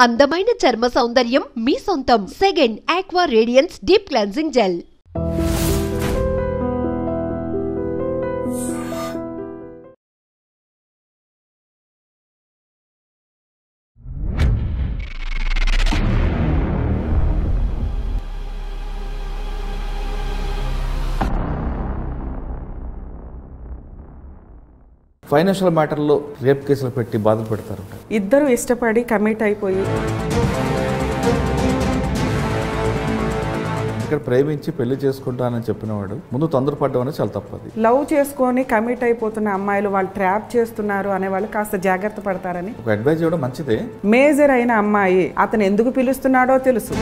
అందమైన చర్మ సౌందర్యం మీ సొంతం. Second aqua radiance deep cleansing gel. Financial మ్యాటర్లో రేప్ కేసులు పెట్టి బాధలు పెడతారు. ఇద్దరు ఇష్టపడి కమిట్ అయిపోయి ఇక్కడ ప్రేమించి పెళ్లి చేసుకుంటానని చెప్పినవాడు ముందు తొందరపడ్డం అనేది చాలా తప్పది. లవ్ చేసుకొని కమిట్ అయిపోతున్న అమ్మాయిలు వాళ్ళు ట్రాప్ చేస్తున్నారు అనే వాళ్ళు కాస్త జాగ్రత్త పడతారని ఒక అడ్వైజ్ ఇవ్వడం మంచిదే. మేజర్ అయిన అమ్మాయి అతను ఎందుకు పిలుస్తున్నాడో తెలుసు.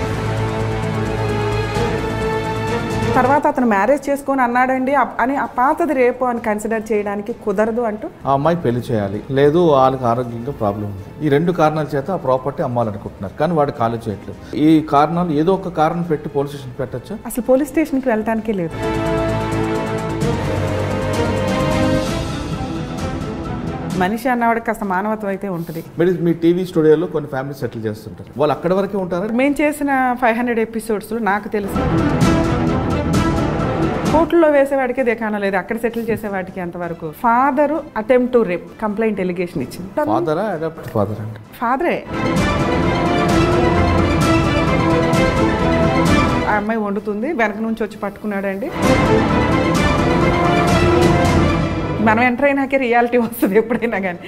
తర్వాత అతను మ్యారేజ్ చేసుకొని అన్నాడండి అని ఆ పాతది రేపు అని కన్సిడర్ చేయడానికి కుదరదు అంటూ ఆ అమ్మాయి పెళ్లి చేయాలి, లేదు వాళ్ళకి ఆరోగ్యంగా ప్రాబ్లం ఉంది. ఈ రెండు కారణాల చేత ఆ ప్రాపర్టీ అమ్మాలనుకుంటున్నారు, కానీ వాడు ఖాళీ చేయట్లేదు. ఈ కారణాలు ఏదో ఒక కారణం పెట్టి పోలీస్ స్టేషన్ పెట్టచ్చు. అసలు పోలీస్ స్టేషన్కి వెళ్ళటానికే లేదు. మనిషి అన్నవాడికి కాస్త మానవత్వం అయితే ఉంటుంది. మీరు మీ టీవీ స్టూడియోలో కొన్ని ఫ్యామిలీ సెటిల్ చేస్తుంటారు, వాళ్ళు అక్కడ వరకే ఉంటారు. మేము చేసిన 500 ఎపిసోడ్స్లో నాకు తెలుసు కోర్టులో వేసేవాడికి దేఖానా లేదు, అక్కడ సెటిల్ చేసేవాడికి అంతవరకు. Father attempt to rape complaint allegation ఇచ్చింది. ఫాదరా అడాప్ట్ ఫాదర్ అంటే ఫాదరే. ఆ అమ్మాయి వండుతుంది, వెనక నుంచి వచ్చి పట్టుకున్నాడండి. మనం ఎంటర్ అయినాకే రియాలిటీ వస్తుంది ఎప్పుడైనా కానీ.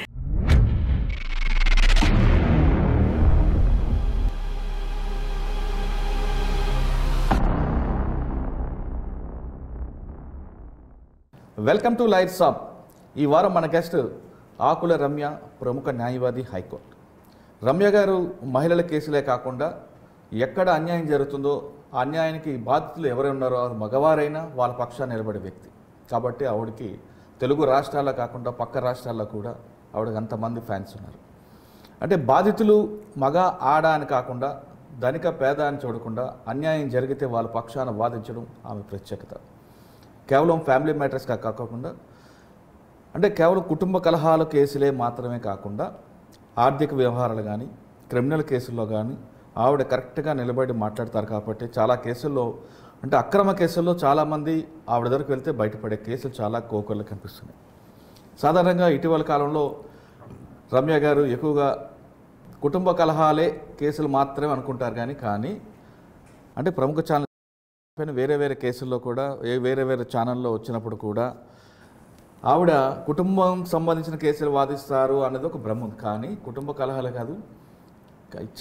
Welcome to light shop. ఈ వారం మన గెస్ట్ ఆకుల రమ్య, ప్రముఖ న్యాయవాది, హైకోర్టు. రమ్య గారు మహిళల కేసులే కాకుండా ఎక్కడ అన్యాయం జరుగుతుందో ఆ అన్యాయానికి బాధితులు ఎవరు ఉన్నారో అది మగవారైనా వాళ్ళ పక్షాన్ని నిలబడే వ్యక్తి కాబట్టి ఆవిడకి తెలుగు రాష్ట్రాల్లో కాకుండా పక్క రాష్ట్రాల్లో కూడా ఆవిడకి అంతమంది ఫ్యాన్స్ ఉన్నారు. అంటే బాధితులు మగ ఆడ అని కాకుండా ధనిక పేద అని చూడకుండా అన్యాయం జరిగితే వాళ్ళ పక్షాన వాదించడం ఆమె ప్రత్యేకత. కేవలం ఫ్యామిలీ మ్యాటర్స్గా కాకుండా అంటే కేవలం కుటుంబ కలహాల కేసులే మాత్రమే కాకుండా ఆర్థిక వ్యవహారాలు కానీ క్రిమినల్ కేసుల్లో కానీ ఆవిడ కరెక్ట్గా నిలబడి మాట్లాడతారు. కాబట్టి చాలా కేసుల్లో అంటే అక్రమ కేసుల్లో చాలామంది ఆవిడ దగ్గరికి వెళ్తే బయటపడే కేసులు చాలా కోకొల్లు కనిపిస్తున్నాయి. సాధారణంగా ఇటీవల కాలంలో రమ్య గారు ఎక్కువగా కుటుంబ కలహాలే కేసులు మాత్రమే అనుకుంటారు కానీ అంటే ప్రముఖ ఛానల్ వేరే వేరే కేసుల్లో కూడా వేరే వేరే ఛానల్లో వచ్చినప్పుడు కూడా ఆవిడ కుటుంబం సంబంధించిన కేసులు వాదిస్తారు అనేది ఒక భ్రమ ఉంది. కానీ కుటుంబ కలహాలే కాదు,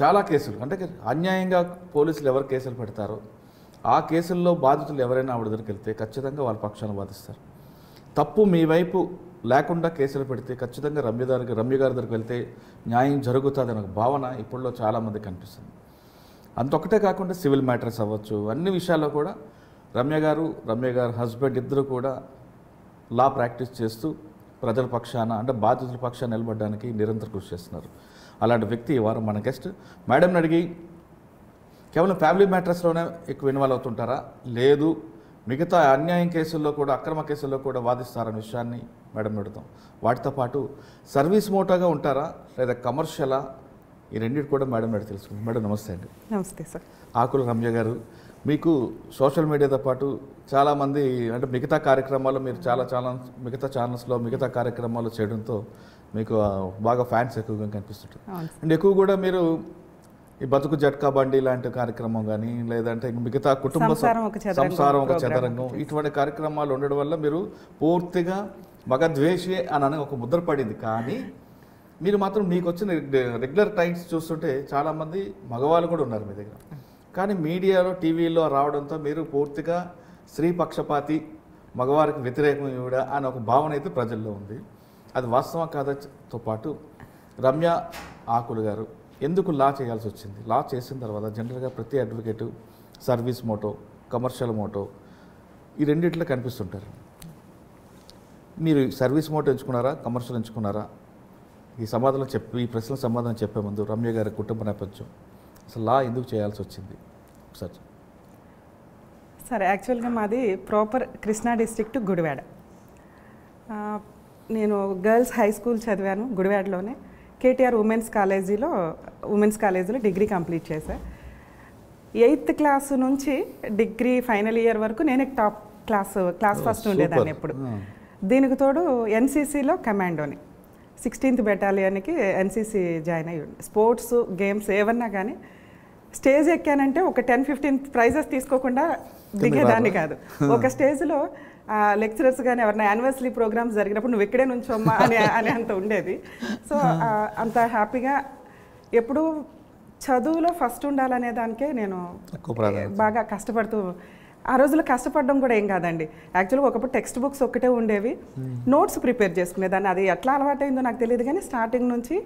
చాలా కేసులు అంటే అన్యాయంగా పోలీసులు ఎవరు కేసులు పెడతారో ఆ కేసుల్లో బాధితులు ఎవరైనా ఆవిడ దగ్గరికి వెళ్తే ఖచ్చితంగా వాళ్ళ పక్షాన వాదిస్తారు. తప్పు మీ వైపు లేకుండా కేసులు పెడితే ఖచ్చితంగా రమ్య గారి దగ్గరికి వెళ్తే న్యాయం జరుగుతుంది అనే భావన ఇప్పుడులో చాలామంది కనిపిస్తుంది. అంతొక్కటే కాకుండా సివిల్ మ్యాటర్స్ అవ్వచ్చు, అన్ని విషయాల్లో కూడా రమ్య గారు హస్బెండ్ ఇద్దరు కూడా లా ప్రాక్టీస్ చేస్తూ ప్రజల పక్షాన అంటే బాధితుల పక్షాన నిలబడడానికి నిరంతరం కృషి చేస్తున్నారు. అలాంటి వ్యక్తి ఈ వారం మన గెస్ట్. మేడంని అడిగి కేవలం ఫ్యామిలీ మ్యాటర్స్లోనే ఎక్కువ ఇన్వాల్వ్ అవుతుంటారా, లేదు మిగతా అన్యాయం కేసుల్లో కూడా అక్రమ కేసుల్లో కూడా వాదిస్తారనే విషయాన్ని మేడంని అడుగుతాం. వాటితో పాటు సర్వీస్ మోటోగా ఉంటారా లేదా కమర్షియలా, ఈ రెండింటి కూడా మేడం అడిగి తెలుసుకుంటాం. మేడం నమస్తే అండి. నమస్తే సార్. ఆకుల రమ్య గారు, మీకు సోషల్ మీడియాతో పాటు చాలామంది అంటే మిగతా కార్యక్రమాలు మీరు చాలా మిగతా ఛానల్స్లో మిగతా కార్యక్రమాలు చేయడంతో మీకు బాగా ఫ్యాన్స్ ఎక్కువగా కనిపిస్తుంటారు. అండ్ ఎక్కువ కూడా మీరు ఈ బతుకు జట్కా బండి లాంటి కార్యక్రమం కానీ లేదంటే మిగతా కుటుంబ సంసారం ఒక చదరంగం ఇటువంటి కార్యక్రమాలు ఉండడం వల్ల మీరు పూర్తిగా మగద్వేషి అని ఒక ముద్ర పడింది. కానీ మీరు మాత్రం మీకు వచ్చిన రెగ్యులర్ టైమ్స్ చూస్తుంటే చాలామంది మగవాళ్ళు కూడా ఉన్నారు మీ దగ్గర. కానీ మీడియాలో టీవీలో రావడంతో మీరు పూర్తిగా స్త్రీ పక్షపాతి, మగవారికి వ్యతిరేకం ఇవిడ అని ఒక భావన అయితే ప్రజల్లో ఉంది. అది వాస్తవం కాదతో పాటు రమ్య ఆకులు గారు ఎందుకు లా చేయాల్సి వచ్చింది? లా చేసిన తర్వాత జనరల్గా ప్రతి advocate service motto, commercial motto ఈ రెండిట్లో కనిపిస్తుంటారు. మీరు సర్వీస్ మోటో ఎంచుకున్నారా, కమర్షియల్ ఎంచుకున్నారా? ఈ ప్రశ్నల సమాధానం చెప్పే ముందు రమ్య గారి కుటుంబ నేపథ్యం, అసలు లా ఎందుకు చేయాల్సి వచ్చింది సార్? యాక్చువల్గా మాది ప్రాపర్ కృష్ణా డిస్ట్రిక్ట్ గుడివాడ. నేను గర్ల్స్ హై స్కూల్ చదివాను గుడివాడలోనే. కేటీఆర్ ఉమెన్స్ కాలేజీలో డిగ్రీ కంప్లీట్ చేశాను. 8th క్లాస్ నుంచి డిగ్రీ ఫైనల్ ఇయర్ వరకు నేనే టాప్ క్లాస్ ఫస్ట్ ఉండేదాన్ని ఎప్పుడు. దీనికి తోడు ఎన్సీసీలో కమాండోని 16th బెటాలియన్కి ఎన్సీసీ జాయిన్ అయ్యి స్పోర్ట్స్ గేమ్స్ ఏమన్నా కానీ స్టేజ్ ఎక్కానంటే ఒక 10-15 ప్రైజెస్ తీసుకోకుండా దిగేదాన్ని కాదు. ఒక స్టేజ్లో లెక్చరర్స్ కానీ ఎవరైనా యానివర్సరీ ప్రోగ్రామ్స్ జరిగినప్పుడు నువ్వు ఇక్కడే నుంచోమ్మా అని అంత ఉండేది. సో అంత హ్యాపీగా ఎప్పుడు చదువులో ఫస్ట్ ఉండాలనే దానికే నేను బాగా కష్టపడుతూ, ఆ రోజుల్లో కష్టపడడం కూడా ఏం కాదండి. యాక్చువల్గా ఒకప్పుడు టెక్స్ట్ బుక్స్ ఒక్కటే ఉండేవి, నోట్స్ ప్రిపేర్ చేసుకునేదాన్ని. అది ఎట్లా అలవాటైందో నాకు తెలియదు కానీ స్టార్టింగ్ నుంచి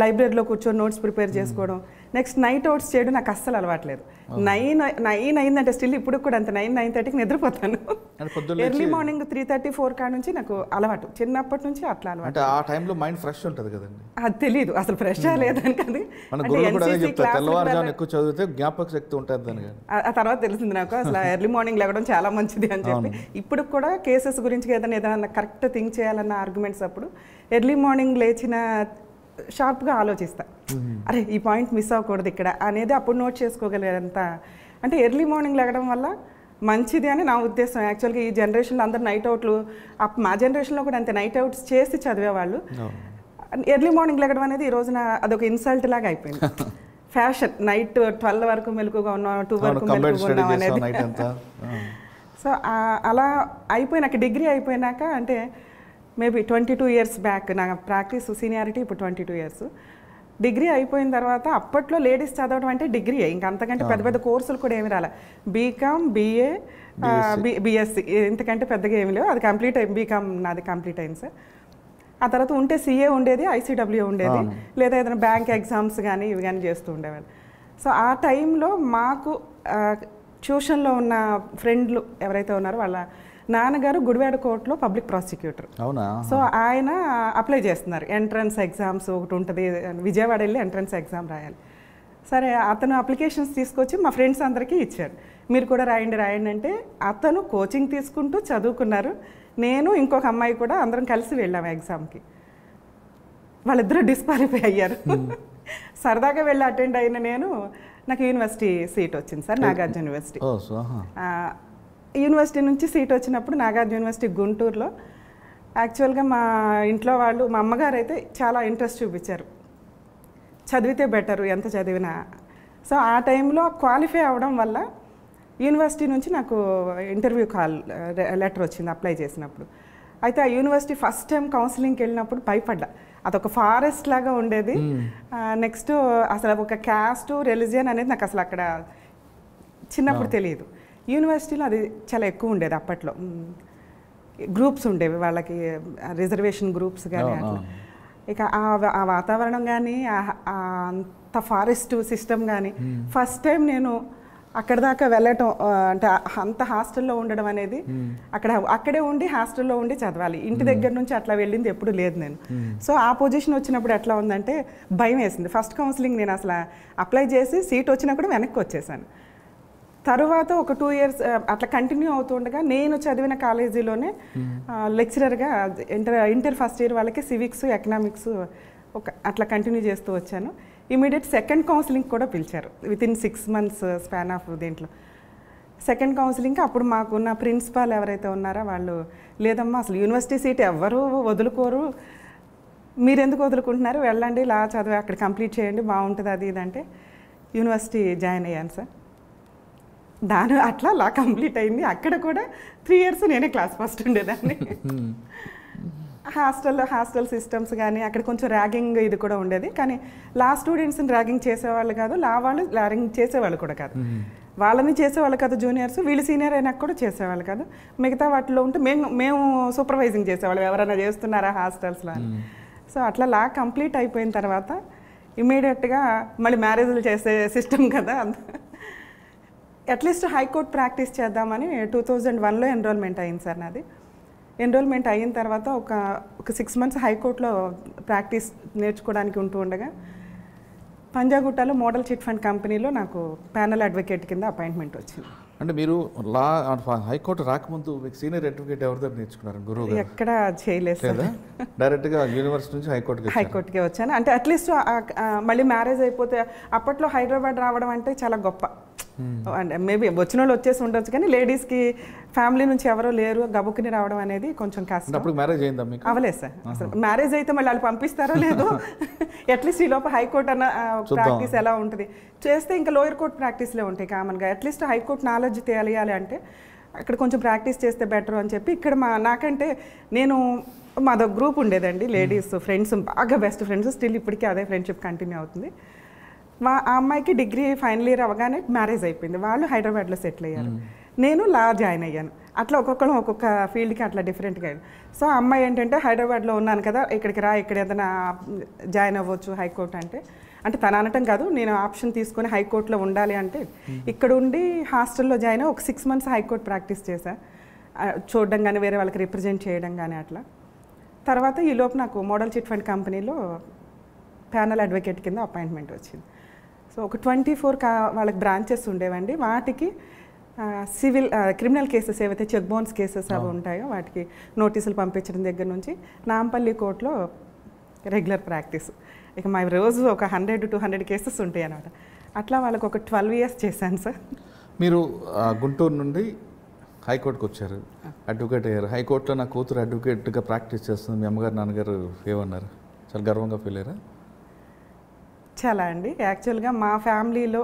లైబ్రరీలో కూర్చొని నోట్స్ ప్రిపేర్ చేసుకోవడం, నెక్స్ట్ నైట్ అవుట్స్ చేయడం నాకు అస్సలు అలవాట్లేదు. 9 అయిందంటే స్టిల్ ఇప్పుడు కూడా అంత 9-9:30కి నిద్రపోతాను. ఎర్లీ మార్నింగ్ 3:30-4 కాడ నుంచి నాకు అలవాటు, చిన్నప్పటి నుంచి అట్లా అలవాటు. ఆ టైంలో మైండ్ ఫ్రెష్ ఉంటుంది కదండి. అది తెలియదు అసలు ఫ్రెష్ లేదని కదా. ఆ తర్వాత తెలిసింది నాకు అసలు ఎర్లీ మార్నింగ్ లేవడం చాలా మంచిది అని చెప్పి. ఇప్పుడు కూడా కేసెస్ గురించి ఏదైనా కరెక్ట్ థింక్ చేయాలన్న ఆర్గ్యుమెంట్స్ అప్పుడు ఎర్లీ మార్నింగ్ లేచిన షార్ప్గా ఆలోచిస్తా, అరే ఈ పాయింట్ మిస్ అవ్వకూడదు ఇక్కడ అనేది అప్పుడు నోట్ చేసుకోగలిగేంత. అంటే ఎర్లీ మార్నింగ్ లేగడం వల్ల మంచిది అని నా ఉద్దేశం. యాక్చువల్గా ఈ జనరేషన్లో అందరు నైట్ అవుట్లు, మా జనరేషన్లో కూడా అంతే నైట్ అవుట్స్ చేసి చదివేవాళ్ళు. ఎర్లీ మార్నింగ్ లేగడం అనేది ఈ రోజున అదొక ఇన్సల్ట్ లాగా అయిపోయింది. ఫ్యాషన్ నైట్ 12 వరకు మెలకుగా ఉన్నాం, 2 వరకు మెలకుగా ఉన్నాం అనేది. సో అలా అయిపోయినాక డిగ్రీ అయిపోయినాక అంటే మేబీ 22 years బ్యాక్ నా ప్రాక్టీస్ సీనియారిటీ ఇప్పుడు 22 years. డిగ్రీ అయిపోయిన తర్వాత అప్పట్లో లేడీస్ చదవడం అంటే డిగ్రీ, ఇంకా అంతకంటే పెద్ద పెద్ద కోర్సులు కూడా ఏమి రాలే. బీకామ్, BA, BSc ఇంతకంటే పెద్దగా ఏమి లేవు. అది కంప్లీట్ అయింది, బీకామ్ నాది కంప్లీట్ అయింది సార్. ఆ తర్వాత ఉంటే CA ఉండేది, ICW ఉండేది, లేదా ఏదైనా బ్యాంక్ ఎగ్జామ్స్ కానీ ఇవి కానీ చేస్తూ ఉండేవాళ్ళు. సో ఆ టైంలో మాకు ట్యూషన్లో ఉన్న ఫ్రెండ్లు ఎవరైతే ఉన్నారో వాళ్ళ నాన్నగారు గుడివాడ కోర్టులో పబ్లిక్ ప్రాసిక్యూటర్. అవునా? సో ఆయన అప్లై చేస్తున్నారు, ఎంట్రన్స్ ఎగ్జామ్స్ ఒకటి ఉంటుంది, విజయవాడ వెళ్ళి ఎంట్రన్స్ ఎగ్జామ్ రాయాలి. సరే అతను అప్లికేషన్స్ తీసుకొచ్చి మా ఫ్రెండ్స్ అందరికీ ఇచ్చారు, మీరు కూడా రాయండి అంటే అతను కోచింగ్ తీసుకుంటూ చదువుకున్నారు. నేను ఇంకొక అమ్మాయి కూడా అందరం కలిసి వెళ్ళాము ఎగ్జామ్కి. వాళ్ళిద్దరూ డిస్క్వాలిఫై అయ్యారు. సరదాగా వెళ్ళి అటెండ్ అయిన నాకు యూనివర్సిటీ సీట్ వచ్చింది సార్, నాగార్జున యూనివర్సిటీ. యూనివర్సిటీ నుంచి సీట్ వచ్చినప్పుడు నాగార్జున యూనివర్సిటీ గుంటూరులో. యాక్చువల్గా మా ఇంట్లో వాళ్ళు, మా అమ్మగారు అయితే చాలా ఇంట్రెస్ట్ చూపించారు, చదివితే బెటరు ఎంత చదివినా. సో ఆ టైంలో క్వాలిఫై అవ్వడం వల్ల యూనివర్సిటీ నుంచి నాకు ఇంటర్వ్యూ లెటర్ వచ్చింది అప్లై చేసినప్పుడు. అయితే ఆ యూనివర్సిటీ ఫస్ట్ టైం కౌన్సిలింగ్కి వెళ్ళినప్పుడు భయపడ్డా. అదొక ఫారెస్ట్ లాగా ఉండేది. నెక్స్ట్ అసలు ఒక క్యాస్ట్, రిలీజియన్ అనేది నాకు అసలు అక్కడ చిన్నప్పుడు తెలియదు. యూనివర్సిటీలో అది చాలా ఎక్కువ ఉండేది అప్పట్లో. గ్రూప్స్ ఉండేవి వాళ్ళకి, రిజర్వేషన్ గ్రూప్స్ కానీ అట్లా. ఇక ఆ వాతావరణం కానీ అంత ఫారెస్ట్ సిస్టమ్ కానీ ఫస్ట్ టైం నేను అక్కడ దాకా వెళ్ళటం, అంటే అంత హాస్టల్లో ఉండడం అనేది, అక్కడే ఉండి హాస్టల్లో ఉండి చదవాలి. ఇంటి దగ్గర నుంచి అట్లా వెళ్ళింది ఎప్పుడు లేదు నేను. సో ఆ పొజిషన్ వచ్చినప్పుడు ఎట్లా ఉందంటే భయం వేసింది. ఫస్ట్ కౌన్సిలింగ్ నేను అసలు అప్లై చేసి సీట్ వచ్చినా కూడా వెనక్కి వచ్చేసాను. తర్వాత ఒక 2 years అట్లా కంటిన్యూ అవుతుండగా నేను చదివిన కాలేజీలోనే లెక్చరర్గా ఇంటర్ ఫస్ట్ ఇయర్ వాళ్ళకి సివిక్స్, ఎకనామిక్స్ అట్లా కంటిన్యూ చేస్తూ వచ్చాను. ఇమీడియట్ సెకండ్ కౌన్సిలింగ్ కూడా పిలిచారు వితిన్ 6 months స్పాన్ ఆఫ్ దీంట్లో. సెకండ్ కౌన్సిలింగ్కి అప్పుడు మాకున్న ప్రిన్సిపాల్ ఎవరైతే ఉన్నారో వాళ్ళు, లేదమ్మా అసలు యూనివర్సిటీ సీట్ ఎవరు వదులుకోరు, మీరు ఎందుకు వదులుకుంటున్నారు, వెళ్ళండి లా చదివి అక్కడ కంప్లీట్ చేయండి బాగుంటుంది అది ఇది అంటే యూనివర్సిటీ జాయిన్ అయ్యాను సార్. అట్లా లా కంప్లీట్ అయింది. అక్కడ కూడా 3 years నేనే క్లాస్ ఫస్ట్ ఉండేదాన్ని. హాస్టల్ సిస్టమ్స్ కానీ అక్కడ కొంచెం ర్యాగింగ్ ఇది కూడా ఉండేది. కానీ లా స్టూడెంట్స్ని ర్యాగింగ్ చేసేవాళ్ళు కాదు, లా వాళ్ళు ర్యాగింగ్ చేసేవాళ్ళు కూడా కాదు. వాళ్ళని చేసేవాళ్ళు కాదు జూనియర్స్, వీళ్ళు సీనియర్ అయినా కూడా చేసేవాళ్ళు కాదు. మిగతా వాటిలో ఉంటే మేము సూపర్వైజింగ్ చేసేవాళ్ళు, ఎవరైనా చేస్తున్నారా హాస్టల్స్లో అని. సో అట్లా లా కంప్లీట్ అయిపోయిన తర్వాత ఇమీడియట్గా మళ్ళీ మ్యారేజ్లు చేసే సిస్టమ్ కదా, అట్లీస్ట్ హైకోర్టు ప్రాక్టీస్ చేద్దామని 2001లో ఎన్రోల్మెంట్ అయింది సార్ నాది. ఎన్రోల్మెంట్ అయిన తర్వాత ఒక 6 months హైకోర్టులో ప్రాక్టీస్ నేర్చుకోవడానికి ఉంటూ ఉండగా పంజాగుట్టలో మోడల్ చిట్ ఫండ్ కంపెనీలో నాకు ప్యానల్ అడ్వకేట్ కింద అపాయింట్మెంట్ వచ్చింది. అంటే మీరు హైకోర్టు రాకముందు మీకు సీనియర్ అడ్వకేట్ ఎవరి దగ్గర నేర్చుకున్నారు? గురువు ఎక్కడ చేయలేదు సార్. డైరెక్ట్గా యూనివర్సిటీ నుంచి హైకోర్టుకి వచ్చాను. అంటే అట్లీస్ట్ మళ్ళీ మ్యారేజ్ అయిపోతే అప్పట్లో హైదరాబాద్ రావడం అంటే చాలా గొప్ప. అంటే మేబీ వచ్చిన వాళ్ళు వచ్చేసి ఉండొచ్చు, కానీ లేడీస్కి ఫ్యామిలీ నుంచి ఎవరో లేరు, గబుక్కుని రావడం అనేది కొంచెం కష్టం. అప్పుడు మ్యారేజ్ అయిందా మీకు? అవలేదు సార్. అసలు మ్యారేజ్ అయితే మళ్ళీ వాళ్ళు పంపిస్తారో లేదో. అట్లీస్ట్ ఈ లోపల హైకోర్టు అన్న ప్రాక్టీస్ ఎలా ఉంటుంది చేస్తే ఇంకా లోయర్ కోర్ట్ ప్రాక్టీస్లే ఉంటాయి కామన్గా. అట్లీస్ట్ హైకోర్టు నాలెడ్జ్ తెలియాలి అంటే అక్కడ కొంచెం ప్రాక్టీస్ చేస్తే బెటర్ అని చెప్పి ఇక్కడ నాకంటే మాదో గ్రూప్ ఉండేదండి, లేడీస్ ఫ్రెండ్స్, బాగా బెస్ట్ ఫ్రెండ్స్, స్టిల్ ఇప్పటికీ అదే ఫ్రెండ్షిప్ కంటిన్యూ అవుతుంది. ఆ అమ్మాయికి డిగ్రీ ఫైనల్ ఇయర్ అవ్వగానే మ్యారేజ్ అయిపోయింది. వాళ్ళు హైదరాబాద్లో సెటిల్ అయ్యారు, నేను లా జాయిన్ అయ్యాను. అట్లా ఒక్కొక్కరు ఒక్కొక్క ఫీల్డ్కి అట్లా డిఫరెంట్గా. సో ఆ అమ్మాయి ఏంటంటే హైదరాబాద్లో ఉన్నాను కదా, ఇక్కడికి రా, ఇక్కడ ఏదైనా జాయిన్ అవ్వచ్చు హైకోర్టు అంటే తను అనటం కాదు, నేను ఆప్షన్ తీసుకొని హైకోర్టులో ఉండాలి అంటే ఇక్కడ ఉండి హాస్టల్లో జాయిన్ అయ్యి ఒక 6 months హైకోర్టు ప్రాక్టీస్ చేశా, చూడడం కానీ వేరే వాళ్ళకి రిప్రజెంట్ చేయడం కానీ అట్లా. తర్వాత ఈ లోపు నాకు మోడల్ చిట్ ఫండ్ కంపెనీలో ప్యానల్ అడ్వకేట్ కింద అపాయింట్మెంట్ వచ్చింది. సో ఒక 24 వాళ్ళకి బ్రాంచెస్ ఉండేవండి. వాటికి సివిల్ క్రిమినల్ కేసెస్ ఏవైతే చెక్ బౌన్స్ కేసెస్ అవి ఉంటాయో వాటికి నోటీసులు పంపించడం దగ్గర నుంచి నాంపల్లి కోర్టులో రెగ్యులర్ ప్రాక్టీస్. ఇక మా రోజు ఒక 100 to 200 కేసెస్ ఉంటాయి అన్నమాట. అట్లా వాళ్ళకి ఒక 12 years చేశాను సార్. మీరు గుంటూరు నుండి హైకోర్టుకు వచ్చారు, అడ్వకేట్ అయ్యారు. హైకోర్టులో నా కూతురు అడ్వకేట్గా ప్రాక్టీస్ చేస్తుంది, మీ అమ్మగారు నాన్నగారు ఏమన్నారు? చాలా గర్వంగా ఫీల్ అయ్యారా? చాలా అండి. యాక్చువల్గా మా ఫ్యామిలీలో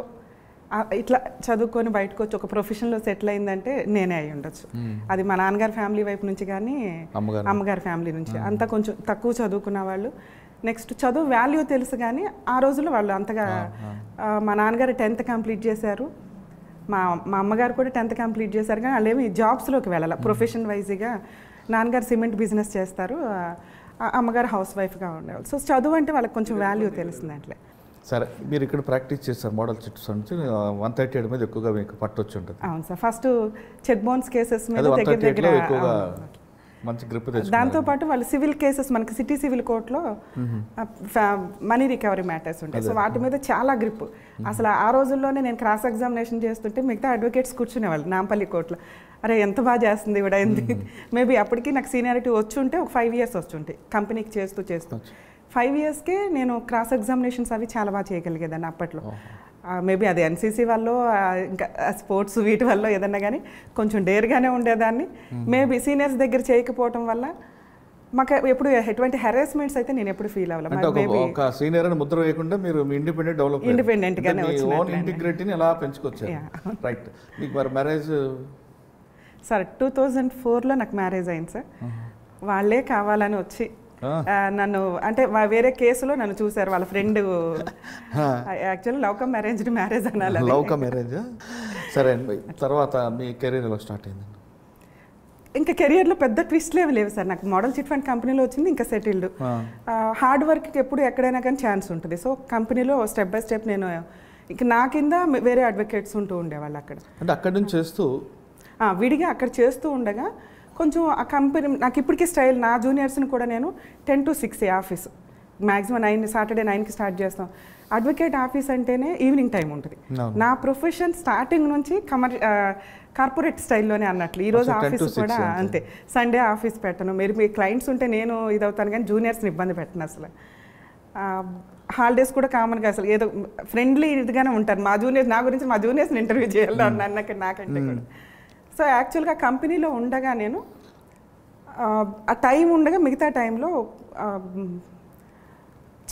ఇట్లా చదువుకొని బయటకు వచ్చి ఒక ప్రొఫెషన్లో సెటిల్ అయిందంటే నేనే అయి ఉండొచ్చు. అది మా నాన్నగారి ఫ్యామిలీ వైపు నుంచి కానీ అమ్మగారి ఫ్యామిలీ నుంచి. అంతా కొంచెం తక్కువ చదువుకున్న వాళ్ళు, నెక్స్ట్ చదువు వాల్యూ తెలుసు కానీ ఆ రోజుల్లో వాళ్ళు అంతగా. మా నాన్నగారు 10th కంప్లీట్ చేశారు, మా అమ్మగారు కూడా 10th కంప్లీట్ చేశారు, కానీ వాళ్ళు ఏమి జాబ్స్లోకి వెళ్ళాలి. ప్రొఫెషన్ వైజ్గా నాన్నగారు సిమెంట్ బిజినెస్ చేస్తారు, అమ్మగారు హౌస్ వైఫ్గా ఉండేవాళ్ళు. సో చదువు అంటే వాళ్ళకి కొంచెం వాల్యూ తెలిసింది అట్లే. సరే, మీరు ఇక్కడ ప్రాక్టీస్ చేస్తారు మోడల్ చిట్స్ నుంచి 138 మీద ఎక్కువగా మీకు పట్టు వచ్చి ఉంటుంది. అవును sir. First cheque bounce cases మీద దగ్గర ఎక్కువగా మంచి గ్రిప్ తెచ్చుకున్నారు. దాంతోపాటు వాళ్ళు సివిల్ కేసెస్ మనకి సిటీ సివిల్ కోర్టులో మనీ రికవరీ మ్యాటర్స్ ఉంటాయి. సో వాటి మీద చాలా గ్రిప్. అసలు ఆ రోజుల్లోనే నేను క్రాస్ ఎగ్జామినేషన్ చేస్తుంటే మిగతా అడ్వకేట్స్ కూర్చునేవాళ్ళు నాంపల్లి కోర్టులో. అరే ఎంత బాగా చేస్తుంది ఇవిడ, మేబీ అప్పటికి నాకు సీనియారిటీ వచ్చి ఉంటే ఒక 5 years వచ్చుంటాయి కంపెనీకి చేస్తూ 5 yearsకే నేను క్రాస్ ఎగ్జామినేషన్స్ అవి చాలా బాగా చేయగలిగేదాన్ని అప్పట్లో. మేబీ అది ఎన్సీసీ వల్ల ఇంకా స్పోర్ట్స్ వీటి వల్ల ఏదన్నా కానీ కొంచెం డేర్గానే ఉండేదాన్ని. మేబీ సీనియర్స్ దగ్గర చేయకపోవటం వల్ల మాకు ఎప్పుడు ఎటువంటి హెరాస్మెంట్స్ అయితే నేను ఎప్పుడు ఫీల్ అవ్వాలి. ఒక సీనియర్ అని ముద్ర వేయకుండా మీరు ఇండిపెండెంట్గానే ఇంటిగ్రిటీని ఎలా పెంచుకొచ్చారు. రైట్. మీకు మరి మ్యారేజ్ సార్ 2004లో నాకు మ్యారేజ్ అయింది సార్. వాళ్ళే కావాలని వచ్చి నన్ను అంటే వేరే కేసులో నన్ను చూశారు వాళ్ళ friend. Actually love come arranged marriage అనాలి. Love come arrange. సరే, తర్వాత మీ కెరీర్ ఎలా స్టార్ట్ అయింది? ఇంకా కెరియర్లో పెద్ద ట్విస్ట్లు ఏమి లేవు సార్. నాకు మోడల్ చిట్ ఫండ్ కంపెనీలో వచ్చింది, ఇంకా సెటిల్డ్. హార్డ్ వర్క్కి ఎప్పుడు ఎక్కడైనా కానీ ఛాన్స్ ఉంటుంది. సో కంపెనీలో స్టెప్ బై స్టెప్ నేను ఇక నా కింద వేరే అడ్వకేట్స్ ఉంటూ ఉండేవాళ్ళు అక్కడ. అంటే అక్కడి నుంచి చేస్తూ విడిగా అక్కడ చేస్తూ ఉండగా కొంచెం ఆ కంపెనీ నాకు ఇప్పటికీ స్టైల్. నా జూనియర్స్ని కూడా నేను 10 to 6 ఆఫీస్, మ్యాక్సిమం 9 Saturday 9కి స్టార్ట్ చేస్తాం. అడ్వకేట్ ఆఫీస్ అంటేనే ఈవినింగ్ టైం ఉంటుంది. నా ప్రొఫెషన్ స్టార్టింగ్ నుంచి కార్పొరేట్ స్టైల్లోనే అన్నట్లు. ఈరోజు ఆఫీస్ కూడా అంతే, సండే ఆఫీస్ పెట్టను. మీరు మీ క్లయింట్స్ ఉంటే నేను ఇదవుతాను, కానీ జూనియర్స్ని ఇబ్బంది పెట్టను అసలు. హాలిడేస్ కూడా కామన్గా అసలు ఏదో ఫ్రెండ్లీ ఇదిగానే ఉంటారు మా జూనియర్స్. నా గురించి మా జూనియర్స్ని ఇంటర్వ్యూ చేయాలి నాకంటే కూడా. సో యాక్చువల్గా కంపెనీలో ఉండగా నేను ఆ టైం ఉండగా మిగతా టైంలో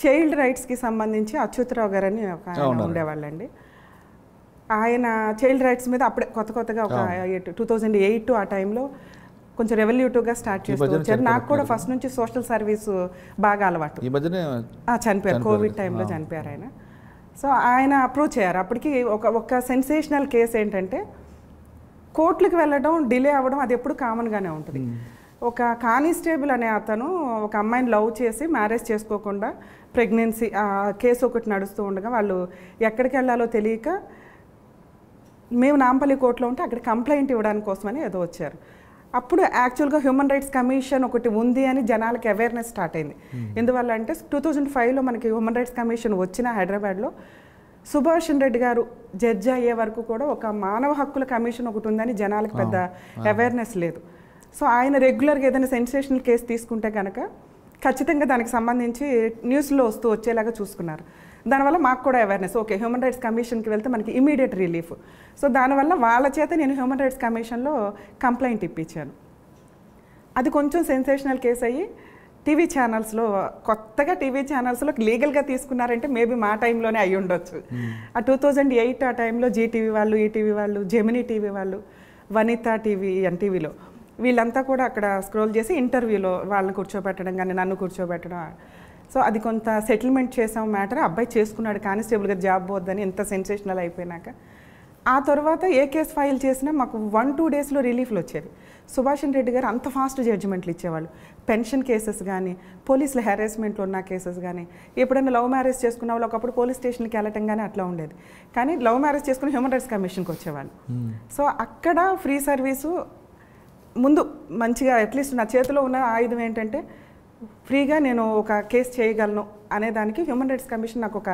చైల్డ్ రైట్స్కి సంబంధించి అచ్యుతరావు గారు అని ఒక ఆయన ఉండేవాళ్ళండి. ఆయన చైల్డ్ రైట్స్ మీద అప్పుడే కొత్తగా ఒక 2008 ఆ టైంలో కొంచెం రెవల్యూటివ్గా స్టార్ట్ చేస్తూ వచ్చారు. నాకు కూడా ఫస్ట్ నుంచి సోషల్ సర్వీస్ బాగా అలవాటు. చనిపోయారు, కోవిడ్ టైంలో చనిపోయారు ఆయన. సో ఆయన అప్రోచ్ అయ్యారు. అప్పటికి ఒక సెన్సేషనల్ కేసు ఏంటంటే కోర్టులకు వెళ్ళడం డిలే అవ్వడం అది ఎప్పుడు కామన్గానే ఉంటుంది. ఒక కానిస్టేబుల్ అనే అతను ఒక అమ్మాయిని లవ్ చేసి మ్యారేజ్ చేసుకోకుండా ప్రెగ్నెన్సీ కేసు ఒకటి నడుస్తూ ఉండగా వాళ్ళు ఎక్కడికి వెళ్ళాలో తెలియక మేము నాంపల్లి కోర్టులో ఉంటే అక్కడ కంప్లైంట్ ఇవ్వడానికి కోసమని ఏదో వచ్చారు. అప్పుడు యాక్చువల్గా హ్యూమన్ రైట్స్ కమిషన్ ఒకటి ఉంది అని జనాలకి అవేర్నెస్ స్టార్ట్ అయింది. ఎందువల్ల అంటే 2005లో మనకి హ్యూమన్ రైట్స్ కమిషన్ వచ్చిన హైదరాబాద్లో సుభాష్ రెడ్డి గారు జడ్జి అయ్యే వరకు కూడా ఒక మానవ హక్కుల కమిషన్ ఒకటి ఉందని జనాలకు పెద్ద అవేర్నెస్ లేదు. సో ఆయన రెగ్యులర్గా ఏదైనా సెన్సేషనల్ కేసు తీసుకుంటే కనుక ఖచ్చితంగా దానికి సంబంధించి న్యూస్లో వచ్చేలాగా చూసుకున్నారు. దానివల్ల మాకు కూడా అవేర్నెస్, ఓకే హ్యూమన్ రైట్స్ కమిషన్కి వెళ్తే మనకి ఇమీడియట్ రిలీఫ్. సో దానివల్ల వాళ్ళ చేత నేను హ్యూమన్ రైట్స్ కమిషన్లో కంప్లైంట్ ఇప్పించాను. అది కొంచెం సెన్సేషనల్ కేసు అయ్యి టీవీ ఛానల్స్లో, కొత్తగా టీవీ ఛానల్స్లో లీగల్గా తీసుకున్నారంటే మేబీ మా టైంలోనే అయ్యి ఉండొచ్చు. ఆ 2008 ఆ టైంలో జీటీవీ వాళ్ళు, ఈటీవీ వాళ్ళు, జెమినీ టీవీ వాళ్ళు, వనితా టీవీ, ఎన్టీవీలో వీళ్ళంతా కూడా అక్కడ స్క్రోల్ చేసి ఇంటర్వ్యూలో వాళ్ళని కూర్చోబెట్టడం కానీ నన్ను కూర్చోబెట్టడం. సో అది కొంత సెటిల్మెంట్ చేసాం మ్యాటర్. అబ్బాయి చేసుకున్నాడు కానిస్టేబుల్గా జాబ్ పోద్దని ఎంత సెన్సేషనల్ అయిపోయినాక. ఆ తర్వాత ఏ కేసు ఫైల్ చేసినా మాకు 1-2 డేస్లో రిలీఫ్లు వచ్చేవి. సుభాష్ రెడ్డి గారు అంత ఫాస్ట్ జడ్జిమెంట్లు ఇచ్చేవాళ్ళు. పెన్షన్ కేసెస్ కానీ, పోలీసుల హెరాస్మెంట్లో ఉన్న కేసెస్ కానీ, ఎప్పుడైనా లవ్ మ్యారేజ్ చేసుకున్న వాళ్ళు ఒకప్పుడు పోలీస్ స్టేషన్కి వెళ్ళటం కానీ అట్లా ఉండేది. కానీ లవ్ మ్యారేజ్ చేసుకుని హ్యూమన్ రైట్స్ కమిషన్కి వచ్చేవాళ్ళు. సో అక్కడ ఫ్రీ సర్వీసు ముందు మంచిగా, అట్లీస్ట్ నా చేతిలో ఉన్న ఆయుధం ఏంటంటే ఫ్రీగా నేను ఒక కేసు చేయగలను అనేదానికి హ్యూమన్ రైట్స్ కమిషన్ నాకు ఒక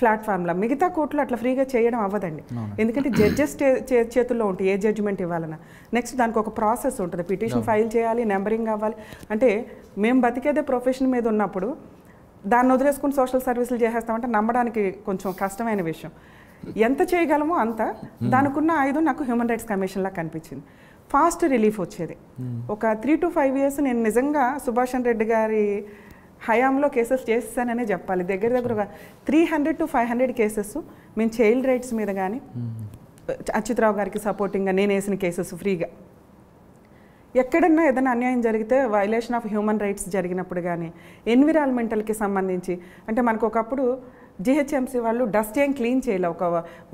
ప్లాట్ఫామ్లా. మిగతా కోర్టులో అట్లా ఫ్రీగా చేయడం అవ్వదండి. ఎందుకంటే జడ్జెస్ చేతుల్లో ఉంటుంది ఏ జడ్జిమెంట్ ఇవ్వాలన్నా. నెక్స్ట్ దానికి ఒక ప్రాసెస్ ఉంటుంది, పిటిషన్ ఫైల్ చేయాలి, నెంబరింగ్ అవ్వాలి. అంటే మేము బతికేదే ప్రొఫెషన్ మీద ఉన్నప్పుడు దాన్ని వదిలేసుకుని సోషల్ సర్వీసులు చేసేస్తామంటే నమ్మడానికి కొంచెం కష్టమైన విషయం. ఎంత చేయగలమో అంత, దానికున్న ఆయుధం నాకు హ్యూమన్ రైట్స్ కమిషన్లా కనిపించింది. ఫాస్ట్ రిలీఫ్ వచ్చేది. ఒక 3 to 5 years నేను నిజంగా సుభాష్ రెడ్డి గారి హయాంలో కేసెస్ చేస్తాననే చెప్పాలి. దగ్గర ఒక 300 to 500 కేసెస్ మేము చైల్డ్ రైట్స్ మీద కానీ, అచ్యుతరావు గారికి సపోర్టింగ్గా నేను వేసిన కేసెస్ ఫ్రీగా. ఎక్కడన్నా ఏదైనా అన్యాయం జరిగితే, వైలేషన్ ఆఫ్ హ్యూమన్ రైట్స్ జరిగినప్పుడు కానీ, ఎన్విరాన్మెంటల్కి సంబంధించి, అంటే మనకు ఒకప్పుడు జిహెచ్ఎంసీ వాళ్ళు డస్ట్ ఏం క్లీన్ చేయలే, ఒక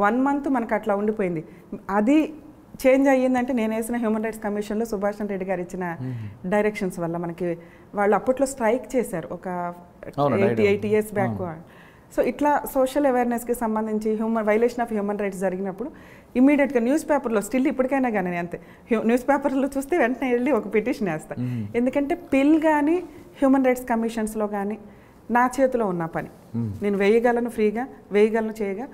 1 month మనకు అట్లా ఉండిపోయింది. అది చేంజ్ అయ్యిందంటే నేను వేసిన హ్యూమన్ రైట్స్ కమిషన్లో సుభాష్ రెడ్డి గారు ఇచ్చిన డైరెక్షన్స్ వల్ల. మనకి వాళ్ళు అప్పట్లో స్ట్రైక్ చేశారు ఒక 8 years బ్యాక్. సో ఇట్లా సోషల్ అవేర్నెస్కి సంబంధించి వైలేషన్ ఆఫ్ హ్యూమన్ రైట్స్ జరిగినప్పుడు ఇమీడియట్గా న్యూస్ పేపర్లో, స్టిల్ ఇప్పటికైనా కానీ అంతే, న్యూస్ పేపర్లో చూస్తే వెంటనే వెళ్ళి ఒక పిటిషన్ వేస్తాను. ఎందుకంటే పిల్ కానీ హ్యూమన్ రైట్స్ కమిషన్స్లో కానీ నా చేతిలో ఉన్న పని. నేను వేయగలను, ఫ్రీగా వేయగలను, చేయగా.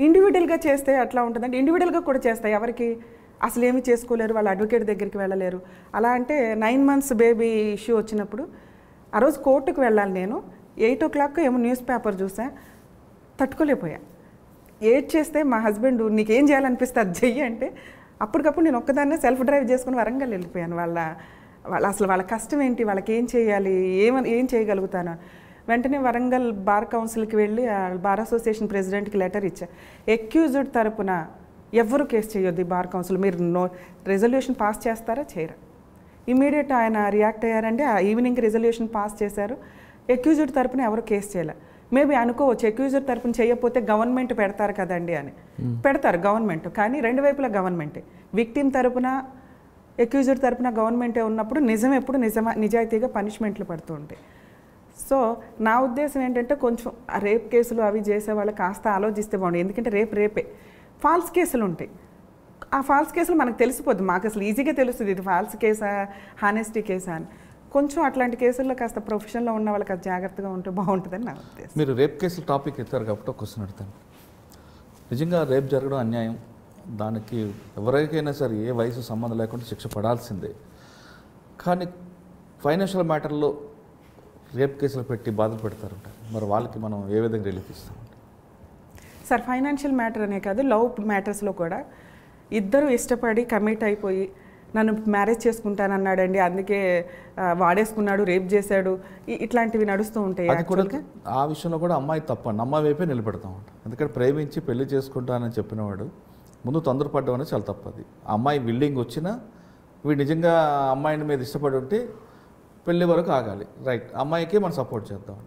ఇండివిజువల్గా చేస్తే అట్లా ఉంటుందంటే ఇండివిజువల్గా కూడా చేస్తాయి. ఎవరికి అసలు ఏమి చేసుకోలేరు, వాళ్ళ అడ్వకేట్ దగ్గరికి వెళ్ళలేరు. అలా అంటే 9 months బేబీ ఇష్యూ వచ్చినప్పుడు ఆ రోజు కోర్టుకు వెళ్ళాలి. నేను 8 o'clock ఏమో న్యూస్ పేపర్ చూసా, తట్టుకోలేకపోయా. 8 చేస్తే మా హస్బెండ్ నీకేం చేయాలనిపిస్తే అది చెయ్యి అంటే అప్పటికప్పుడు నేను ఒక్కదాన్నే సెల్ఫ్ డ్రైవ్ చేసుకుని వరంగల్ వెళ్ళిపోయాను. అసలు వాళ్ళ కష్టం ఏంటి, వాళ్ళకి ఏం చేయాలి, ఏం చేయగలుగుతాను. వెంటనే వరంగల్ బార్ కౌన్సిల్కి వెళ్ళి బార్ అసోసియేషన్ ప్రెసిడెంట్కి లెటర్ ఇచ్చా. ఎక్యూజ్డ్ తరపున ఎవరు కేసు చేయొద్దు ఈ బార్ కౌన్సిల్, మీరు రెజల్యూషన్ పాస్ చేస్తారా చేయరా. ఇమీడియట్ ఆయన రియాక్ట్ అయ్యారంటే ఆ ఈవినింగ్ రెజల్యూషన్ పాస్ చేశారు. ఎక్యూజ్డ్ తరపున ఎవరు కేసు చేయలే. మేబీ అనుకోవచ్చు ఎక్యూజ్డ్ తరపున చేయకపోతే గవర్నమెంట్ పెడతారు కదండి అని. పెడతారు గవర్నమెంట్, కానీ 2 వైపులా గవర్నమెంటే. విక్టిమ్ తరపున, ఎక్యూజ్డ్ తరపున గవర్నమెంటే ఉన్నప్పుడు నిజం ఎప్పుడు నిజాయితీగా పనిష్మెంట్లు పడుతూ ఉంటాయి. సో నా ఉద్దేశం ఏంటంటే కొంచెం రేప్ కేసులు అవి చేసేవాళ్ళు కాస్త ఆలోచిస్తే బాగుంది. ఎందుకంటే రేపే ఫాల్స్ కేసులు ఉంటాయి. ఆ ఫాల్స్ కేసులు మనకు తెలిసిపోద్ది, మాకు అసలు ఈజీగా తెలుస్తుంది ఇది ఫాల్స్ కేసా, హానెస్టీ కేసా అని. కొంచెం అట్లాంటి కేసుల్లో కాస్త ప్రొఫెషన్లో ఉన్న వాళ్ళకి అది జాగ్రత్తగా ఉంటే బాగుంటుందని నా ఉద్దేశం. మీరు రేప్ కేసులు టాపిక్ ఎత్తారు కాబట్టి ఒక క్వశ్చన్ అడుగుతాను. నిజంగా రేప్ జరగడం అన్యాయం, దానికి ఎవరికైనా సరే ఏ వయసు సంబంధం లేకుండా శిక్ష పడాల్సిందే. కానీ ఫైనాన్షియల్ మ్యాటర్లో రేప్ కేసులు పెట్టి బాధలు పెడతారంటారు. మరి వాళ్ళకి మనం ఏ విధంగా రిలీఫ్ ఇస్తామంటే? సార్, ఫైనాన్షియల్ మ్యాటర్ అనే కాదు, లవ్ మ్యాటర్స్లో కూడా ఇద్దరు ఇష్టపడి కమిట్ అయిపోయి నన్ను మ్యారేజ్ చేసుకుంటానన్నాడండి, అందుకే వాడేసుకున్నాడు, రేప్ చేశాడు, ఇట్లాంటివి నడుస్తూ ఉంటాయి. అది కూడా ఆ విషయంలో కూడా అమ్మాయి తప్పండి, అమ్మాయి వైపే నిలబెడతా ఉంటాం. ఎందుకంటే ప్రేమించి పెళ్లి చేసుకుంటానని చెప్పినవాడు ముందు తొందరపడ్డం అనేది చాలా తప్పది. ఆ అమ్మాయి విల్లింగ్ వచ్చినా వీడు నిజంగా అమ్మాయిని మీద ఇష్టపడి ఉంటే పెళ్లి వరకు ఆగాలి, రైట్, అమ్మాయికి మనం సపోర్ట్ చేద్దాం.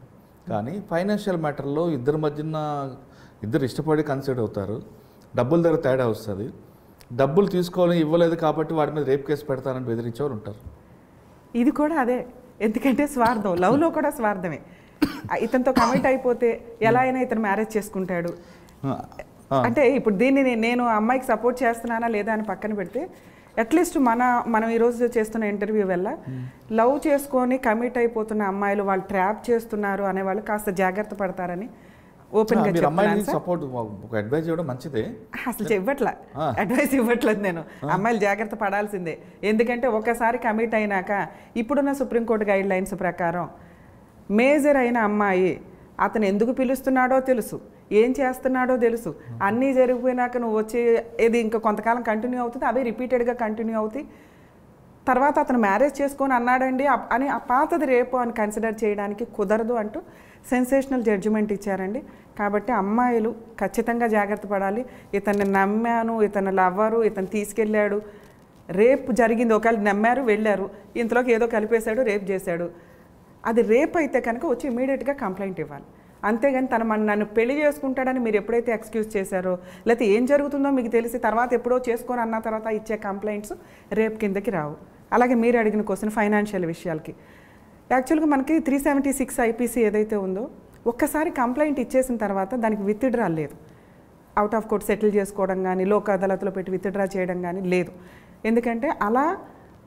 కానీ ఫైనాన్షియల్ మ్యాటర్లో ఇద్దరు ఇష్టపడి కన్సిడర్ అవుతారు, డబ్బుల దగ్గర తేడా వస్తుంది, డబ్బులు తీసుకోవాలని ఇవ్వలేదు కాబట్టి వాడి మీద రేప్ కేసు పెడతానని బెదిరించేవారు ఉంటారు. ఇది కూడా అదే, ఎందుకంటే స్వార్థం, లవ్లో కూడా స్వార్థమే. ఇతనితో కమిట్ అయిపోతే ఎలా అయినా ఇతను మ్యారేజ్ చేసుకుంటాడు అంటే ఇప్పుడు దీన్ని నేను అమ్మాయికి సపోర్ట్ చేస్తున్నానా లేదా అని పక్కన పెడితే అట్లీస్ట్ మనం ఈరోజు చేస్తున్న ఇంటర్వ్యూ వల్ల లవ్ చేసుకొని కమిట్ అయిపోతున్న అమ్మాయిలు వాళ్ళు ట్రాప్ చేస్తున్నారు అనేవాళ్ళు కాస్త జాగ్రత్త పడతారని ఓపెన్ గా చెప్తున్నాను సార్. సపోర్ట్ ఒక అడ్వైస్ ఇవ్వడం మంచిదే. అసలు ఇవ్వట్లా, అడ్వైస్ ఇవ్వట్లేదు నేను. అమ్మాయిలు జాగ్రత్త పడాల్సిందే. ఎందుకంటే ఒకసారి కమిట్ అయినాక ఇప్పుడున్న సుప్రీంకోర్టు గైడ్ లైన్స్ ప్రకారం మేజర్ అయిన అమ్మాయి అతను ఎందుకు పిలుస్తున్నాడో తెలుసు, ఏం చేస్తున్నాడో తెలుసు, అన్నీ జరిగిపోయినాక నువ్వు వచ్చి ఇది ఇంకా కొంతకాలం కంటిన్యూ అవుతుంది, అవే రిపీటెడ్గా కంటిన్యూ అవుతాయి. తర్వాత అతను మ్యారేజ్ చేసుకొని అన్నాడండి అని ఆ పాతది రేపు అని కన్సిడర్ చేయడానికి కుదరదు అంటూ సెన్సేషనల్ జడ్జిమెంట్ ఇచ్చారండి. కాబట్టి అమ్మాయిలు ఖచ్చితంగా జాగ్రత్త పడాలి. ఇతన్ని నమ్మాను, ఇతను లవ్వరు, ఇతను తీసుకెళ్ళాడు, రేపు జరిగింది, ఒకవేళ నమ్మారు వెళ్ళారు, ఇంతలోకి ఏదో కలిపేశాడు, రేపు చేశాడు, అది రేపు అయితే కనుక వచ్చి ఇమీడియట్గా కంప్లైంట్ ఇవ్వాలి. అంతేగాని నన్ను పెళ్లి చేసుకుంటాడని మీరు ఎప్పుడైతే ఎక్స్క్యూజ్ చేశారో, లేకపోతే ఏం జరుగుతుందో మీకు తెలిసి తర్వాత ఎప్పుడో చేసుకొని అన్న తర్వాత ఇచ్చే కంప్లైంట్స్ రేపు కిందకి రావు. అలాగే మీరు అడిగిన క్వశ్చన్ ఫైనాన్షియల్ విషయాలకి, యాక్చువల్గా మనకి 376 ఐపీసీ ఏదైతే ఉందో ఒక్కసారి కంప్లైంట్ ఇచ్చేసిన తర్వాత దానికి విత్డ్రా లేదు. అవుట్ ఆఫ్ కోర్ట్ సెటిల్ చేసుకోవడం కానీ, లోక్ అదాలత్లో పెట్టి విత్డ్రా చేయడం కానీ లేదు. ఎందుకంటే అలా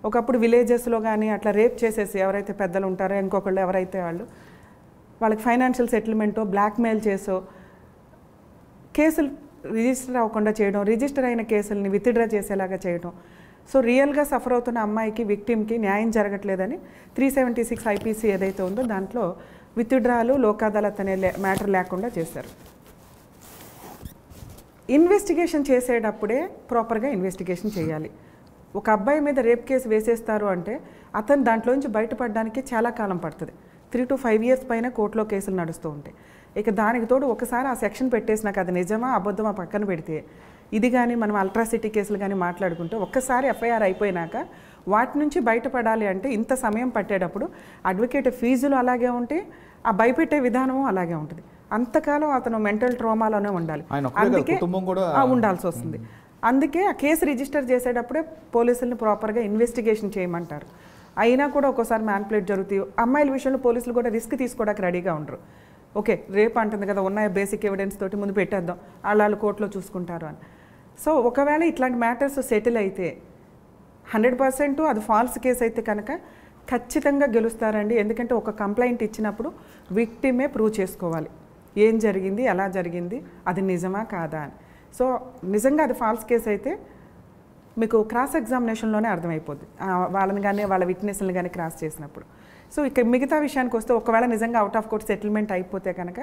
ఒకప్పుడు విలేజెస్లో కానీ అట్లా రేప్ చేసేసి ఎవరైతే పెద్దలు ఉంటారో ఇంకొకళ్ళు ఎవరైతే వాళ్ళకి ఫైనాన్షియల్ సెటిల్మెంటో బ్లాక్మెయిల్ చేసో కేసులు రిజిస్టర్ అవ్వకుండా చేయడం, రిజిస్టర్ అయిన కేసుల్ని విత్డ్రా చేసేలాగా చేయడం. సో రియల్గా సఫర్ అవుతున్న అమ్మాయికి, విక్టిమ్కి న్యాయం జరగట్లేదని 376 ఐపీసీ ఏదైతే ఉందో దాంట్లో విత్డ్రాలు, లోక్ అదాలత్ అనే మ్యాటర్ లేకుండా చేశారు. ఇన్వెస్టిగేషన్ చేసేటప్పుడే ప్రాపర్గా ఇన్వెస్టిగేషన్ చేయాలి. ఒక అబ్బాయి మీద రేప్ కేసు వేసేస్తారు అంటే అతను దాంట్లోంచి బయటపడడానికి చాలా కాలం పడుతుంది. 3 to 5 years పైన కోర్టులో కేసులు నడుస్తూ ఉంటాయి. ఇక దానికి తోడు ఒకసారి ఆ సెక్షన్ పెట్టేసినాక అది నిజమా అబద్ధమా పక్కన పెడితే, ఇది కానీ మనం అల్ట్రాసిటీ కేసులు కానీ మాట్లాడుకుంటే ఒక్కసారి ఎఫ్ఐఆర్ అయిపోయినాక వాటి నుంచి బయటపడాలి అంటే ఇంత సమయం పట్టేటప్పుడు అడ్వకేట్ ఫీజులు అలాగే ఉంటాయి, ఆ భయపెట్టే విధానము అలాగే ఉంటుంది. అంతకాలం అతను మెంటల్ ట్రామాలోనే ఉండాలి, అందుకే ఉండాల్సి వస్తుంది. అందుకే ఆ కేసు రిజిస్టర్ చేసేటప్పుడే పోలీసులను ప్రాపర్గా ఇన్వెస్టిగేషన్ చేయమంటారు. అయినా కూడా ఒక్కోసారి మ్యాన్పులేట్ జరుగుతాయి. అమ్మాయిల విషయంలో పోలీసులు కూడా రిస్క్ తీసుకోవడానికి రెడీగా ఉండరు. ఓకే రేపు అంటుంది కదా, ఉన్న బేసిక్ ఎవిడెన్స్ తోటి ముందు పెట్టేద్దాం, వాళ్ళు కోర్టులో చూసుకుంటారు అని. సో ఒకవేళ ఇట్లాంటి మ్యాటర్స్ సెటిల్ అయితే 100% అది ఫాల్స్ కేసు అయితే కనుక ఖచ్చితంగా గెలుస్తారండి. ఎందుకంటే ఒక కంప్లైంట్ ఇచ్చినప్పుడు విక్టిమే ప్రూవ్ చేసుకోవాలి ఏం జరిగింది, ఎలా జరిగింది, అది నిజమా కాదా అని. సో నిజంగా అది ఫాల్స్ కేసు అయితే మీకు క్రాస్ ఎగ్జామినేషన్లోనే అర్థమైపోద్ది, వాళ్ళని కానీ వాళ్ళ విట్నెస్ని కానీ క్రాస్ చేసినప్పుడు. సో ఇక మిగతా విషయానికి వస్తే ఒకవేళ నిజంగా అవుట్ ఆఫ్ కోర్ట్ సెటిల్మెంట్ అయిపోతే కనుక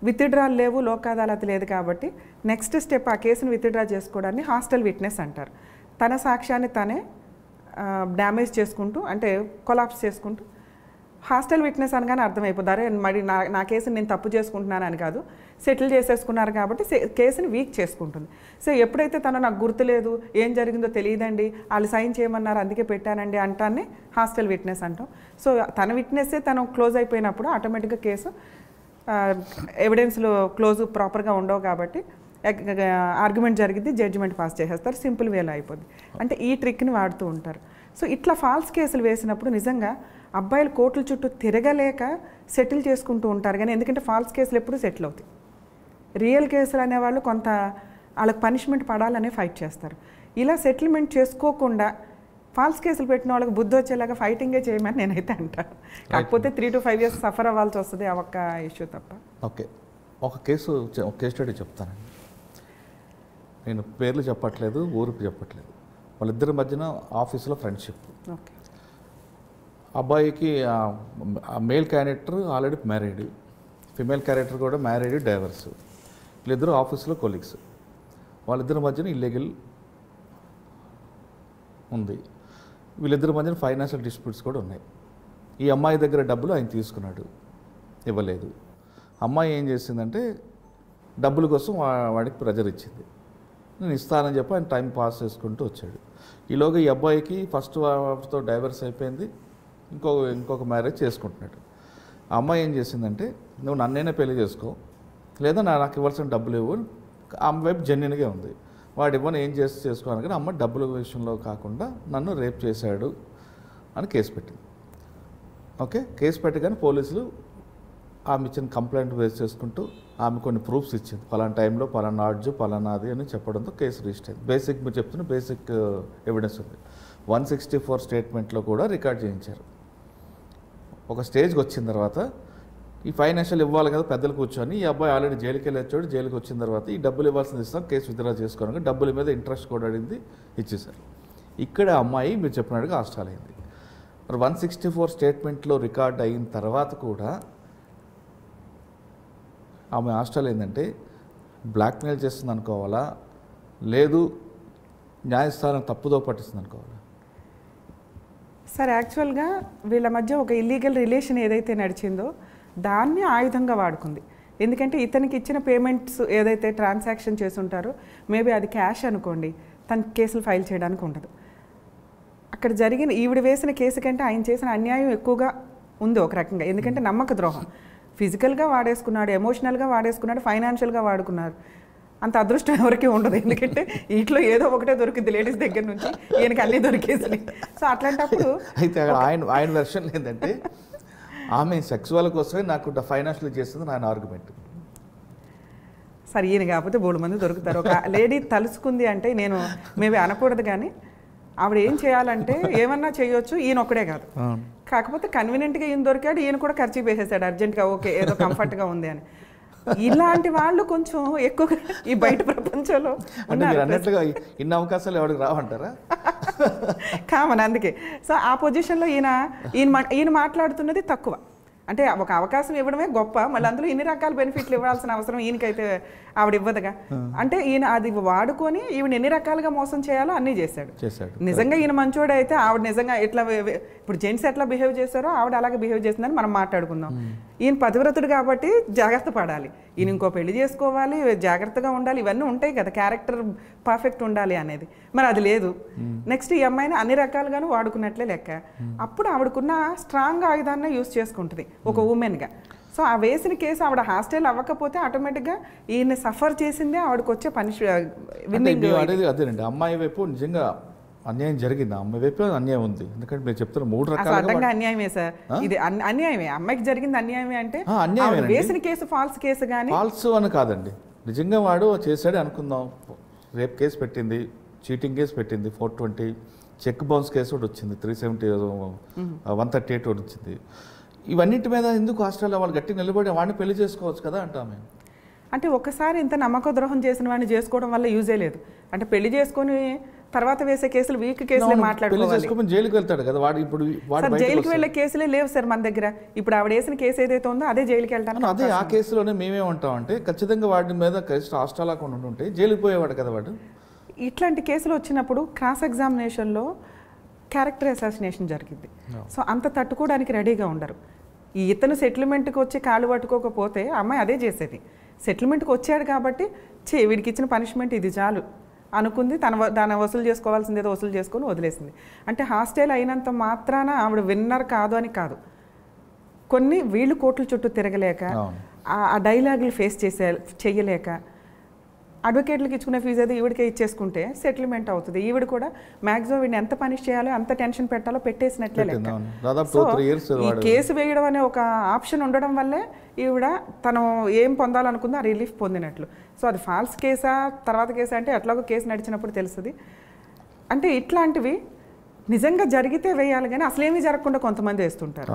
విత్డ్రాలు లేవు, లోక్ అదాలత్ లేదు కాబట్టి నెక్స్ట్ స్టెప్ ఆ కేసును విత్డ్రా చేసుకోవడాన్ని హాస్టల్ విట్నెస్ అంటారు. తన సాక్ష్యాన్ని తనే డ్యామేజ్ చేసుకుంటూ అంటే కొలాప్స్ చేసుకుంటూ హాస్టల్ విట్నెస్ అనగానే అర్థమైపోతుంది, అరే మరి నా కేసుని నేను తప్పు చేసుకుంటున్నాను అని కాదు, సెటిల్ చేసేసుకున్నారు కాబట్టి కేసుని వీక్ చేసుకుంటుంది. సో ఎప్పుడైతే తను నాకు గుర్తులేదు, ఏం జరిగిందో తెలియదండి, వాళ్ళు సైన్ చేయమన్నారు అందుకే పెట్టానండి అంటాన్ని హాస్టల్ విట్నెస్ అంటాం. సో తన విట్నెస్సే తను క్లోజ్ అయిపోయినప్పుడు ఆటోమేటిక్గా కేసు ఎవిడెన్స్లో క్లోజ్ ప్రాపర్గా ఉండవు కాబట్టి ఆర్గ్యుమెంట్ జరిగింది, జడ్జిమెంట్ పాస్ చేసేస్తారు, సింపుల్ వేలో అయిపోద్ది. అంటే ఈ ట్రిక్ని వాడుతూ ఉంటారు. సో ఇట్లా ఫాల్స్ కేసులు వేసినప్పుడు నిజంగా అబ్బాయిలు కోర్టుల చుట్టూ తిరగలేక సెటిల్ చేసుకుంటూ ఉంటారు. కానీ ఎందుకంటే ఫాల్స్ కేసులు ఎప్పుడు సెటిల్ అవుతాయి, రియల్ కేసులు అనేవాళ్ళు కొంత వాళ్ళకి పనిష్మెంట్ పడాలనే ఫైట్ చేస్తారు. ఇలా సెటిల్మెంట్ చేసుకోకుండా ఫాల్స్ కేసులు పెట్టిన వాళ్ళకి బుద్ధి వచ్చేలాగా ఫైటింగే చేయమని నేనైతే అంటాను. కాకపోతే 3 to 5 years సఫర్ అవ్వాల్సి వస్తుంది ఆ ఒక్క ఇష్యూ తప్ప. ఓకే, ఒక కేస్ స్టడీ చెప్తానండి. నేను పేర్లు చెప్పట్లేదు, ఊరికి చెప్పట్లేదు. వాళ్ళిద్దరి మధ్యన ఆఫీసులో ఫ్రెండ్షిప్. ఓకే, అబ్బాయికి male candidate already married, female character కూడా మ్యారీడ్, డైవర్స్. వీళ్ళిద్దరూ ఆఫీస్లో కొలీగ్స్. వాళ్ళిద్దరి మధ్యన ఇల్లీగల్ ఉంది. వీళ్ళిద్దరి మధ్యన ఫైనాన్షియల్ డిస్ప్యూట్స్ కూడా ఉన్నాయి. ఈ అమ్మాయి దగ్గర డబ్బులు ఆయన తీసుకున్నాడు, ఇవ్వలేదు. అమ్మాయి ఏం చేసిందంటే డబ్బుల కోసం వాడికి ప్రెజర్ ఇచ్చింది. నేను ఇస్తానని చెప్పి ఆయన టైం పాస్ చేసుకుంటూ వచ్చాడు. ఈలోగా ఈ అబ్బాయికి ఫస్ట్ తో డైవర్స్ అయిపోయింది, ఇంకొక మ్యారేజ్ చేసుకుంటున్నాడు. ఆ అమ్మాయి ఏం చేసిందంటే నువ్వు నన్నైనా పెళ్లి చేసుకో, లేదా నాకు ఇవ్వాల్సిన డబ్బులు ఇవ్వు. ఆమె వైపు జెన్యున్గా ఉంది, వాడు ఇవ్వని ఏం చేసుకోవాలి. కానీ అమ్మ డబ్బుల విషయంలో కాకుండా నన్ను రేప్ చేశాడు అని కేసు పెట్టింది. ఓకే, కేసు పెట్టగానే పోలీసులు ఆమె ఇచ్చిన కంప్లైంట్ బేస్ చేసుకుంటూ ఆమె కొన్ని ప్రూఫ్స్ ఇచ్చింది, పలానా టైంలో పలానా ఆర్జు పలానాది అని చెప్పడంతో కేసు రిజిస్టర్ అయింది. బేసిక్ మీరు చెప్తున్న బేసిక్ ఎవిడెన్స్ ఉంది. 164 స్టేట్మెంట్లో కూడా రికార్డ్ చేయించారు. ఒక స్టేజ్కి వచ్చిన తర్వాత ఈ ఫైనాన్షియల్ ఇవ్వాలి కదా పెద్దలు కూర్చొని, ఈ అబ్బాయి ఆల్రెడీ జైలుకి వెళ్ళి వచ్చాడు, జైలుకి వచ్చిన తర్వాత ఈ డబ్బులు ఇవ్వాల్సింది ఇస్తాం, కేసు విత్డ్రా చేసుకోవడానికి డబ్బుల మీద ఇంట్రెస్ట్ కూడా అడిగింది, ఇచ్చేశారు. ఇక్కడ అమ్మాయి మీరు చెప్పినట్టుగా హాస్టల్ అయింది. మరి 164 స్టేట్మెంట్లో రికార్డ్ అయిన తర్వాత కూడా ఆమె హాస్టల్ ఏంటంటే బ్లాక్మెయిల్ చేస్తుంది అనుకోవాలా, లేదు న్యాయస్థానం తప్పుదో పట్టిస్తుంది అనుకోవాలా? సార్ యాక్చువల్గా వీళ్ళ మధ్య ఒక ఇల్లీగల్ రిలేషన్ ఏదైతే నడిచిందో దాన్ని ఆయుధంగా వాడుకుంది. ఎందుకంటే ఇతనికి ఇచ్చిన పేమెంట్స్ ఏదైతే ట్రాన్సాక్షన్ చేసుంటారో మేబీ అది క్యాష్ అనుకోండి, తన కేసులు ఫైల్ చేయడానికి ఉండదు. అక్కడ జరిగిన ఈవిడ వేసిన కేసు కంటే ఆయన చేసిన అన్యాయం ఎక్కువగా ఉంది ఒక రకంగా. ఎందుకంటే నమ్మక ద్రోహం, ఫిజికల్గా వాడేసుకున్నాడు, ఎమోషనల్గా వాడేసుకున్నాడు, ఫైనాన్షియల్గా వాడుకున్నారు. అంత అదృష్టం ఎవరికి ఉండదు. ఎందుకంటే ఇంట్లో ఏదో ఒకటే దొరికింది లేడీస్ దగ్గర నుంచి, ఈయనకి అన్నీ దొరికేసినాయి. సో అట్లాంటప్పుడు అయితే అక్కడ ఆయన వెర్షన్ ఏంటంటే ఆమె సెక్సువల్ కోసమే నాకు ఫైనాన్షియల్ చేస్తుంది ఆయన ఆర్గ్యుమెంట్. సరే ఈయన కాకపోతే 3 మంది దొరుకుతారు. ఒక లేడీ తలుసుకుంది అంటే నేను మేబీ అనకూడదు, కానీ ఆవిడ ఏం చేయాలంటే ఏమన్నా చేయొచ్చు, ఈయన ఒక్కడే కాదు. కాకపోతే కన్వీనియంట్గా ఈయన దొరికాడు, ఈయన కూడా ఖర్చు వేసేసాడు అర్జెంట్గా, ఓకే ఏదో కంఫర్ట్గా ఉంది అని. ఇలాంటి వాళ్ళు కొంచెం ఎక్కువగా ఈ బయట ప్రపంచంలో అన్నట్లుగా ఇన్ని అవకాశాలు ఎవరికి రావంటారా? కామన్. అందుకే సో ఆ పొజిషన్లో ఈయన మాట్లాడుతున్నది తక్కువ. అంటే ఒక అవకాశం ఇవ్వడమే గొప్ప, మళ్ళీ అందులో ఇన్ని రకాల బెనిఫిట్లు ఇవ్వాల్సిన అవసరం ఈయనకైతే ఆవిడ ఇవ్వదుగా. అంటే ఈయన అది వాడుకొని ఈవిడ ఎన్ని రకాలుగా మోసం చేయాలో అన్నీ చేశాడు. నిజంగా ఈయన మంచోడు అయితే ఆవిడ నిజంగా ఎట్లా ఇప్పుడు జెంట్స్ ఎట్లా బిహేవ్ చేశారో ఆవిడ అలాగే బిహేవ్ చేసిందని మనం మాట్లాడుకుందాం. ఈయన పతివ్రతుడు కాబట్టి జాగ్రత్త పడాలి, ఈయన ఇంకో పెళ్లి చేసుకోవాలి, జాగ్రత్తగా ఉండాలి, ఇవన్నీ ఉంటాయి కదా, క్యారెక్టర్ పర్ఫెక్ట్ ఉండాలి అనేది. మరి అది లేదు. నెక్స్ట్ ఈ అమ్మాయిని అన్ని రకాలుగాను వాడుకున్నట్లే లెక్క. అప్పుడు ఆవిడకున్న స్ట్రాంగ్ ఆయుధాన్ని యూజ్ చేసుకుంటుంది ఒక ఉమెన్గా. సో ఆ వేసిన కేసు ఆవిడ హాస్టల్ అవ్వకపోతే ఆటోమేటిక్గా ఈయన సఫర్ చేసిందే ఆవిడకి వచ్చే అదేనండి. అమ్మాయి వైపు నిజంగా అన్యాయం జరిగింది, అమ్మాయి వైపు అన్యాయం ఉంది. ఎందుకంటే మీరు చెప్తున్న 3 రకాలుగా అన్యాయమే సార్, ఇది అన్యాయమే. అమ్మాయికి జరిగింది అన్యాయమే. అంటే వేసిన కేసు ఫాల్స్ కేసు, కానీ ఫాల్స్ అని కాదండి, నిజంగా వాడు చేశాడే అనుకుందాం. రేప్ కేసు పెట్టింది, చీటింగ్ కేసు పెట్టింది 420, చెక్ బౌన్స్ కేసు ఒకటి వచ్చింది 370, 138 ఒకటి వచ్చింది. ఇవన్నిటి మీద ఎందుకు హాస్టల్లో వాళ్ళు గట్టి నిలబడి వాడిని పెళ్లి చేసుకోవచ్చు కదా అంటామే. అంటే ఒక్కసారి ఇంత నమ్మక ద్రోహం చేసిన వాడిని చేసుకోవడం వల్ల యూజే లేదు. అంటే పెళ్లి చేసుకొని తర్వాత వేసే కేసులు వీక్ కేసులే మాట్లాడుకోవాలి. జైలుకి వెళ్తాడు కదా వాడు. ఇప్పుడు జైలుకి వెళ్ళే కేసులే లేవు సార్ మన దగ్గర. ఇప్పుడు ఆవిడ వేసిన కేసు ఏదైతే ఉందో అదే జైలుకి వెళ్తాను. అదే ఆ కేసులోనే మేమేమంటామంటే ఖచ్చితంగా వాడి మీద హాస్టల్ అకౌంట్ ఉంటే జైలుకి పోయేవాడు కదా వాడు. ఇట్లాంటి కేసులు వచ్చినప్పుడు క్రాస్ ఎగ్జామినేషన్లో క్యారెక్టర్ అసాసినేషన్ జరిగింది. సో అంత తట్టుకోవడానికి రెడీగా ఉండరు. ఈ ఇతను సెటిల్మెంట్కి వచ్చి కాళ్ళు పట్టుకోకపోతే అమ్మాయి అదే చేసేది. సెటిల్మెంట్కి వచ్చాడు కాబట్టి వీడికి ఇచ్చిన పనిష్మెంట్ ఇది చాలు అనుకుంది, దాన్ని వసూలు చేసుకోవాల్సింది ఏదో వసూలు చేసుకొని వదిలేసింది. అంటే హాస్టల్ అయినంత మాత్రాన ఆవిడ విన్నర్ కాదు అని కాదు. కొన్ని వీళ్ళు కోర్టుల చుట్టూ తిరగలేక, ఆ డైలాగులు ఫేస్ చెయ్యలేక అడ్వకేట్లకు ఇచ్చుకునే ఫీజు అయితే ఈవిడికే ఇచ్చేసుకుంటే సెటిల్మెంట్ అవుతుంది. ఈవిడ కూడా మ్యాక్సిమం వీడిని ఎంత పనిష్ చేయాలో ఎంత టెన్షన్ పెట్టాలో పెట్టేసినట్లే లెక్క. ఈ కేసు వేయడం అనే ఒక ఆప్షన్ ఉండడం వల్లే ఈవిడ తను ఏం పొందాలనుకుందో ఆ రిలీఫ్ పొందినట్లు. సో అది ఫాల్స్ కేసా తర్వాత కేసా అంటే ఎట్లాగో కేసు నడిచినప్పుడు తెలుస్తుంది. అంటే ఇట్లాంటివి నిజంగా జరిగితే వేయాలి, కానీ అసలేమీ జరగకుండా కొంతమంది వేస్తుంటారు.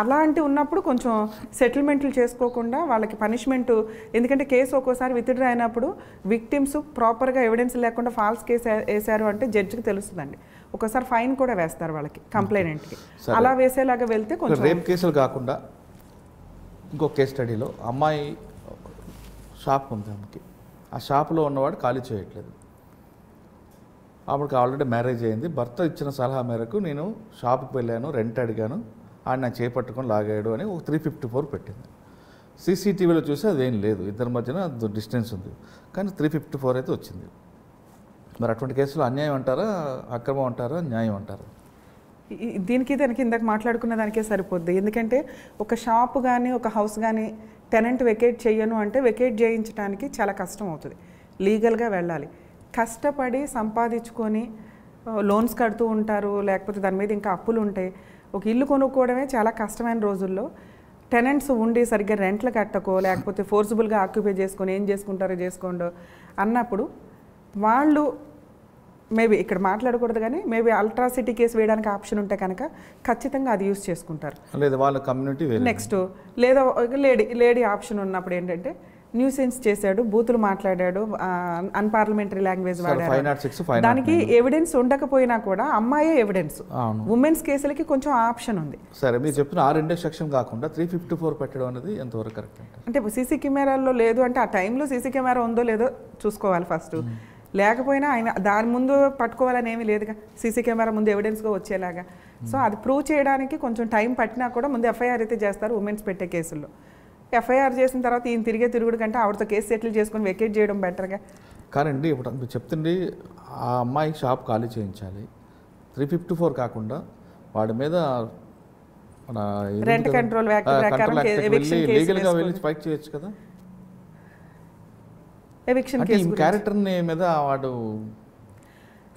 అలాంటి ఉన్నప్పుడు కొంచెం సెటిల్మెంట్లు చేసుకోకుండా వాళ్ళకి పనిష్మెంట్. ఎందుకంటే కేసు ఒక్కోసారి విత్డ్రా అయినప్పుడు విక్టిమ్స్ ప్రాపర్గా ఎవిడెన్స్ లేకుండా ఫాల్స్ కేసు వేశారు అంటే జడ్జికి తెలుస్తుందండి. ఒక్కోసారి ఫైన్ కూడా వేస్తారు వాళ్ళకి, కంప్లైనెంట్కి. అలా వేసేలాగా వెళ్తే కొంచెం. రేప్ కేసులు కాకుండా ఇంకో కేస్ స్టడీలో అమ్మాయి షాప్ ఉంది, ఆమెకి ఆ షాప్లో ఉన్నవాడు ఖాళీ చేయట్లేదు. ఆవిడకి ఆల్రెడీ మ్యారేజ్ అయింది. భర్త ఇచ్చిన సలహా మేరకు నేను షాప్కి వెళ్ళాను, రెంట్ అడిగాను, ఆయన నా చేపట్టుకొని లాగాడు అని ఒక 354 పెట్టింది. సీసీటీవీలో చూసి అదేం లేదు, ఇద్దరి మధ్యన డిస్టెన్స్ ఉంది, కానీ 354 అయితే వచ్చింది. మరి అటువంటి కేసులో అన్యాయం అంటారా, అక్రమం అంటారా, న్యాయం అంటారా? దానికి ఇందాక మాట్లాడుకున్న దానికే సరిపోద్ది. ఎందుకంటే ఒక షాప్ కానీ ఒక హౌస్ కానీ టెనెంట్ వెకేట్ చేయను అంటే వెకేట్ చేయించడానికి చాలా కష్టం అవుతుంది. లీగల్గా వెళ్ళాలి, కష్టపడి సంపాదించుకొని లోన్స్ కడుతూ ఉంటారు, లేకపోతే దాని మీద ఇంకా అప్పులు ఉంటాయి. ఒక ఇల్లు కొనుక్కోవడమే చాలా కష్టమైన రోజుల్లో టెనెంట్స్ ఉండి సరిగ్గా రెంట్లు కట్టకో లేకపోతే ఫోర్సిబుల్గా ఆక్యుపై చేసుకొని ఏం చేసుకుంటారో చేసుకోండో అన్నప్పుడు వాళ్ళు మేబీ ఇక్కడ మాట్లాడకూడదు కానీ మేబీ అల్ట్రాసిటీ కేసు వేయడానికి ఆప్షన్ ఉంటే కనుక ఖచ్చితంగా అది యూజ్ చేసుకుంటారు. లేదా వాళ్ళ కమ్యూనిటీ నెక్స్ట్ లేదా లేడీ ఆప్షన్ ఉన్నప్పుడు ఏంటంటే న్యూసెన్స్ చేశాడు, బూతులు మాట్లాడాడు, అన్పార్లమెంటరీ లాంగ్వేజ్ వాడాడు, దానికి ఎవిడెన్స్ ఉండకపోయినా కూడా అమ్మాయే ఎవిడెన్స్. ఉమెన్స్ కేసులకి కొంచెం ఆప్షన్ ఉంది. సరే, మీరు చెప్పిన ఆ రెండే సెక్షన్ కాకుండా 354 పెట్టడం అనేది ఎంతవరకు కరెక్ట్ అంటే సీసీ కెమెరాల్లో లేదు అంటే ఆ టైంలో సీసీ కెమెరా ఉందో లేదో చూసుకోవాలి ఫస్ట్. లేకపోయినా ఆయన దాని ముందు పట్టుకోవాలని ఏమీ లేదుగా, సీసీ కెమెరా ముందు ఎవిడెన్స్గా వచ్చేలాగా. సో అది ప్రూవ్ చేయడానికి కొంచెం టైం పట్టినా కూడా ముందు ఎఫ్ఐఆర్ అయితే చేస్తారు ఉమెన్స్ పెట్టే కేసుల్లో. ఎఫ్ఐఆర్ చేసిన తర్వాత ఈయన తిరుగుడు కంటే ఆవిడతో కేసు సెటిల్ చేసుకుని వెకేట్ చేయడం బెటర్గా. కానండి ఇప్పుడు మీరు చెప్తుండే ఆ అమ్మాయి షాప్ ఖాళీ చేయించాలి, 354 కాకుండా వాడి మీద మన రెంట్ కంట్రోల్ యాక్ట్ ప్రకారం లీగల్గా వెళ్ళి ఫైట్ చేయొచ్చు కదా. ఎవిక్షన్ కేసు క్యారెక్టర్ని మీద వాడు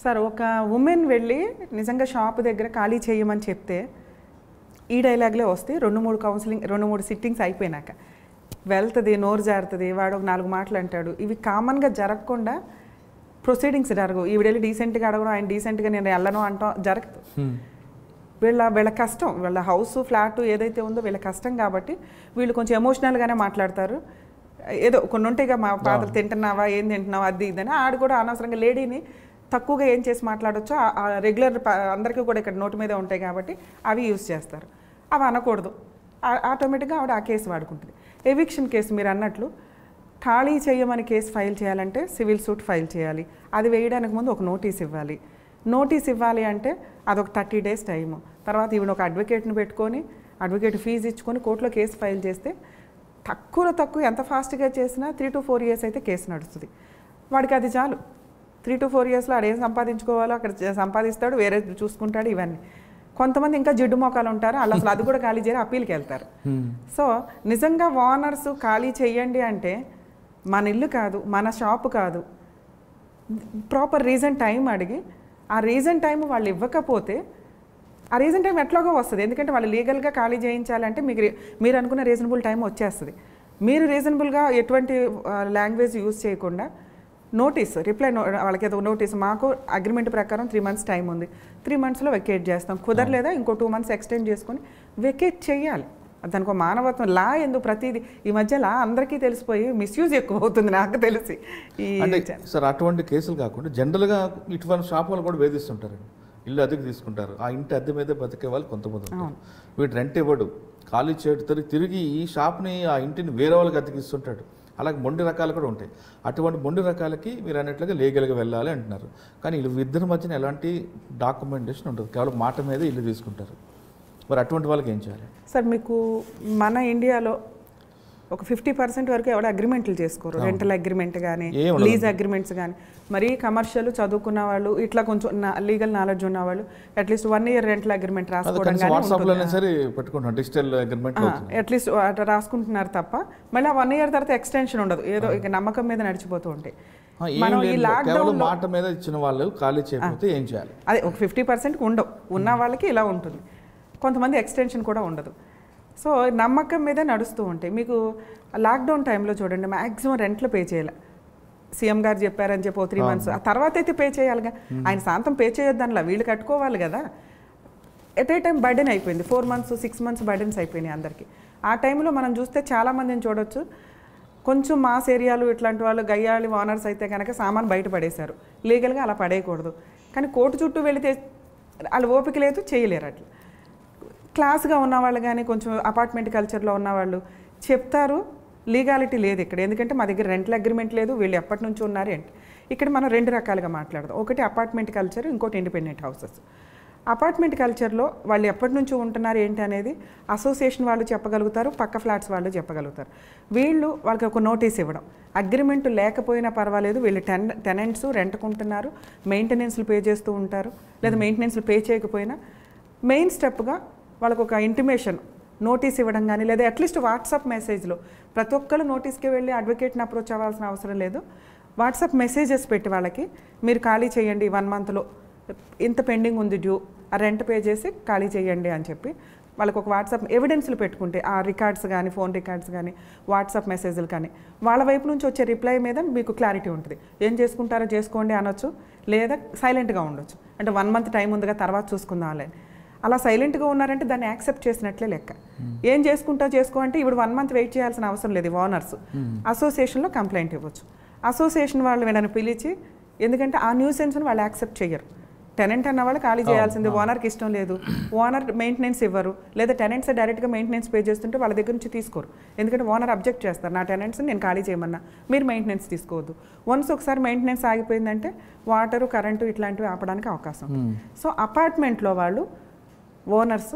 సార్ ఒక ఉమెన్ వెళ్ళి నిజంగా షాప్ దగ్గర ఖాళీ చేయమని చెప్తే ఈ డైలాగ్లే వస్తాయి. 2-3 సిట్టింగ్స్ అయిపోయినాక వెళ్తుంది, నోరు జారుతుంది, వాడు ఒక 4 మాటలు అంటాడు. ఇవి కామన్గా జరగకుండా ప్రొసీడింగ్స్ జరగవు. ఈవిడెళ్ళి డీసెంట్గా అడగడం, ఆయన డీసెంట్గా నేను వెళ్ళను అంటాం జరగదు. వీళ్ళ కష్టం, వీళ్ళ హౌస్ ఫ్లాట్ ఏదైతే ఉందో వీళ్ళ కష్టం కాబట్టి వీళ్ళు కొంచెం ఎమోషనల్గానే మాట్లాడతారు. ఏదో కొన్ని ఉంటాయిగా మా పాత్రలు తింటున్నావా, ఏం తింటున్నావా, అది ఇదని. ఆడు కూడా అనవసరంగా లేడీని తక్కువగా ఏం చేసి మాట్లాడొచ్చో రెగ్యులర్ అందరికీ కూడా ఇక్కడ నోటు మీద ఉంటాయి కాబట్టి అవి యూజ్ చేస్తారు. అవి అనకూడదు, ఆటోమేటిక్గా ఆవిడ ఆ కేసు వాడుకుంటుంది. ఎవిక్షన్ కేసు మీరు అన్నట్లు ఖాళీ చేయమని కేసు ఫైల్ చేయాలంటే సివిల్ సూట్ ఫైల్ చేయాలి. అది వేయడానికి ముందు ఒక నోటీస్ ఇవ్వాలి. నోటీస్ ఇవ్వాలి అంటే అదొక 30 days టైము. తర్వాత ఈవిడ ఒక అడ్వకేట్ని పెట్టుకొని అడ్వకేట్ ఫీజు ఇచ్చుకొని కోర్టులో కేసు ఫైల్ చేస్తే తక్కువ ఎంత ఫాస్ట్గా చేసినా 3 to 4 years అయితే కేసు నడుస్తుంది. వాడికి అది చాలు. 3 to 4 yearsలో ఆడేం సంపాదించుకోవాలో అక్కడ సంపాదిస్తాడు, వేరే చూసుకుంటాడు. ఇవన్నీ కొంతమంది ఇంకా జిడ్డు మోకాలు ఉంటారు, వాళ్ళు అసలు అది కూడా ఖాళీ చేయరు, అప్పీల్కి వెళ్తారు. సో నిజంగా ఓనర్స్ ఖాళీ చెయ్యండి అంటే మన ఇల్లు కాదు, మన షాపు కాదు, ప్రాపర్ రీజన్ టైం అడిగి ఆ రీజన్ టైం వాళ్ళు ఇవ్వకపోతే ఆ రీజన్ టైం ఎట్లాగో వస్తుంది. ఎందుకంటే వాళ్ళు లీగల్గా ఖాళీ చేయించాలంటే మీరు అనుకున్న రీజనబుల్ టైం వచ్చేస్తుంది. మీరు రీజనబుల్గా ఎటువంటి లాంగ్వేజ్ యూజ్ చేయకుండా నోటీస్ రిప్లై వాళ్ళకి ఏదో నోటీస్, మాకు అగ్రిమెంట్ ప్రకారం 3 months టైం ఉంది, 3 monthsలో వెకేట్ చేస్తాం, కుదరలేదా ఇంకో 2 months ఎక్స్టెండ్ చేసుకొని వెకేట్ చేయాలి. దానికి మానవత్వం లా ఎందుకు ప్రతిదీ ఈ మధ్య లా అందరికీ తెలిసిపోయి మిస్యూజ్ ఎక్కువ అవుతుంది నాకు తెలిసి. సార్ అటువంటి కేసులు కాకుండా జనరల్గా ఇటువంటి షాప్ వాళ్ళు కూడా వేధిస్తుంటారండి. ఇల్లు అద్దెకి తీసుకుంటారు, ఆ ఇంటి అద్దె మీద బతికే వాళ్ళు కొంతమంది ఉంటారు. వీడు రెంట్ ఇవ్వడు, ఖాళీ చేయడు, తిరిగి ఈ షాప్ని ఆ ఇంటిని వేరే వాళ్ళకి అద్దెకి ఇస్తుంటాడు. అలాగే మొండి రకాలు కూడా ఉంటాయి. అటువంటి మొండి రకాలకి మీరు అన్నట్లుగా లీగల్గా వెళ్ళాలి అంటున్నారు. కానీ ఇద్దరి మధ్యన ఎలాంటి డాక్యుమెంటేషన్ ఉంటుంది, కేవలం మాట మీద ఇల్లు తీసుకుంటారు. మరి అటువంటి వాళ్ళకి ఏం చేయాలి సార్? మీకు మన ఇండియాలో ఒక 50% వరకు ఎవరు అగ్రిమెంట్లు చేసుకోరు. రెంటల్ అగ్రిమెంట్ కానీ లీజ్ అగ్రిమెంట్స్ కానీ. మరి కమర్షియల్ చదువుకున్న వాళ్ళు ఇట్లా కొంచెం లీగల్ నాలెడ్జ్ ఉన్న వాళ్ళు అట్లీస్ట్ 1 year రెంటల్ అగ్రిమెంట్ రాసుకోవడం అట్లీస్ట్ అట్లా రాసుకుంటున్నారు తప్ప మళ్ళీ 1 year తర్వాత ఎక్స్టెన్షన్ ఉండదు, ఏదో ఇక నమ్మకం మీద నడిచిపోతూ ఉంటాయి. మనం ఈ లాక్డౌన్ మాట మీద ఇచ్చిన వాళ్ళు ఖాళీ చేయకపోతే ఏం చేయాలి? అదే ఒక 50% ఉండవు, ఉన్న వాళ్ళకి ఇలా ఉంటుంది. కొంతమంది ఎక్స్టెన్షన్ కూడా ఉండదు. సో నమ్మకం మీద నడుస్తూ ఉంటాయి. మీకు లాక్డౌన్ టైంలో చూడండి, మ్యాక్సిమం రెంట్లు పే చేయాలి. సీఎం గారు చెప్పారని చెప్పి 3 months ఆ తర్వాత అయితే పే చేయాలిగా. ఆయన శాంతం పే చేయొద్దనిలా, వీళ్ళు కట్టుకోవాలి కదా. ఎట్ ఏ టైం బర్డెన్ అయిపోయింది, 4 months 6 months బర్డెన్స్ అయిపోయినాయి అందరికీ. ఆ టైంలో మనం చూస్తే చాలామందిని చూడొచ్చు, కొంచెం మాస్ ఏరియాలు ఇట్లాంటి వాళ్ళు గయ్యాళి ఓనర్స్ అయితే కనుక సామాన్ బయట పడేశారు. లీగల్గా అలా పడేయకూడదు. కానీ కోర్టు చుట్టూ వెళితే వాళ్ళు ఓపిక లేదు, చేయలేరు. అట్లా క్లాస్గా ఉన్నవాళ్ళు కానీ కొంచెం అపార్ట్మెంట్ కల్చర్లో ఉన్నవాళ్ళు చెప్తారు, లీగాలిటీ లేదు ఇక్కడ. ఎందుకంటే మా దగ్గర రెంటల్ అగ్రిమెంట్ లేదు, వీళ్ళు ఎప్పటి నుంచి ఉన్నారు ఏంటి. ఇక్కడ మనం 2 రకాలుగా మాట్లాడదాం. ఒకటి అపార్ట్మెంట్ కల్చర్, ఇంకోటి ఇండిపెండెంట్ హౌసెస్. అపార్ట్మెంట్ కల్చర్లో వాళ్ళు ఎప్పటి నుంచి ఉంటున్నారు ఏంటి అనేది అసోసియేషన్ వాళ్ళు చెప్పగలుగుతారు, పక్క ఫ్లాట్స్ వాళ్ళు చెప్పగలుగుతారు. వాళ్ళకి ఒక నోటీస్ ఇవ్వడం, అగ్రిమెంట్ లేకపోయినా పర్వాలేదు, వీళ్ళు టెనెంట్స్ రెంట్కుంటున్నారు, మెయింటెనెన్స్లు పే చేస్తూ ఉంటారు, లేదా మెయింటెనెన్స్లు పే చేయకపోయినా మెయిన్ స్టెప్గా వాళ్ళకు ఒక ఇంటిమేషన్ నోటీస్ ఇవ్వడం కానీ, లేదా అట్లీస్ట్ వాట్సాప్ మెసేజ్లో ప్రతి ఒక్కరు నోటీస్కి వెళ్ళి అడ్వకేట్ని అప్రోచ్ అవ్వాల్సిన అవసరం లేదు. వాట్సాప్ మెసేజెస్ పెట్టి వాళ్ళకి మీరు ఖాళీ చేయండి, 1 monthలో ఇంత పెండింగ్ ఉంది డ్యూ, ఆ రెంట్ పే చేసి ఖాళీ చేయండి అని చెప్పి వాళ్ళకి ఒక వాట్సాప్ ఎవిడెన్స్లు పెట్టుకుంటే ఆ రికార్డ్స్ కానీ ఫోన్ రికార్డ్స్ కానీ వాట్సాప్ మెసేజ్లు కానీ వాళ్ళ వైపు నుంచి వచ్చే రిప్లై మీద మీకు క్లారిటీ ఉంటుంది. ఏం చేసుకుంటారో చేసుకోండి అనొచ్చు, లేదా సైలెంట్గా ఉండొచ్చు. అంటే 1 month టైం ఉందిగా తర్వాత చూసుకుందాంలే. అలా సైలెంట్గా ఉన్నారంటే దాన్ని యాక్సెప్ట్ చేసినట్లే లెక్క. ఏం చేసుకుంటా చేసుకో అంటే ఇప్పుడు 1 month వెయిట్ చేయాల్సిన అవసరం లేదు. ఓనర్స్ అసోసియేషన్లో కంప్లైంట్ ఇవ్వచ్చు. అసోసియేషన్ వాళ్ళు వీళ్ళని పిలిచి, ఎందుకంటే ఆ న్యూసెన్స్ని వాళ్ళు యాక్సెప్ట్ చేయరు. టెనెంట్ అన్న వాళ్ళు ఖాళీ చేయాల్సింది, ఓనర్కి ఇష్టం లేదు, ఓనర్ మెయింటెనెన్స్ ఇవ్వరు, లేదా టెనెంట్స్ డైరెక్ట్గా మెయింటెనెన్స్ పే చేస్తుంటే వాళ్ళ దగ్గర నుంచి తీసుకోరు. ఎందుకంటే ఓనర్ అబ్జెక్ట్ చేస్తారు, నా టెనెంట్స్ని నేను ఖాళీ చేయమన్నా, మీరు మెయింటెనెన్స్ తీసుకోవద్దు. వన్స్ ఒకసారి మెయింటెనెన్స్ ఆగిపోయిందంటే వాటరు కరెంటు ఇట్లాంటివి ఆపడానికి అవకాశం. సో అపార్ట్మెంట్లో వాళ్ళు ఓనర్స్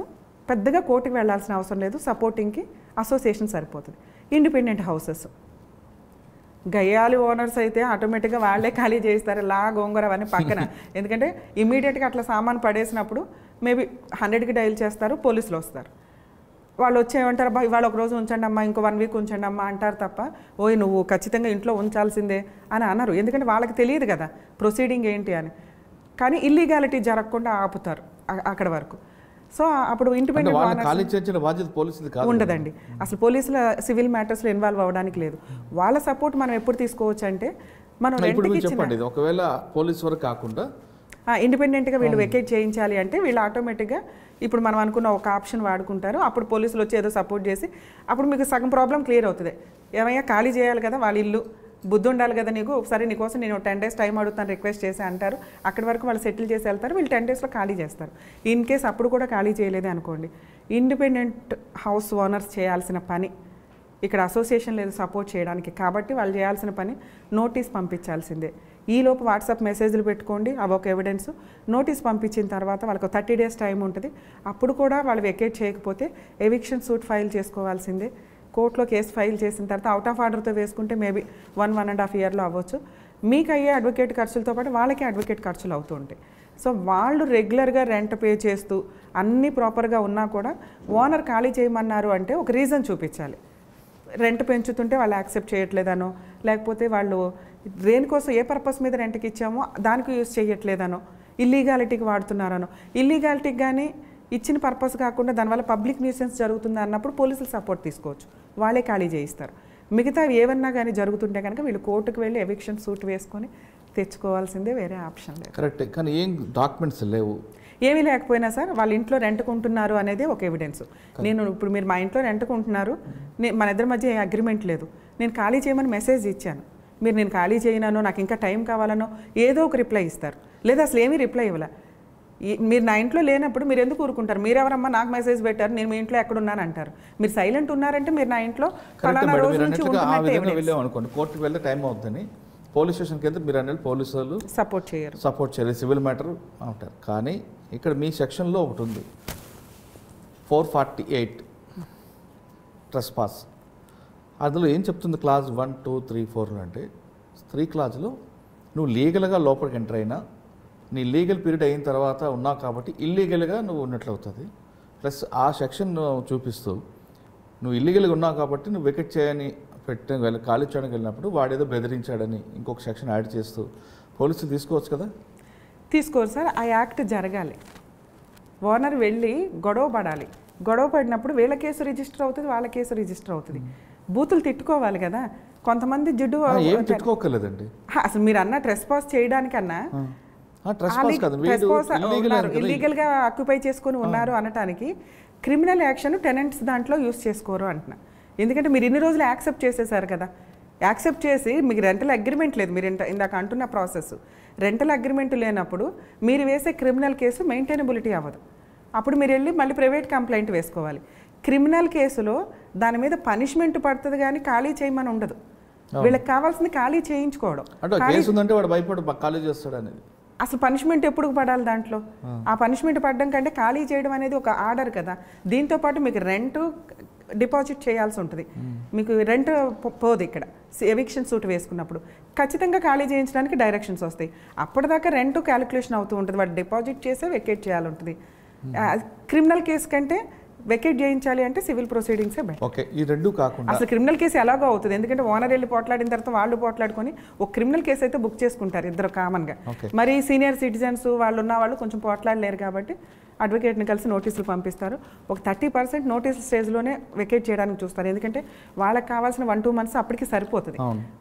పెద్దగా కోర్టుకి వెళ్ళాల్సిన అవసరం లేదు, సపోర్టింగ్కి అసోసియేషన్ సరిపోతుంది. ఇండిపెండెంట్ హౌసెస్ గయ్యాలి ఓనర్స్ అయితే ఆటోమేటిక్గా వాళ్ళే ఖాళీ చేస్తారు, గోంగూర అవన్నీ పక్కన. ఎందుకంటే ఇమీడియట్గా అట్లా సామాన్ పడేసినప్పుడు మేబీ 100కి డైల్ చేస్తారు, పోలీసులు వస్తారు. వాళ్ళు వచ్చేమంటారు, అబ్బా ఇవాళ ఒక రోజు ఉంచండి అమ్మా, ఇంకో 1 week ఉంచండి అమ్మా అంటారు తప్ప, ఓయ్ నువ్వు ఖచ్చితంగా ఇంట్లో ఉంచాల్సిందే అని అన్నారు. ఎందుకంటే వాళ్ళకి తెలియదు కదా ప్రొసీడింగ్ ఏంటి అని. కానీ ఇల్లీగాలిటీ జరగకుండా ఆపుతారు అక్కడ వరకు. సో అప్పుడు ఇండిపెండెంట్ ఉండదండి. అసలు పోలీసుల సివిల్ మ్యాటర్స్లో ఇన్వాల్వ్ అవ్వడానికి లేదు. వాళ్ళ సపోర్ట్ మనం ఎప్పుడు తీసుకోవచ్చు అంటే, మనం ఒకవేళ పోలీస్ వరకు కాకుండా ఇండిపెండెంట్గా వీళ్ళు వెకేట్ చేయించాలి అంటే వీళ్ళు ఆటోమేటిక్గా ఇప్పుడు మనం అనుకున్న ఒక ఆప్షన్ వాడుకుంటారు. అప్పుడు పోలీసులు వచ్చి ఏదో సపోర్ట్ చేసి అప్పుడు మీకు సగం ప్రాబ్లం క్లియర్ అవుతుంది. ఏమయ్యా ఖాళీ చేయాలి కదా వాళ్ళ ఇల్లు, బుద్ధి ఉండాలి కదా నీకు, ఒకసారి నీకోసం నేను 10 days టైం అడుగుతాను రిక్వెస్ట్ చేసి అంటారు. అక్కడి వరకు వాళ్ళు సెటిల్ చేసి వెళ్తారు, వీళ్ళు 10 daysలో ఖాళీ చేస్తారు. ఇన్ కేస్ అప్పుడు కూడా ఖాళీ చేయలేదే అనుకోండి, ఇండిపెండెంట్ హౌస్ ఓనర్స్ చేయాల్సిన పని, ఇక్కడ అసోసియేషన్ లేదు సపోర్ట్ చేయడానికి కాబట్టి వాళ్ళు చేయాల్సిన పని నోటీస్ పంపించాల్సిందే. ఈలోపు వాట్సాప్ మెసేజ్లు పెట్టుకోండి, అవి ఒక ఎవిడెన్స్. నోటీస్ పంపించిన తర్వాత వాళ్ళకు 30 days టైం ఉంటుంది. అప్పుడు కూడా వాళ్ళు వెకేట్ చేయకపోతే ఎవిక్షన్ సూట్ ఫైల్ చేసుకోవాల్సిందే. కోర్టులో కేసు ఫైల్ చేసిన తర్వాత అవుట్ ఆఫ్ ఆర్డర్తో వేసుకుంటే మేబీ 1.5 yearలో అవ్వచ్చు. మీకు అయ్యే అడ్వకేట్ ఖర్చులతో పాటు వాళ్ళకి అడ్వకేట్ ఖర్చులు అవుతూ ఉంటాయి. సో వాళ్ళు రెగ్యులర్గా రెంట్ పే చేస్తూ అన్నీ ప్రాపర్గా ఉన్నా కూడా ఓనర్ ఖాళీ చేయమన్నారు అంటే ఒక రీజన్ చూపించాలి. రెంట్ పెంచుతుంటే వాళ్ళు యాక్సెప్ట్ చేయట్లేదనో, లేకపోతే వాళ్ళు దేనికోసం ఏ పర్పస్ మీద రెంట్కి ఇచ్చామో దానికి యూజ్ చేయట్లేదనో, ఇల్లీగాలిటీకి వాడుతున్నారనో, ఇల్లీగాలిటీకి కానీ ఇచ్చిన పర్పస్ కాకుండా దానివల్ల పబ్లిక్ న్యూసెన్స్ జరుగుతుంది అన్నప్పుడు పోలీసులు సపోర్ట్ తీసుకోవచ్చు, వాళ్ళే ఖాళీ చేయిస్తారు. మిగతా ఏమన్నా కానీ జరుగుతుంటే కనుక వీళ్ళు కోర్టుకు వెళ్ళి ఎవిక్షన్ సూట్ వేసుకొని తెచ్చుకోవాల్సిందే, వేరే ఆప్షన్ లేదు. కరెక్ట్. కానీ ఏం డాక్యుమెంట్స్ లేవు, ఏమీ లేకపోయినా సార్ వాళ్ళ ఇంట్లో రెంట్కుంటున్నారు అనేది ఒక ఎవిడెన్స్. నేను ఇప్పుడు మీరు మా ఇంట్లో రెంట్కుంటున్నారు, మన ఇద్దరి మధ్య ఏ అగ్రిమెంట్ లేదు, నేను ఖాళీ చేయమని మెసేజ్ ఇచ్చాను, మీరు నేను ఖాళీ చేయనో నాకు ఇంకా టైం కావాలనో ఏదో ఒక రిప్లై ఇస్తారు, లేదా అసలు ఏమీ రిప్లై ఇవ్వలే. మీరు నా ఇంట్లో లేనప్పుడు మీరు ఎందుకు ఊరుకుంటారు? మీరెవరమ్మా నాకు మెసేజ్ పెట్టారు, నేను మీ ఇంట్లో ఎక్కడున్నాను అంటారు. మీరు సైలెంట్ ఉన్నారంటే మీరు నా ఇంట్లో ఫలానా రోజు నుంచి అనుకోండి, కోర్టుకు వెళ్ళే టైం అవుతుందని పోలీస్ స్టేషన్కి వెళ్తే మీరు అనేది పోలీసు వాళ్ళు సపోర్ట్ చేయరు, సివిల్ మ్యాటర్ అంటారు. కానీ ఇక్కడ మీ సెక్షన్లో ఒకటి ఉంది 448 ట్రెస్పాస్. అందులో ఏం చెప్తుంది క్లాజ్ 1, 2, 3, 4 అంటే 3 clauseలో నువ్వు లీగల్గా లోపలికి ఎంటర్ అయినా నీ లీగల్ పీరియడ్ అయిన తర్వాత ఉన్నావు కాబట్టి ఇల్లీగల్గా నువ్వు ఉన్నట్లు అవుతుంది. ప్లస్ ఆ సెక్షన్ చూపిస్తూ నువ్వు ఇల్లీగల్గా ఉన్నావు కాబట్టి నువ్వు వెకెట్ చేయని ఖాళీ చేయడానికి వెళ్ళినప్పుడు వాడేదో బెదిరించాడని ఇంకొక సెక్షన్ యాడ్ చేస్తూ పోలీసులు తీసుకోవచ్చు కదా? తీసుకోరు సార్. ఆ యాక్ట్ జరగాలి, ఓనర్ వెళ్ళి గొడవ పడాలి, గొడవ పడినప్పుడు వీళ్ళ కేసు రిజిస్టర్ అవుతుంది, వాళ్ళ కేసు రిజిస్టర్ అవుతుంది. బూతులు తిట్టుకోవాలి కదా. కొంతమంది జిడ్డు తిట్టుకోకలేదండి. అసలు మీరు అన్న ట్రెస్పాస్ చేయడానికన్నా ఇల్లీగల్గా ఆక్యుపై చేసుకొని ఉన్నారు అనటానికి క్రిమినల్ యాక్షన్ టెనెంట్స్ దాంట్లో యూస్ చేసుకోరు అంటున్నా. ఎందుకంటే మీరు ఇన్ని రోజులు యాక్సెప్ట్ చేసేసారు కదా, యాక్సెప్ట్ చేసి మీకు రెంటల్ అగ్రిమెంట్ లేదు, మీరు ఇందాక అంటున్న ప్రాసెస్ రెంటల్ అగ్రిమెంట్ లేనప్పుడు మీరు వేసే క్రిమినల్ కేసు మెయింటైనబిలిటీ అవ్వదు. అప్పుడు మీరు వెళ్ళి మళ్ళీ ప్రైవేట్ కంప్లైంట్ వేసుకోవాలి. క్రిమినల్ కేసులో దాని మీద పనిష్మెంట్ పడుతుంది కానీ ఖాళీ చేయమని ఉండదు. వీళ్ళకి కావాల్సింది ఖాళీ చేయించుకోవడం. అసలు పనిష్మెంట్ ఎప్పుడు పడాలి దాంట్లో? ఆ పనిష్మెంట్ పడడం కంటే ఖాళీ చేయడం అనేది ఒక ఆర్డర్ కదా. దీంతో పాటు మీకు రెంట్ డిపాజిట్ చేయాల్సి ఉంటుంది, మీకు రెంట్ పోదు. ఇక్కడ ఎవిక్షన్ సూట్ వేసుకున్నప్పుడు ఖచ్చితంగా ఖాళీ చేయించడానికి డైరెక్షన్స్ వస్తాయి. అప్పటిదాకా రెంట్ క్యాలిక్యులేషన్ అవుతూ ఉంటుంది, వాడు డిపాజిట్ చేసే వెకేట్ చేయాలి ఉంటుంది. క్రిమినల్ కేసు కంటే వెకేట్ చేయించాలి అంటే సివిల్ ప్రొసీడింగ్సే బెటర్. ఓకే, ఈ రెండు కాకుండా అసలు క్రిమినల్ కేసు ఎలాగో అవుతుంది, ఎందుకంటే ఓనర్ వెళ్ళి పోట్లాడిన తర్వాత వాళ్ళు పోట్లాడుకొని ఒక క్రిమినల్ కేసు అయితే బుక్ చేసుకుంటారు ఇద్దరు కామన్గా. మరి సీనియర్ సిటిజన్స్ వాళ్ళు ఉన్న వాళ్ళు కొంచెం పోట్లాడలేరు కాబట్టి అడ్వకేట్ని కలిసి నోటీసులు పంపిస్తారు. ఒక 30% నోటీస్ స్టేజ్లోనే వెకేట్ చేయడానికి చూస్తారు. ఎందుకంటే వాళ్ళకి కావాల్సిన 1-2 months అప్పటికి సరిపోతుంది.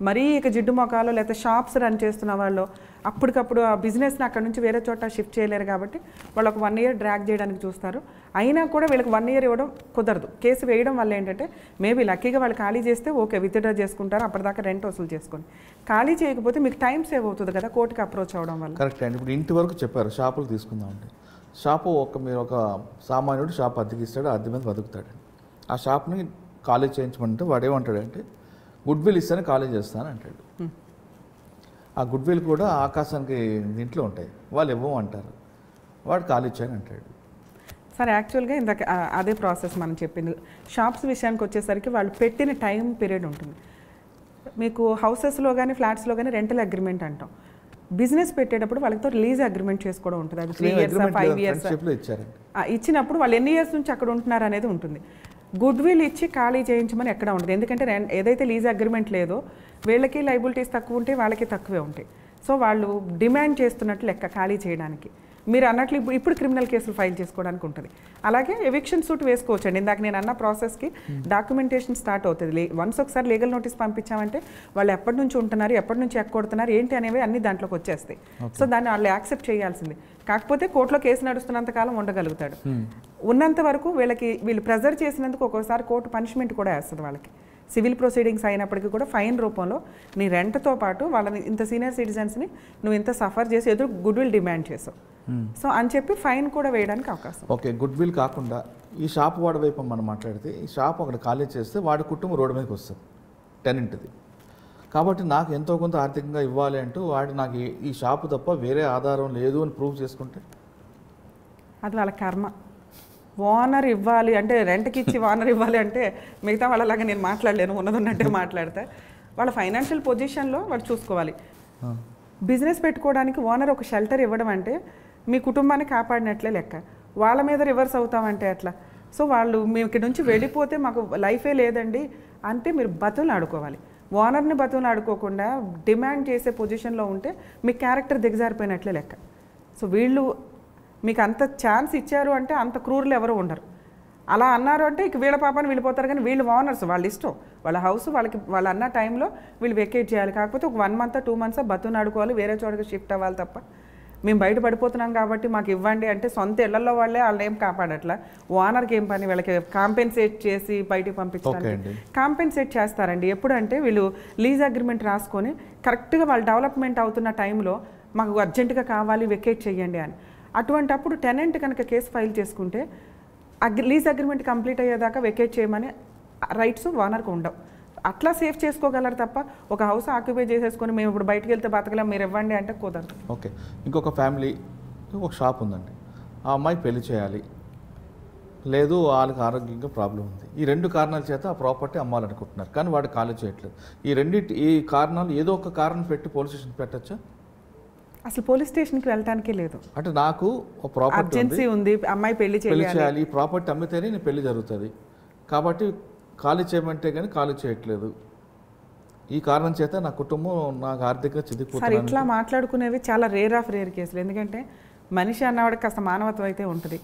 మరీ ఇక జిడ్డు మొఖాలు లేకపోతే షాప్స్ రన్ చేస్తున్న వాళ్ళు అప్పటికప్పుడు ఆ బిజినెస్ని అక్కడ నుంచి వేరే చోట షిఫ్ట్ చేయలేరు కాబట్టి వాళ్ళు ఒక 1 year డ్రాగ్ చేయడానికి చూస్తారు. అయినా కూడా వీళ్ళకి 1 year ఇవ్వడం కుదరదు. కేసు వేయడం వల్ల ఏంటంటే మేబీ లక్కీగా వాళ్ళు ఖాళీ చేస్తే ఓకే విత్డ్రా చేసుకుంటారు, అప్పటిదాకా రెంట్ వసూలు చేసుకొని. ఖాళీ చేయకపోతే మీకు టైం సేవ్ అవుతుంది కదా కోర్టుకి అప్రోచ్ అవ్వడం వల్ల. కరెక్ట్ అండి. ఇప్పుడు ఇంటి వరకు చెప్పారు, షాపులు తీసుకుందామండి. షాపు మీరు ఒక సామాన్యుడు షాప్ అద్దెకిస్తాడు, అద్దె మీద బతుకుతాడు. ఆ షాప్ని ఖాళీ చేయించమంటే వాడు ఏమంటాడంటే గుడ్ విల్ ఇస్తాను ఖాళీ చేస్తాను అంటాడు. ఆ గుడ్ విల్ కూడా ఆకాశానికి దీంట్లో ఉంటాయి, వాళ్ళు ఇవ్వము అంటారు, వాడు ఖాళీ ఇచ్చాను అంటాడు. సరే యాక్చువల్గా ఇందాక అదే ప్రాసెస్ మనం చెప్పింది. షాప్స్ విషయానికి వచ్చేసరికి వాళ్ళు పెట్టిన టైం పీరియడ్ ఉంటుంది. మీకు హౌసెస్లో కానీ ఫ్లాట్స్లో కానీ రెంటల్ అగ్రిమెంట్ అంటాం. బిజినెస్ పెట్టేటప్పుడు వాళ్ళతో లీజ్ అగ్రిమెంట్ చేసుకోవడం ఉంటుంది. అది 3 years 5 years ఇచ్చినప్పుడు వాళ్ళు ఎన్ని ఇయర్స్ నుంచి అక్కడ ఉంటున్నారు అనేది ఉంటుంది. గుడ్ విల్ ఇచ్చి ఖాళీ చేయించమని ఎక్కడ ఉండదు. ఎందుకంటే ఏదైతే లీజ్ అగ్రిమెంట్ లేదో వీళ్ళకి లైబిలిటీస్ తక్కువ ఉంటాయి, వాళ్ళకి తక్కువే ఉంటాయి. సో వాళ్ళు డిమాండ్ చేస్తున్నట్లు లెక్క ఖాళీ చేయడానికి. మీరు అన్నట్లు ఇప్పుడు క్రిమినల్ కేసులు ఫైల్ చేసుకోవడానికి ఉంటుంది. అలాగే ఎవిక్షన్ సూట్ వేసుకోవచ్చండి. ఇందాక నేను అన్న ప్రాసెస్కి డాక్యుమెంటేషన్ స్టార్ట్ అవుతుంది. వన్స్ ఒకసారి లీగల్ నోటీస్ పంపించామంటే వాళ్ళు ఎప్పటి నుంచి ఉంటున్నారు, ఎప్పటి నుంచి ఎక్కొడుతున్నారు ఏంటి అనేవి అన్ని దాంట్లోకి వచ్చేస్తాయి. సో దాన్ని వాళ్ళు యాక్సెప్ట్ చేయాల్సింది. కాకపోతే కోర్టులో కేసు నడుస్తున్నంత కాలం ఉండగలుగుతాడు. ఉన్నంత వరకు వీళ్ళు ప్రెజర్ చేసినందుకు ఒక్కోసారి కోర్టు పనిష్మెంట్ కూడా వేస్తుంది వాళ్ళకి. సివిల్ ప్రొసీడింగ్స్ అయినప్పటికీ కూడా ఫైన్ రూపంలో నీ రెంట్తో పాటు వాళ్ళని ఇంత సీనియర్ సిటిజన్స్ని నువ్వు ఇంత సఫర్ చేసి ఎదురు గుడ్ విల్ డిమాండ్ చేసావు, సో అని చెప్పి ఫైన్ కూడా వేయడానికి అవకాశం. ఓకే, గుడ్ విల్ కాకుండా ఈ షాప్ వాడి వైపు మనం మాట్లాడితే ఈ షాప్ అక్కడ ఖాళీ చేస్తే వాడి కుటుంబం రోడ్డు మీదకి వస్తుంది, టెనెంట్ది. కాబట్టి నాకు ఎంతో కొంత ఆర్థికంగా ఇవ్వాలి అంటూ వాడు నాకు ఈ షాపు తప్ప వేరే ఆధారం లేదు అని ప్రూవ్ చేసుకుంటే అది వాళ్ళ కర్మ. ఓనర్ ఇవ్వాలి అంటే రెంట్కి ఇచ్చి ఓనర్ ఇవ్వాలి అంటే మిగతా వాళ్ళలాగా నేను మాట్లాడలేను, ఉన్నదంటే మాట్లాడితే వాళ్ళ ఫైనాన్షియల్ పొజిషన్లో వాళ్ళు చూసుకోవాలి. బిజినెస్ పెట్టుకోవడానికి ఓనర్ ఒక షెల్టర్ ఇవ్వడం అంటే మీ కుటుంబాన్ని కాపాడినట్లే లెక్క. వాళ్ళ మీద రివర్స్ అవుతామంటే అట్లా. సో వాళ్ళు మేము ఇక్కడ నుంచి వెళ్ళిపోతే మాకు లైఫే లేదండి అంటే మీరు బతులు ఆడుకోవాలి. ఓనర్ని బతులు ఆడుకోకుండా డిమాండ్ చేసే పొజిషన్లో ఉంటే మీ క్యారెక్టర్ దిగజారిపోయినట్లే లెక్క. సో వీళ్ళు మీకు అంత ఛాన్స్ ఇచ్చారు అంటే అంత క్రూరులు ఎవరు ఉండరు. అలా అన్నారు అంటే ఇక వీళ్ళ పాపాన్ని వెళ్ళిపోతారు. కానీ వీళ్ళు ఓనర్స్, వాళ్ళ ఇష్టం, వాళ్ళ హౌస్ వాళ్ళకి వాళ్ళు అన్న టైంలో వీళ్ళు వెకేట్ చేయాలి. కాకపోతే ఒక 1 month 2 months బతును ఆడుకోవాలి, వేరే చోటకి షిఫ్ట్ అవ్వాలి తప్ప మేము బయట పడిపోతున్నాం కాబట్టి మాకు ఇవ్వండి అంటే సొంత ఇళ్లలో వాళ్ళే వాళ్ళని ఏం కాపాడట్లా. ఓనర్కి ఏం పని, వీళ్ళకి కాంపెన్సేట్ చేసి బయటికి పంపించడానికి కాంపెన్సేట్ చేస్తారండి. ఎప్పుడంటే వీళ్ళు లీజ్ అగ్రిమెంట్ రాసుకొని కరెక్ట్గా వాళ్ళు డెవలప్మెంట్ అవుతున్న టైంలో మాకు అర్జెంటుగా కావాలి వెకేట్ చేయండి అని. అటువంటప్పుడు టెనెంట్ కనుక కేసు ఫైల్ చేసుకుంటే లీజ్ అగ్రిమెంట్ కంప్లీట్ అయ్యేదాకా వెకేట్ చేయమని రైట్స్ ఓనర్కి ఉండవు. అట్లా సేఫ్ చేసుకోగలరు తప్ప ఒక హౌస్ ఆక్యుపై చేసేసుకొని మేము ఇప్పుడు బయటకు వెళ్తే బతకలేం మీరు ఇవ్వండి అంటే కుదరదు. ఓకే, ఇంకొక ఫ్యామిలీ ఒక షాప్ ఉందండి, ఆ అమ్మాయి పెళ్లి చేయాలి, లేదు వాళ్ళకి ఆరోగ్యంగా ప్రాబ్లం ఉంది. ఈ 2 కారణాల చేత ఆ ప్రాపర్టీ అమ్మాలనుకుంటున్నారు, కానీ వాడు ఖాళీ చేయట్లేదు. ఈ కారణాలు ఏదో ఒక కారణం పెట్టి పోలీస్ స్టేషన్ పెట్టచ్చా? అసలు పోలీస్ స్టేషన్కి వెళ్ళటానికే లేదు. అంటే నాకు ఒక ప్రాపర్టీ ఉంది, అమ్మాయి పెళ్లి చేయాలి, ఈ ప్రాపర్టీ అమ్మితేనే నేను పెళ్లి జరుగుతుంది కాబట్టి ఖాళీ చేయమంటే కానీ ఖాళీ చేయట్లేదు, ఈ కారణం చేత నా కుటుంబం నాకు ఆర్థికంగా చిదిగిపోతుంది. ఇట్లా మాట్లాడుకునేవి చాలా రేర్ ఆఫ్ రేర్ కేసులు. ఎందుకంటే మనిషి అన్నవాడికి కాస్త మానవత్వం అయితే ఉంటుంది.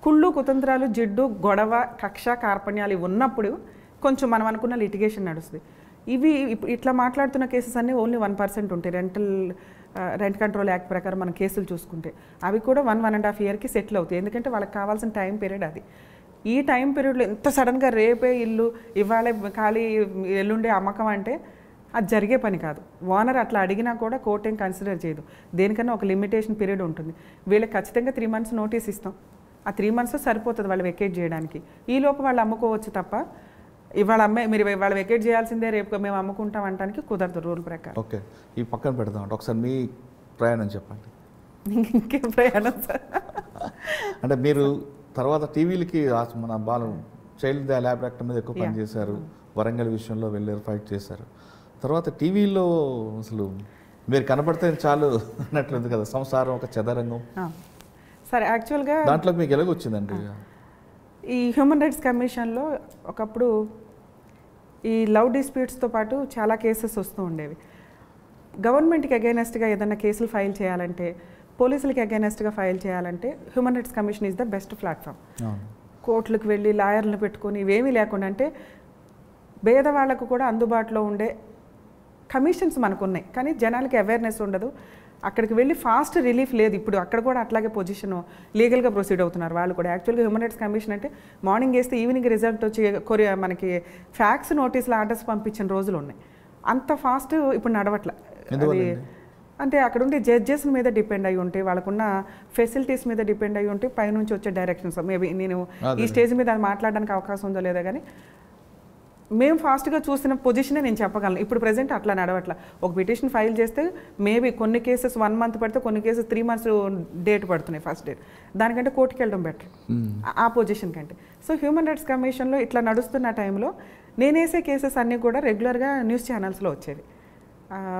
కుళ్ళు కుతంత్రాలు, జిడ్డు, గొడవ, కక్ష, కార్పణ్యాలు ఉన్నప్పుడు కొంచెం మనం అనుకున్న లిటిగేషన్ నడుస్తుంది. ఇవి ఇట్లా మాట్లాడుతున్న కేసెస్ అన్నీ ఓన్లీ 1% ఉంటాయి. రెంట్ కంట్రోల్ యాక్ట్ ప్రకారం మనం కేసులు చూసుకుంటే అవి కూడా 1.5 yearకి సెటిల్ అవుతాయి. ఎందుకంటే వాళ్ళకి కావాల్సిన టైం పీరియడ్ అది. ఈ టైం పీరియడ్లో ఎంత సడన్గా రేపే ఇల్లు ఇవాళ ఖాళీ ఎల్లుండే అమ్మకం అంటే అది జరిగే పని కాదు. ఓనర్ అట్లా అడిగినా కూడా కోర్టు ఏం కన్సిడర్ చేయదు. దేనికన్నా ఒక లిమిటేషన్ పీరియడ్ ఉంటుంది. వీళ్ళకి ఖచ్చితంగా 3 months నోటీస్ ఇస్తాం. ఆ 3 months సరిపోతుంది వాళ్ళు వెకేట్ చేయడానికి. ఈ లోపు వాళ్ళు అమ్ముకోవచ్చు తప్ప ఇవాళ మీరు ఇవాళ వెకేట్ చేయాల్సిందే రేపు మేము అమ్ముకుంటాం అనడానికి కుదరదు రూల్ ప్రకారం. ఓకే, ఈ పక్కన పెడదాం. ఒకసారి మీ ప్రయాణం చెప్పండి. ఇంకేం ప్రయాణం సార్? అంటే మీరు తర్వాత టీవీలకి మన చైల్డ్ ల్యాబ్ యాక్ట్ మీద ఎక్కువ పనిచేశారు, వరంగల్ విషయంలో వెళ్ళారు, ఫైట్ చేశారు. తర్వాత టీవీలో అసలు మీరు కనబడితే చాలు అన్నట్లుంది కదా, సంసారం ఒక చదరంగం. సరే, యాక్చువల్గా దాంట్లో మీకు ఎలాగొచ్చిందండి? ఈ హ్యూమన్ రైట్స్ కమిషన్లో ఒకప్పుడు ఈ లవ్ డిస్ప్యూట్స్తో పాటు చాలా కేసెస్ వస్తూ ఉండేవి. గవర్నమెంట్కి అగైనెస్ట్గా ఏదైనా కేసులు ఫైల్ చేయాలంటే పోలీసులకి అగైనెస్ట్గా ఫైల్ చేయాలంటే human rights commission is the best platform. కోర్టులకు వెళ్ళి లాయర్లను పెట్టుకొని ఇవేమీ లేకుండా, అంటే పేదవాళ్లకు కూడా అందుబాటులో ఉండే కమిషన్స్ మనకు ఉన్నాయి, కానీ జనాలకి అవేర్నెస్ ఉండదు. అక్కడికి వెళ్ళి ఫాస్ట్ రిలీఫ్ లేదు. ఇప్పుడు అక్కడ కూడా అట్లాగే పొజిషన్ లీగల్గా ప్రొసీడ్ అవుతున్నారు వాళ్ళు కూడా. యాక్చువల్గా హ్యూమన్ రైట్స్ కమిషన్ అంటే మార్నింగ్ వేస్తే ఈవినింగ్ రిజల్ట్ వచ్చి మనకి ఫ్యాక్స్ నోటీసులు ఆర్డర్స్ పంపించిన రోజులు ఉన్నాయి. అంత ఫాస్ట్ ఇప్పుడు నడవట్ల. అది అంటే అక్కడ ఉండే జడ్జెస్ మీద డిపెండ్ అయి ఉంటే, వాళ్ళకున్న ఫెసిలిటీస్ మీద డిపెండ్ అయి ఉంటే పైనుంచి వచ్చే డైరెక్షన్స్. మేబీ నేను ఈ స్టేజ్ మీద అది మాట్లాడడానికి అవకాశం ఉందో లేదా, కానీ మేము ఫాస్ట్గా చూసిన పొజిషనే నేను చెప్పగలను. ఇప్పుడు ప్రజెంట్ అట్లా నడవట్ల. ఒక పిటిషన్ ఫైల్ చేస్తే మేబీ కొన్ని కేసెస్ 1 month పడితే, కొన్ని కేసెస్ 3 months డేట్ పడుతున్నాయి, ఫస్ట్ డేట్. దానికంటే కోర్టుకి వెళ్ళడం బెటర్ ఆ పొజిషన్ కంటే. సో హ్యూమన్ రైట్స్ కమిషన్లో ఇట్లా నడుస్తున్న టైంలో నేను వేసే కేసెస్ అన్నీ కూడా రెగ్యులర్గా న్యూస్ ఛానల్స్లో వచ్చేవి.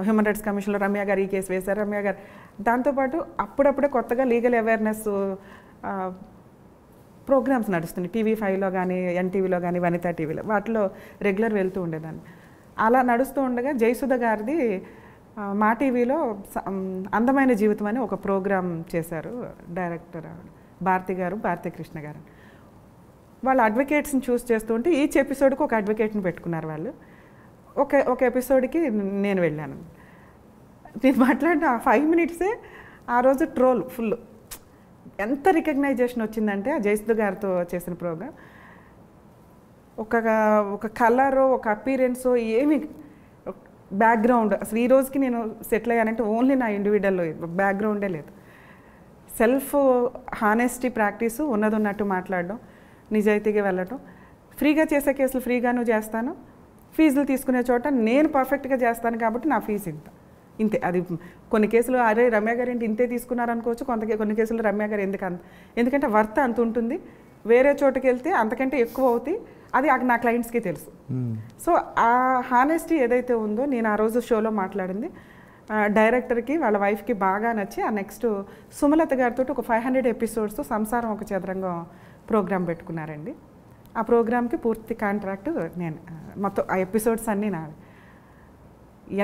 హ్యూమన్ రైట్స్ కమిషన్లో రమ్య గారు ఈ కేసు వేశారు, రమ్య గారు. దాంతోపాటు అప్పుడప్పుడే కొత్తగా లీగల్ అవేర్నెస్ ప్రోగ్రామ్స్ నడుస్తున్నాయి TV5లో కానీ, NTVలో కానీ, వనితా టీవీలో, వాటిలో రెగ్యులర్ వెళ్తూ ఉండేదాన్ని. అలా నడుస్తూ ఉండగా జయసుధ గారిది మా టీవీలో అందమైన జీవితం అని ఒక ప్రోగ్రామ్ చేశారు డైరెక్టర్ భారతి గారు, భారతీ కృష్ణ గారు. వాళ్ళ అడ్వకేట్స్ని చూస్ చేస్తూ ఉంటే ఈచ్ ఎపిసోడ్కి ఒక అడ్వకేట్ని పెట్టుకున్నారు వాళ్ళు. ఒక ఎపిసోడ్కి నేను వెళ్ళాను. నేను మాట్లాడిన 5 minutes ఆ రోజు ట్రోల్ ఫుల్. ఎంత రికగ్నైజేషన్ వచ్చిందంటే ఆ జయసుధ గారితో చేసిన ప్రోగ్రామ్. ఒక కలరు, ఒక అపీరెన్సో, ఏమి బ్యాక్గ్రౌండ్ అసలు ఈ రోజుకి నేను సెటిల్ అయ్యానంటే ఓన్లీ నా ఇండివిజువల్ బ్యాక్గ్రౌండే లేదు. సెల్ఫ్ హానెస్టీ ప్రాక్టీసు, ఉన్నట్టు మాట్లాడడం, నిజాయితీగా వెళ్ళటం. ఫ్రీగా చేసే కేసులు ఫ్రీగాను చేస్తాను, ఫీజులు తీసుకునే చోట నేను పర్ఫెక్ట్గా చేస్తాను కాబట్టి నా ఫీజు ఇంతే. అది కొన్ని కేసులు అరే రమ్య గారు ఏంటి ఇంతే తీసుకున్నారనుకోవచ్చు, కొన్ని కేసులు రమ్య గారు ఎందుకంటే వర్త్ అంత ఉంటుంది. వేరే చోటుకి వెళ్తే అంతకంటే ఎక్కువ అవుతాయి, అది నా క్లయింట్స్కి తెలుసు. సో ఆ హానెస్టీ ఏదైతే ఉందో నేను ఆ రోజు షోలో మాట్లాడింది డైరెక్టర్కి వాళ్ళ వైఫ్కి బాగా నచ్చి ఆ నెక్స్ట్ సుమలత గారితో ఒక 500 episodes సంసారం ఒక చదరంగం ప్రోగ్రామ్ పెట్టుకున్నారండి. ఆ ప్రోగ్రామ్కి పూర్తి కాంట్రాక్ట్ నేను, మొత్తం ఆ ఎపిసోడ్స్ అన్నీ నావి.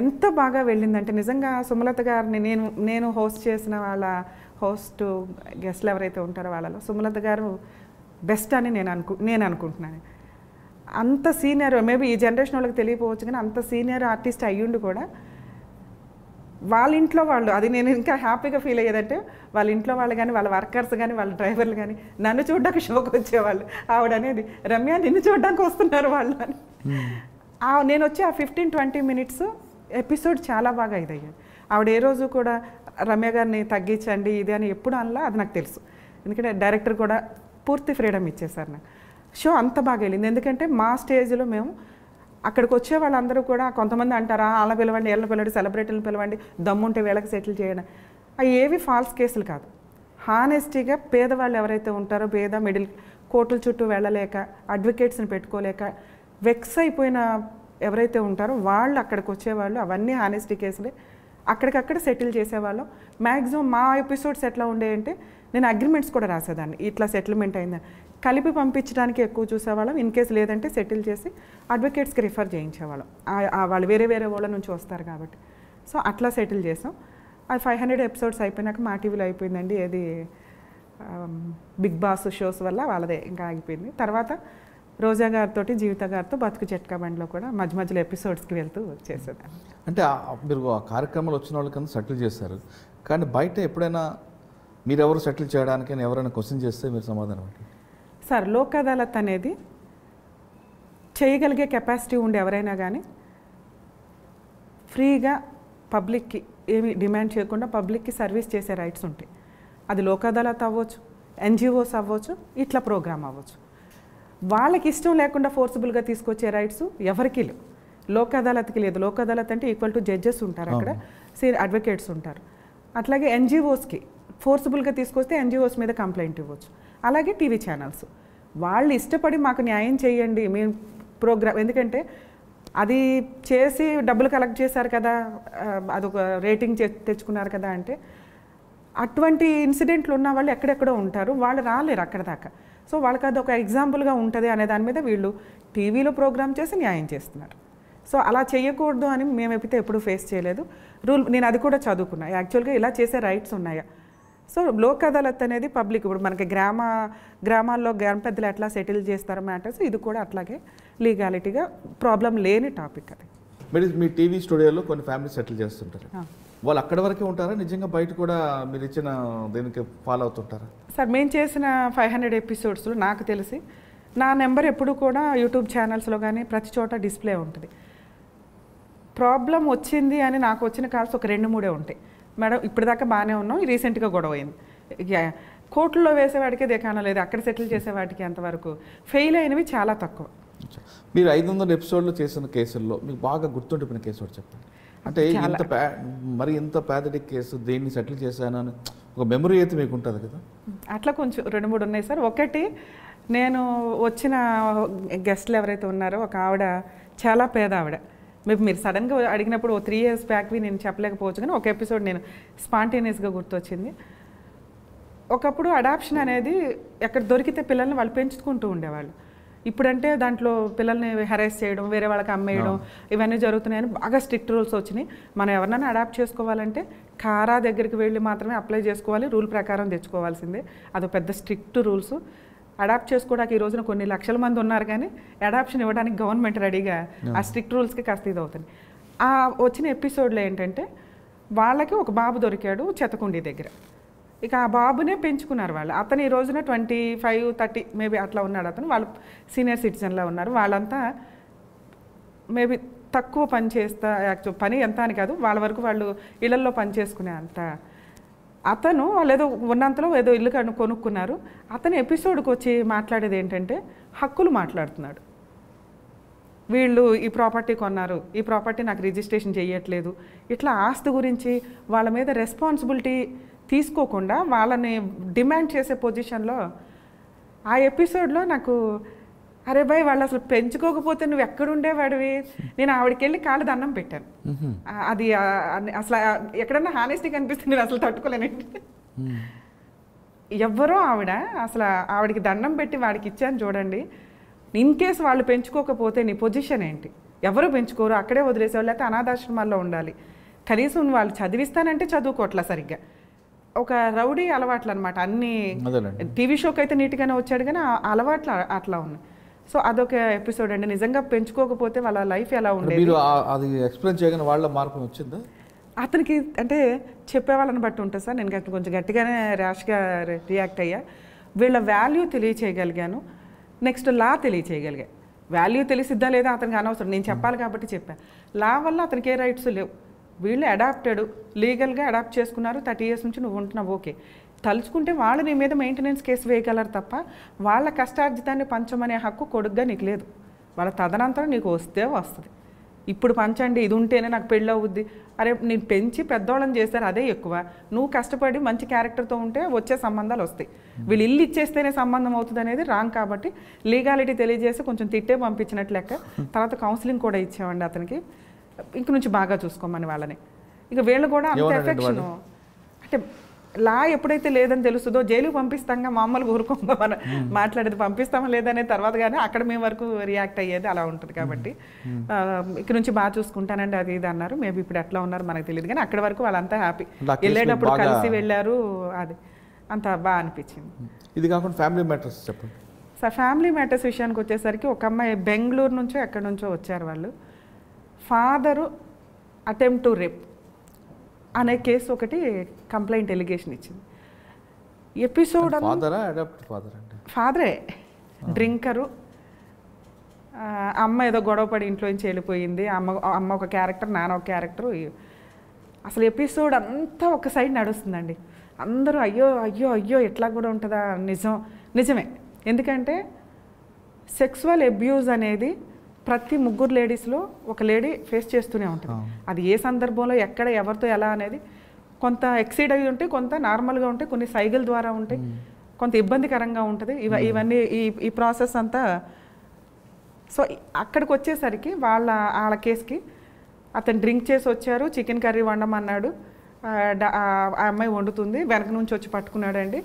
ఎంత బాగా వెళ్ళిందంటే నిజంగా సుమలత గారిని నేను హోస్ట్ చేసిన వాళ్ళ గెస్ట్లు ఎవరైతే ఉంటారో వాళ్ళలో సుమలత గారు బెస్ట్ అని నేను అనుకుంటున్నాను. అంత సీనియర్, మేబీ ఈ జనరేషన్ వాళ్ళకి తెలియకపోవచ్చు, కానీ అంత సీనియర్ ఆర్టిస్ట్ అయ్యుండి కూడా వాళ్ళ ఇంట్లో వాళ్ళు, అది నేను ఇంకా హ్యాపీగా ఫీల్ అయ్యేదంటే వాళ్ళ ఇంట్లో వాళ్ళు కానీ, వాళ్ళ వర్కర్స్ కానీ, వాళ్ళ డ్రైవర్లు కానీ నన్ను చూడడానికి షోకి వచ్చేవాళ్ళు. ఆవిడ అనేది రమ్య నిన్ను చూడడానికి వస్తున్నారు వాళ్ళు అని. నేను వచ్చి ఆ 15-20 minutes ఎపిసోడ్ చాలా బాగా ఇదయ్యాను. ఆవిడ ఏ రోజు కూడా రమ్య గారిని తగ్గించండి ఇది అని ఎప్పుడు అనలా, అది నాకు తెలుసు. ఎందుకంటే డైరెక్టర్ కూడా పూర్తి ఫ్రీడమ్ ఇచ్చేసారు నాకు. షో అంత బాగా వెళ్ళింది. ఎందుకంటే మా స్టేజ్లో మేము అక్కడికి వచ్చే వాళ్ళందరూ కూడా కొంతమంది అంటారా అలా పిలవండి, వీళ్ళని పిలవండి, సెలబ్రిటీలను పిలవండి, దమ్ముంటే వీళ్ళకి సెటిల్ చేయడం, అవి ఏవి ఫాల్స్ కేసులు కాదు. హానెస్టీగా పేదవాళ్ళు ఎవరైతే ఉంటారో, మిడిల్ కోర్టుల చుట్టూ వెళ్ళలేక, అడ్వకేట్స్ని పెట్టుకోలేక వెక్స్ అయిపోయిన ఎవరైతే ఉంటారో వాళ్ళు అక్కడికి వచ్చేవాళ్ళు, అవన్నీ హానెస్టీ కేసులే, అక్కడికక్కడ సెటిల్ చేసేవాళ్ళం. మ్యాక్సిమం మా ఎపిసోడ్స్ ఎట్లా ఉండేయంటే నేను అగ్రిమెంట్స్ కూడా రాసేదాన్ని, ఇట్లా సెటిల్మెంట్ అయిందని కలిపి పంపించడానికి ఎక్కువ చూసేవాళ్ళం. ఇన్ కేసు లేదంటే సెటిల్ చేసి అడ్వకేట్స్కి రిఫర్ చేయించేవాళ్ళం, వాళ్ళు వేరే వాళ్ళ నుంచి వస్తారు కాబట్టి. సో అట్లా సెటిల్ చేసాం. అది 500 episodes అయిపోయినాక మా టీవీలో అయిపోయిందండి. ఏది బిగ్ బాస్ షోస్ వల్ల వాళ్ళదే ఇంకా ఆగిపోయింది. తర్వాత రోజా గారితో, జీవిత గారితో బతుకు చెట్కా బండిలో కూడా మధ్యలో ఎపిసోడ్స్కి వెళ్తూ చేసేదాన్ని. అంటే మీరు ఆ కార్యక్రమాలు వచ్చిన వాళ్ళకన్నా సెటిల్ చేస్తారు, కానీ బయట ఎప్పుడైనా మీరెవరు సెటిల్ చేయడానికి ఎవరైనా క్వశ్చన్ చేస్తే మీరు సమాధానం ఏంటి? సార్, లోక్ అదాలత్ అనేది చేయగలిగే కెపాసిటీ ఉండి ఎవరైనా కానీ ఫ్రీగా పబ్లిక్కి ఏమి డిమాండ్ చేయకుండా పబ్లిక్కి సర్వీస్ చేసే రైట్స్ ఉంటాయి. అది లోక్ అదాలత్ అవ్వచ్చు, NGOs అవ్వచ్చు, ఇట్లా ప్రోగ్రామ్ అవ్వచ్చు. వాళ్ళకి ఇష్టం లేకుండా ఫోర్సిబుల్గా తీసుకొచ్చే రైట్స్ ఎవరికి లేవు, లోక్ అదాలత్కి లేదు. లోక్ అదాలత్ అంటే ఈక్వల్ టు జడ్జెస్ ఉంటారు అక్కడ, అడ్వకేట్స్ ఉంటారు. అట్లాగే NGOsకి ఫోర్సిబుల్గా తీసుకొస్తే NGOs మీద కంప్లైంట్ ఇవ్వచ్చు. అలాగే టీవీ ఛానల్స్ వాళ్ళు ఇష్టపడి మాకు న్యాయం చేయండి మేము ప్రోగ్రామ్, ఎందుకంటే అది చేసి డబ్బులు కలెక్ట్ చేశారు కదా, అదొక రేటింగ్ తెచ్చుకున్నారు కదా అంటే అటువంటి ఇన్సిడెంట్లు ఉన్న వాళ్ళు ఎక్కడెక్కడో ఉంటారు, వాళ్ళు రాలేరు అక్కడ దాకా. సో వాళ్ళకి అది ఒక ఎగ్జాంపుల్గా ఉంటుంది అనే దాని మీద వీళ్ళు టీవీలో ప్రోగ్రామ్ చేసి న్యాయం చేస్తున్నారు. సో అలా చేయకూడదు అని మేము ఎప్పుడూ ఫేస్ చేయలేదు. రూల్ నేను అది కూడా చదువుకున్నా. యాక్చువల్గా ఇలా చేసే రైట్స్ ఉన్నాయా, సో లోక్ అదాలత్ అనేది పబ్లిక్, ఇప్పుడు మనకి గ్రామాల్లో గ్రామ పెద్దలు ఎట్లా సెటిల్ చేస్తారో మ్యాటర్స్, ఇది కూడా అట్లాగే లీగాలిటీగా ప్రాబ్లం లేని టాపిక్ అది. మీరు మీ టీవీ స్టూడియోలో కొన్ని ఫ్యామిలీ సెటిల్ చేస్తుంటారు, వాళ్ళు అక్కడి వరకే ఉంటారా, నిజంగా బయట కూడా మీరు ఇచ్చిన దీనికి ఫాలో అవుతుంటారా? సార్ మేము చేసిన 500 ఎపిసోడ్స్లో నాకు తెలిసి నా నెంబర్ ఎప్పుడు కూడా యూట్యూబ్ ఛానల్స్లో కానీ ప్రతి చోట డిస్ప్లే ఉంటుంది. ప్రాబ్లం వచ్చింది అని నాకు వచ్చిన కాల్స్ ఒక 2-3 ఉంటాయి. మేడం ఇప్పటిదాకా బాగానే ఉన్నాం, రీసెంట్గా గొడవ అయింది. కోర్టులో వేసేవాడికి దేకాన లేదు, అక్కడ సెటిల్ చేసేవాడికి అంతవరకు. ఫెయిల్ అయినవి చాలా తక్కువ. మీరు 500 ఎపిసోడ్లు చేసిన కేసుల్లో మీకు బాగా గుర్తుండిపోయిన కేసు ఒకటి చెప్పండి. అంటే ఇంత పేదటిక్ కేసు దేన్ని సెటిల్ చేశాను అని ఒక మెమరీ అయితే మీకు ఉంటుంది కదా? అట్లా కొంచెం 2-3 ఉన్నాయి సార్. ఒకటి, నేను వచ్చిన గెస్ట్లు ఎవరైతే ఉన్నారో ఒక ఆవిడ చాలా పేద ఆవిడ. మీరు సడన్గా అడిగినప్పుడు 3 years బ్యాక్వి నేను చెప్పలేకపోవచ్చు, కానీ ఒక ఎపిసోడ్ నేను స్పాంటేనియస్గా గుర్తొచ్చింది. ఒకప్పుడు అడాప్షన్ అనేది ఎక్కడ దొరికితే పిల్లల్ని వాళ్ళు పెంచుకుంటూ ఉండేవాళ్ళు. ఇప్పుడంటే దాంట్లో పిల్లల్ని హెరాస్ చేయడం, వేరే వాళ్ళకి అమ్మేయడం, ఇవన్నీ జరుగుతున్నాయని బాగా స్ట్రిక్ట్ రూల్స్ వచ్చినాయి. మనం ఎవరినైనా అడాప్ట్ చేసుకోవాలంటే కారా దగ్గరికి వెళ్ళి మాత్రమే అప్లై చేసుకోవాలి, రూల్ ప్రకారం తెచ్చుకోవాల్సిందే. అదో పెద్ద స్ట్రిక్ట్ రూల్స్. అడాప్ట్ చేసుకోవడానికి ఈ రోజున కొన్ని లక్షల మంది ఉన్నారు, కానీ అడాప్షన్ ఇవ్వడానికి గవర్నమెంట్ రెడీగా ఆ స్ట్రిక్ట్ రూల్స్కి కాస్త ఇది అవుతుంది. ఆ వచ్చిన ఎపిసోడ్లో ఏంటంటే వాళ్ళకి ఒక బాబు దొరికాడు చెత్తకుండి దగ్గర. ఇక ఆ బాబునే పెంచుకున్నారు వాళ్ళు. అతను ఈ రోజున 25-30 మేబీ అట్లా ఉన్నాడు. అతను వాళ్ళు సీనియర్ సిటిజన్లా ఉన్నారు. వాళ్ళంతా మేబీ తక్కువ పని చేస్తా, యాక్చువల్ పని ఎంత అని కాదు, వాళ్ళ వరకు వాళ్ళు ఇళ్లల్లో పని చేసుకునే అంత. అతను వాళ్ళు ఏదో ఉన్నంతలో ఏదో ఇల్లు కొనుక్కున్నారు. అతను ఎపిసోడ్కి వచ్చి మాట్లాడేది ఏంటంటే హక్కులు మాట్లాడుతున్నాడు. వీళ్ళు ఈ ప్రాపర్టీ కొన్నారు, ఈ ప్రాపర్టీ నాకు రిజిస్ట్రేషన్ చేయట్లేదు, ఇట్లా ఆస్తి గురించి వాళ్ళ మీద రెస్పాన్సిబిలిటీ తీసుకోకుండా వాళ్ళని డిమాండ్ చేసే పొజిషన్లో ఆ ఎపిసోడ్లో నాకు అరే భయ్ వాళ్ళు అసలు పెంచుకోకపోతే నువ్వు ఎక్కడుండేవాడివి. నేను ఆవిడకి వెళ్ళి కాళ్ళు దండం పెట్టాను. అది అసలు ఎక్కడన్నా హానెస్టీ కనిపిస్తే నేను అసలు తట్టుకోలేనండి. ఎవరో ఆవిడ అసలు ఆవిడకి దండం పెట్టి వాడికి ఇచ్చాను చూడండి. ఇన్ కేసు వాళ్ళు పెంచుకోకపోతే నీ పొజిషన్ ఏంటి? ఎవరు పెంచుకోరు, అక్కడే వదిలేసేవాళ్ళు, లేకపోతే అనాథాశ్రమాల్లో ఉండాలి. కనీసం వాళ్ళు చదివిస్తానంటే చదువుకోవట్లా సరిగ్గా. ఒక రౌడీ అలవాట్లు అనమాట. అన్ని టీవీ షోకి అయితే నీట్గానే వచ్చాడు, కానీ ఆ అలవాట్లు అట్లా ఉన్నాయి. సో అదొక ఎపిసోడ్ అండి. నిజంగా పెంచుకోకపోతే వాళ్ళ లైఫ్ ఎలా ఉండేది. అది ఎక్స్ప్లెయిన్ చేయగానే వాళ్ళ మార్పు వచ్చిందా? అతనికి అంటే చెప్పేవాళ్ళని బట్టి ఉంటుంది సార్. నేను కొంచెం గట్టిగానే ర్యాష్గా రియాక్ట్ అయ్యా. వీళ్ళ వాల్యూ తెలియచేయగలిగాను, నెక్స్ట్ లా తెలియచేయగలిగా. వాల్యూ తెలిసిద్దా లేదా అతనికి అనవసరం, నేను చెప్పాలి కాబట్టి చెప్పాను. లా వల్ల అతనికి ఏ రైట్స్ లేవు. వీళ్ళు అడాప్టెడ్, లీగల్గా అడాప్ట్ చేసుకున్నారు, 30 years నుంచి నువ్వు ఉంటున్నావు, ఓకే. తలుచుకుంటే వాళ్ళు నీ మీద మెయింటెనెన్స్ కేసు వేయగలరు తప్ప వాళ్ళ కష్టార్జితాన్ని పంచమనే హక్కు కొడుగ్గా నీకు లేదు. వాళ్ళ తదనంతరం నీకు వస్తే వస్తుంది. ఇప్పుడు పంచండి, ఇది ఉంటేనే నాకు పెళ్ళి అవుద్ది. అరే నేను పెంచి పెద్దవాళ్ళని చేస్తారు, అదే ఎక్కువ. నువ్వు కష్టపడి మంచి క్యారెక్టర్తో ఉంటే వచ్చే సంబంధాలు వస్తాయి. వీళ్ళు ఇల్లు ఇచ్చేస్తేనే సంబంధం అవుతుంది అనేది రాంగ్. కాబట్టి లీగాలిటీ తెలియజేసి కొంచెం తిట్టే పంపించినట్లు లెక్క. తర్వాత కౌన్సిలింగ్ కూడా ఇచ్చామండి అతనికి, ఇంక నుంచి బాగా చూసుకోమని వాళ్ళని. ఇక వీళ్ళు కూడా అంత ఎఫెక్షన్. అంటే లా ఎప్పుడైతే లేదని తెలుస్తుందో జైలుకి పంపిస్తాంగా, మామూలుగా ఊరుకోగా మనం మాట్లాడేది పంపిస్తామా లేదనే తర్వాత కానీ అక్కడ మేము వరకు రియాక్ట్ అయ్యేది అలా ఉంటుంది. కాబట్టి ఇక్కడ నుంచి బాగా చూసుకుంటానండి అది ఇది అన్నారు. మేబీ ఇప్పుడు ఎట్లా ఉన్నారు మనకు తెలియదు, కానీ అక్కడి వరకు వాళ్ళంతా హ్యాపీ. వెళ్ళేటప్పుడు కలిసి వెళ్ళారు, అది అంత బాగా అనిపించింది. ఇది కాకుండా ఫ్యామిలీ మ్యాటర్స్ చెప్పండి సార్. ఫ్యామిలీ మ్యాటర్స్ విషయానికి వచ్చేసరికి ఒక అమ్మాయి బెంగళూరు నుంచో ఎక్కడి నుంచో వచ్చారు వాళ్ళు. ఫాదరు అటెంప్ట్ టు రేప్ అనే కేసు ఒకటి కంప్లైంట్ ఎలిగేషన్ ఇచ్చింది. ఎపిసోడ్ ఫాదరే డ్రింకరు. అమ్మ ఏదో గొడవపడి ఇంట్లోంచి వెళ్ళిపోయింది. అమ్మ ఒక క్యారెక్టర్, నాన్న ఒక క్యారెక్టరు. అసలు ఎపిసోడ్ అంతా ఒక సైడ్ నడుస్తుందండి. అందరూ అయ్యో అయ్యో అయ్యో ఎట్లా కూడా ఉంటుందా. నిజమే. ఎందుకంటే సెక్సువల్ అబ్యూజ్ అనేది ప్రతి 3 లేడీస్లో ఒక లేడీ ఫేస్ చేస్తూనే ఉంటుంది. అది ఏ సందర్భంలో ఎక్కడ ఎవరితో ఎలా అనేది కొంత ఎక్సీడ్ అయ్యి ఉంటే, కొంత నార్మల్గా ఉంటే, కొన్ని సైకిల్ ద్వారా ఉంటాయి, కొంత ఇబ్బందికరంగా ఉంటుంది. ఇవన్నీ ఈ ప్రాసెస్ అంతా. సో అక్కడికి వచ్చేసరికి వాళ్ళ కేసుకి అతను డ్రింక్ చేసి వచ్చారు, చికెన్ కర్రీ వండమన్నాడు. ఆ అమ్మాయి వండుతుంది, వెనక నుంచి వచ్చి పట్టుకున్నాడండి.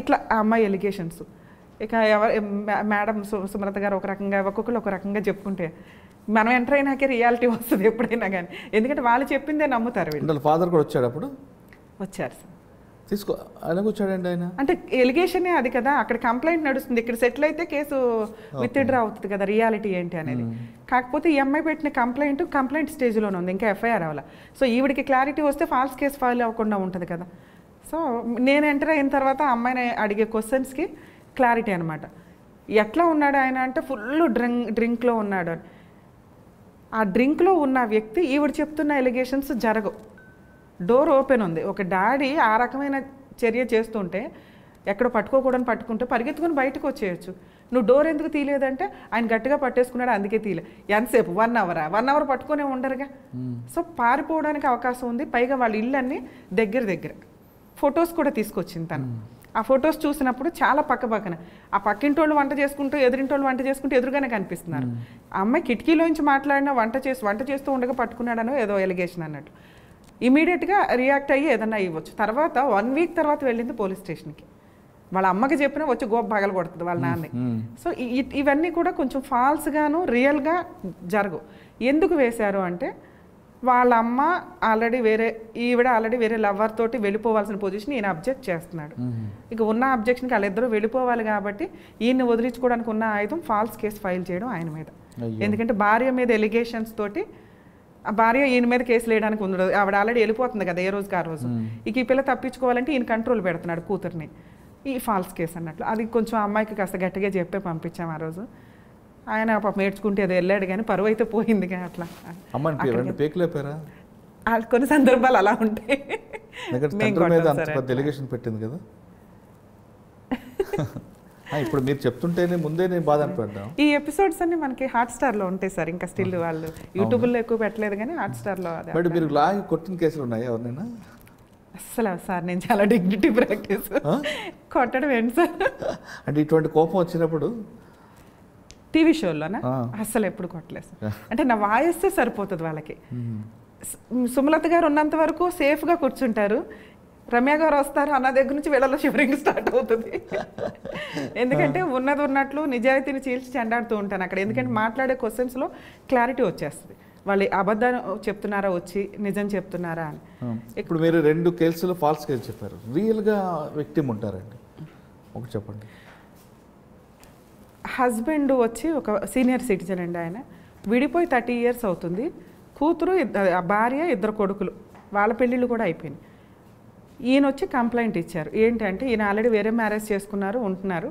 ఇట్లా ఆ అమ్మాయి ఎలిగేషన్స్. ఇక మేడం సుమలత గారు ఒక రకంగా, ఒక్కొక్కరు ఒక రకంగా చెప్పుకుంటే మనం ఎంటర్ అయినాకే రియాలిటీ వస్తుంది ఎప్పుడైనా కానీ. ఎందుకంటే వాళ్ళు చెప్పిందే నమ్ముతారు. వీళ్ళు ఫాదర్ కూడా వచ్చాడు అప్పుడు? వచ్చారు సార్. తీసుకో అలా కూర్చోడండి ఆయన. అంటే ఎలిగేషనే అది కదా, అక్కడ కంప్లైంట్ నడుస్తుంది, ఇక్కడ సెటిల్ అయితే కేసు విత్డ్రా అవుతుంది కదా, రియాలిటీ ఏంటి అనేది. కాకపోతే ఈ అమ్మాయి పెట్టిన కంప్లైంట్ స్టేజ్లోనే ఉంది, ఇంకా ఎఫ్ఐఆర్ అవ్వాలి. సో ఈవిడికి క్లారిటీ వస్తే ఫాల్స్ కేసు ఫైల్ అవ్వకుండా ఉంటుంది కదా. సో నేను ఎంటర్ అయిన తర్వాత ఆ అమ్మాయిని అడిగే క్వశ్చన్స్కి క్లారిటీ అనమాట. ఎట్లా ఉన్నాడు ఆయన అంటే ఫుల్ డ్రింక్లో ఉన్నాడు అని. ఆ డ్రింక్లో ఉన్న వ్యక్తి ఈవిడ చెప్తున్న ఎలిగేషన్స్ జరగవు. డోర్ ఓపెన్ ఉంది, ఒక డాడీ ఆ రకమైన చర్య చేస్తుంటే ఎక్కడ పట్టుకోకూడని పట్టుకుంటే పరిగెత్తుకుని బయటకు వచ్చేయచ్చు. నువ్వు డోర్ ఎందుకు తీయలేదంటే ఆయన గట్టిగా పట్టేసుకున్నాడు అందుకే తీయలే. ఎంతసేపు 1 అవర్ పట్టుకునే ఉండరుగా. సో పారిపోవడానికి అవకాశం ఉంది. పైగా వాళ్ళ ఇళ్ళన్నీ దగ్గర ఫొటోస్ కూడా తీసుకొచ్చింది తను. ఆ ఫొటోస్ చూసినప్పుడు చాలా పక్కన ఆ పక్కింటోళ్ళు వంట చేసుకుంటూ ఎదురింటోళ్ళు వంట చేసుకుంటూ ఎదురుగానే కనిపిస్తున్నారు. ఆ అమ్మాయి కిటికీలోంచి మాట్లాడినా వంట చేస్తూ ఉండగా పట్టుకున్నాడనో ఏదో ఎలిగేషన్ అన్నట్టు. ఇమీడియట్గా రియాక్ట్ అయ్యి ఏదన్నా ఇవ్వచ్చు. తర్వాత 1 వీక్ తర్వాత వెళ్ళింది పోలీస్ స్టేషన్కి. వాళ్ళ అమ్మకి చెప్పినా వచ్చి గోప పగల కొడుతుంది వాళ్ళ నాన్న. సో ఇవన్నీ కూడా కొంచెం ఫాల్స్గాను రియల్గా జరగవు. ఎందుకు వేశారు అంటే వాళ్ళ అమ్మ ఈవిడ ఆల్రెడీ వేరే లవర్ తోటి వెళ్ళిపోవాల్సిన పొజిషన్ ఈయన అబ్జెక్ట్ చేస్తున్నాడు. ఇక ఉన్న అబ్జెక్షన్కి వాళ్ళిద్దరూ వెళ్ళిపోవాలి కాబట్టి ఈయన్ని వదిలించుకోవడానికి ఉన్న ఆయుధం ఫాల్స్ కేసు ఫైల్ చేయడం ఆయన మీద. ఎందుకంటే భార్య మీద ఎలిగేషన్స్ తోటి ఆ భార్య ఈయన మీద కేసులు వేయడానికి ఉండదు. ఆవిడ ఆల్రెడీ వెళ్ళిపోతుంది కదా ఏ రోజుకి ఆ రోజు. ఇక ఈ పిల్ల తప్పించుకోవాలంటే ఈయన కంట్రోల్ పెడుతున్నాడు కూతుర్ని. ఈ ఫాల్స్ కేసు అన్నట్లు అది కొంచెం అమ్మాయికి కాస్త గట్టిగా చెప్పే పంపించాం ఆ రోజు. ఆయన పాప నేర్చుకుంటే అది వెళ్ళాడు కానీ పరువు అయితే పోయింది కానీ అట్లా. కొన్ని సందర్భాలు అలా ఉంటాయి. పెట్టింది కదా. ఇప్పుడు మీరు చెప్తుంటేనే ముందే నేను బాధ అనిపడ్డా. ఈ ఎపిసోడ్స్ అన్ని మనకి హాట్‌స్టార్లో ఉంటాయి సార్. ఇంకా స్టిల్ వాళ్ళు యూట్యూబ్లో ఎక్కువ పెట్టలేదు కానీ హాట్‌స్టార్లో. మీరు లాగి కొట్టిన కేసులు ఉన్నాయి ఎవరినైనా? అసలు సార్ నేను చాలా డిగ్నిటీ ప్రాక్టీస్. కొట్టడం ఏంటి సార్? అంటే ఇటువంటి కోపం వచ్చినప్పుడు టీవీ షోల్లోనా? అస్సలు ఎప్పుడు కొట్టలేదు సార్. అంటే నా వాయిస్తే సరిపోతుంది వాళ్ళకి. సుమలత గారు ఉన్నంత వరకు సేఫ్గా కూర్చుంటారు. రమ్య గారు వస్తారు అన్న దగ్గర నుంచి వీళ్ళలో షివరింగ్ స్టార్ట్ అవుతుంది. ఎందుకంటే ఉన్నది ఉన్నట్లు నిజాయితీని చీల్చి చెండాడుతూ ఉంటాను అక్కడ. ఎందుకంటే మాట్లాడే క్వశ్చన్స్లో క్లారిటీ వచ్చేస్తుంది. వాళ్ళు అబద్ధాలు చెప్తున్నారా వచ్చి నిజం చెప్తున్నారా అని. ఇప్పుడు మీరు 2 కేసులు ఫాల్స్ కేసు చెప్పారు. రియల్గా విక్టిమ్ ఉంటారండి, ఒకటి చెప్పండి. హస్బెండ్ వచ్చి ఒక సీనియర్ సిటిజన్ అండి. ఆయన విడిపోయి 30 years అవుతుంది. కూతురు భార్య 2 కొడుకులు, వాళ్ళ పెళ్ళిళ్ళు కూడా అయిపోయినాయి. ఈయన వచ్చి కంప్లైంట్ ఇచ్చారు. ఏంటంటే ఈయన ఆల్రెడీ వేరే మ్యారేజ్ చేసుకున్నారు, ఉంటున్నారు.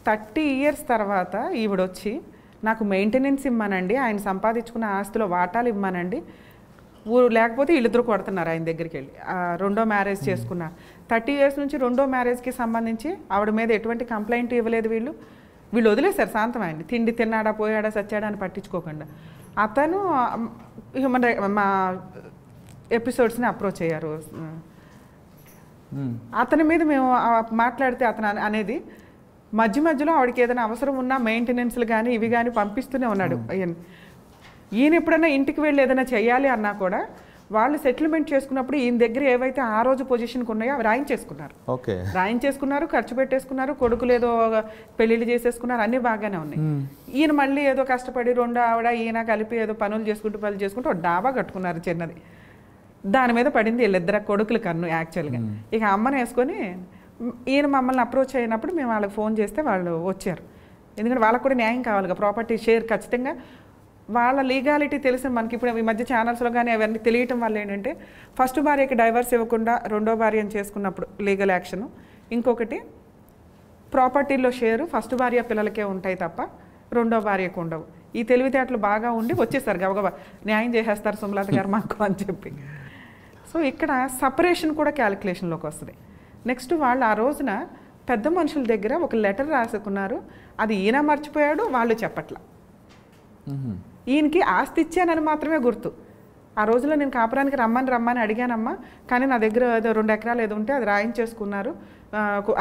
30 years తర్వాత ఈవిడొచ్చి నాకు మెయింటెనెన్స్ ఇవ్వమనండి, ఆయన సంపాదించుకున్న ఆస్తిలో వాటాలు ఇవ్వమనండి, లేకపోతే వీళ్ళిద్దరు కొడుతున్నారు ఆయన దగ్గరికి వెళ్ళి. 2వ మ్యారేజ్ చేసుకున్నారు. 30 years నుంచి 2వ మ్యారేజ్కి సంబంధించి ఆవిడ మీద ఎటువంటి కంప్లైంట్ ఇవ్వలేదు. వీళ్ళు వదిలేశారు శాంతం ఆయన్ని. తిండి తిన్నాడా పోయాడా సచ్చాడా అని పట్టించుకోకుండా. అతను మా ఎపిసోడ్స్ని అప్రోచ్ అయ్యారు. అతని మీద మేము మాట్లాడితే అతను అనేది మధ్యలో ఆవిడకి ఏదైనా అవసరం ఉన్నా మెయింటెనెన్స్లు కానీ ఇవి కానీ పంపిస్తూనే ఉన్నాడు. ఈయన ఎప్పుడైనా ఇంటికి వెళ్ళి ఏదైనా చేయాలి అన్నా కూడా వాళ్ళు సెటిల్మెంట్ చేసుకున్నప్పుడు ఈయన దగ్గర ఏవైతే ఆ రోజు పొజిషన్కి ఉన్నాయో అవి రాయించేసుకున్నారు, ఖర్చు పెట్టేసుకున్నారు, కొడుకులు ఏదో పెళ్ళిళ్ళు చేసేసుకున్నారు, అన్నీ బాగానే ఉన్నాయి. ఈయన మళ్ళీ ఏదో కష్టపడి 2 ఆవిడ ఈయన కలిపి ఏదో పనులు చేసుకుంటూ ఒక డాబా కట్టుకున్నారు చిన్నది. దాని మీద పడింది వీళ్ళిద్దరు కొడుకుల కన్ను యాక్చువల్గా. ఇక అమ్మని వేసుకొని ఈయన మమ్మల్ని అప్రోచ్ అయినప్పుడు మేము వాళ్ళకి ఫోన్ చేస్తే వాళ్ళు వచ్చారు. ఎందుకంటే వాళ్ళకు కూడా న్యాయం కావాలిగా, ప్రాపర్టీ షేర్ ఖచ్చితంగా వాళ్ళ లీగాలిటీ తెలిసిన మనకి ఇప్పుడు ఈ మధ్య ఛానల్స్లో కానీ అవన్నీ తెలియటం వల్ల ఏంటంటే ఫస్ట్ భార్యకి డైవర్స్ ఇవ్వకుండా 2వ భార్యను చేసుకున్నప్పుడు లీగల్ యాక్షను, ఇంకొకటి ప్రాపర్టీలో షేరు ఫస్ట్ భార్య పిల్లలకే ఉంటాయి తప్ప 2వ భార్యకు ఉండవు. ఈ తెలివితేటలు బాగా ఉండి వచ్చేసారు గబగబా న్యాయం చేసేస్తారు సుమలత గారు మాకు అని చెప్పి. సో ఇక్కడ సపరేషన్ కూడా క్యాలిక్యులేషన్లోకి వస్తుంది. నెక్స్ట్ వాళ్ళు ఆ రోజున పెద్ద మనుషుల దగ్గర ఒక లెటర్ రాసుకున్నారు. అది ఈయన మర్చిపోయాడు, వాళ్ళు చెప్పట్ల. ఈయనకి ఆస్తి ఇచ్చానని మాత్రమే గుర్తు. ఆ రోజులో నేను కాపురానికి రమ్మని అడిగానమ్మా, కానీ నా దగ్గర ఏదో 2 ఎకరాలు ఏదో ఉంటే అది రాయించేసుకున్నారు,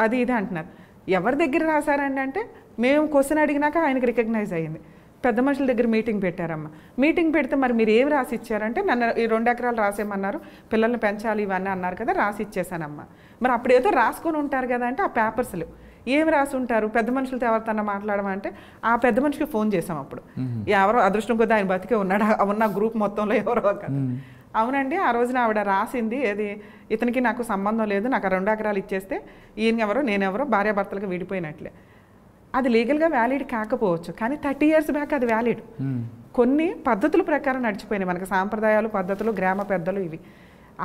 అది ఇది అంటున్నారు. ఎవరి దగ్గర రాశారండి అంటే మేము క్వశ్చన్ అడిగినాక ఆయనకి రికగ్నైజ్ అయ్యింది. పెద్ద మనుషుల దగ్గర మీటింగ్ పెట్టారమ్మ. మీటింగ్ పెడితే మరి మీరు ఏమి రాసి ఇచ్చారంటే నన్ను ఈ 2 ఎకరాలు రాసేయమన్నారు, పిల్లల్ని పెంచాలి ఇవన్నీ అన్నారు కదా, రాసి ఇచ్చేసానమ్మా. మరి అప్పుడు ఏదో రాసుకొని ఉంటారు కదా అంటే ఆ పేపర్స్లు ఏమి రాసి ఉంటారు, పెద్ద మనుషులతో ఎవరితో మాట్లాడమంటే ఆ పెద్ద మనిషికి ఫోన్ చేసాం. అప్పుడు ఎవరో అదృష్టం కొద్ది ఆయన బతికే ఉన్నాడు, ఉన్న గ్రూప్ మొత్తంలో ఎవరో కదా. అవునండి, ఆ రోజున ఆవిడ రాసింది ఏది, ఇతనికి నాకు సంబంధం లేదు, నాకు 2 ఎకరాలు ఇచ్చేస్తే ఈయన ఎవరో నేనెవరో భార్యాభర్తలుగా విడిపోయినట్లే. అది లీగల్గా వ్యాలిడ్ కాకపోవచ్చు, కానీ 30 years బ్యాక్ అది వ్యాలిడ్. కొన్ని పద్ధతుల ప్రకారం నడిచిపోయినాయి మనకి, సాంప్రదాయాలు, పద్ధతులు, గ్రామ పెద్దలు ఇవి.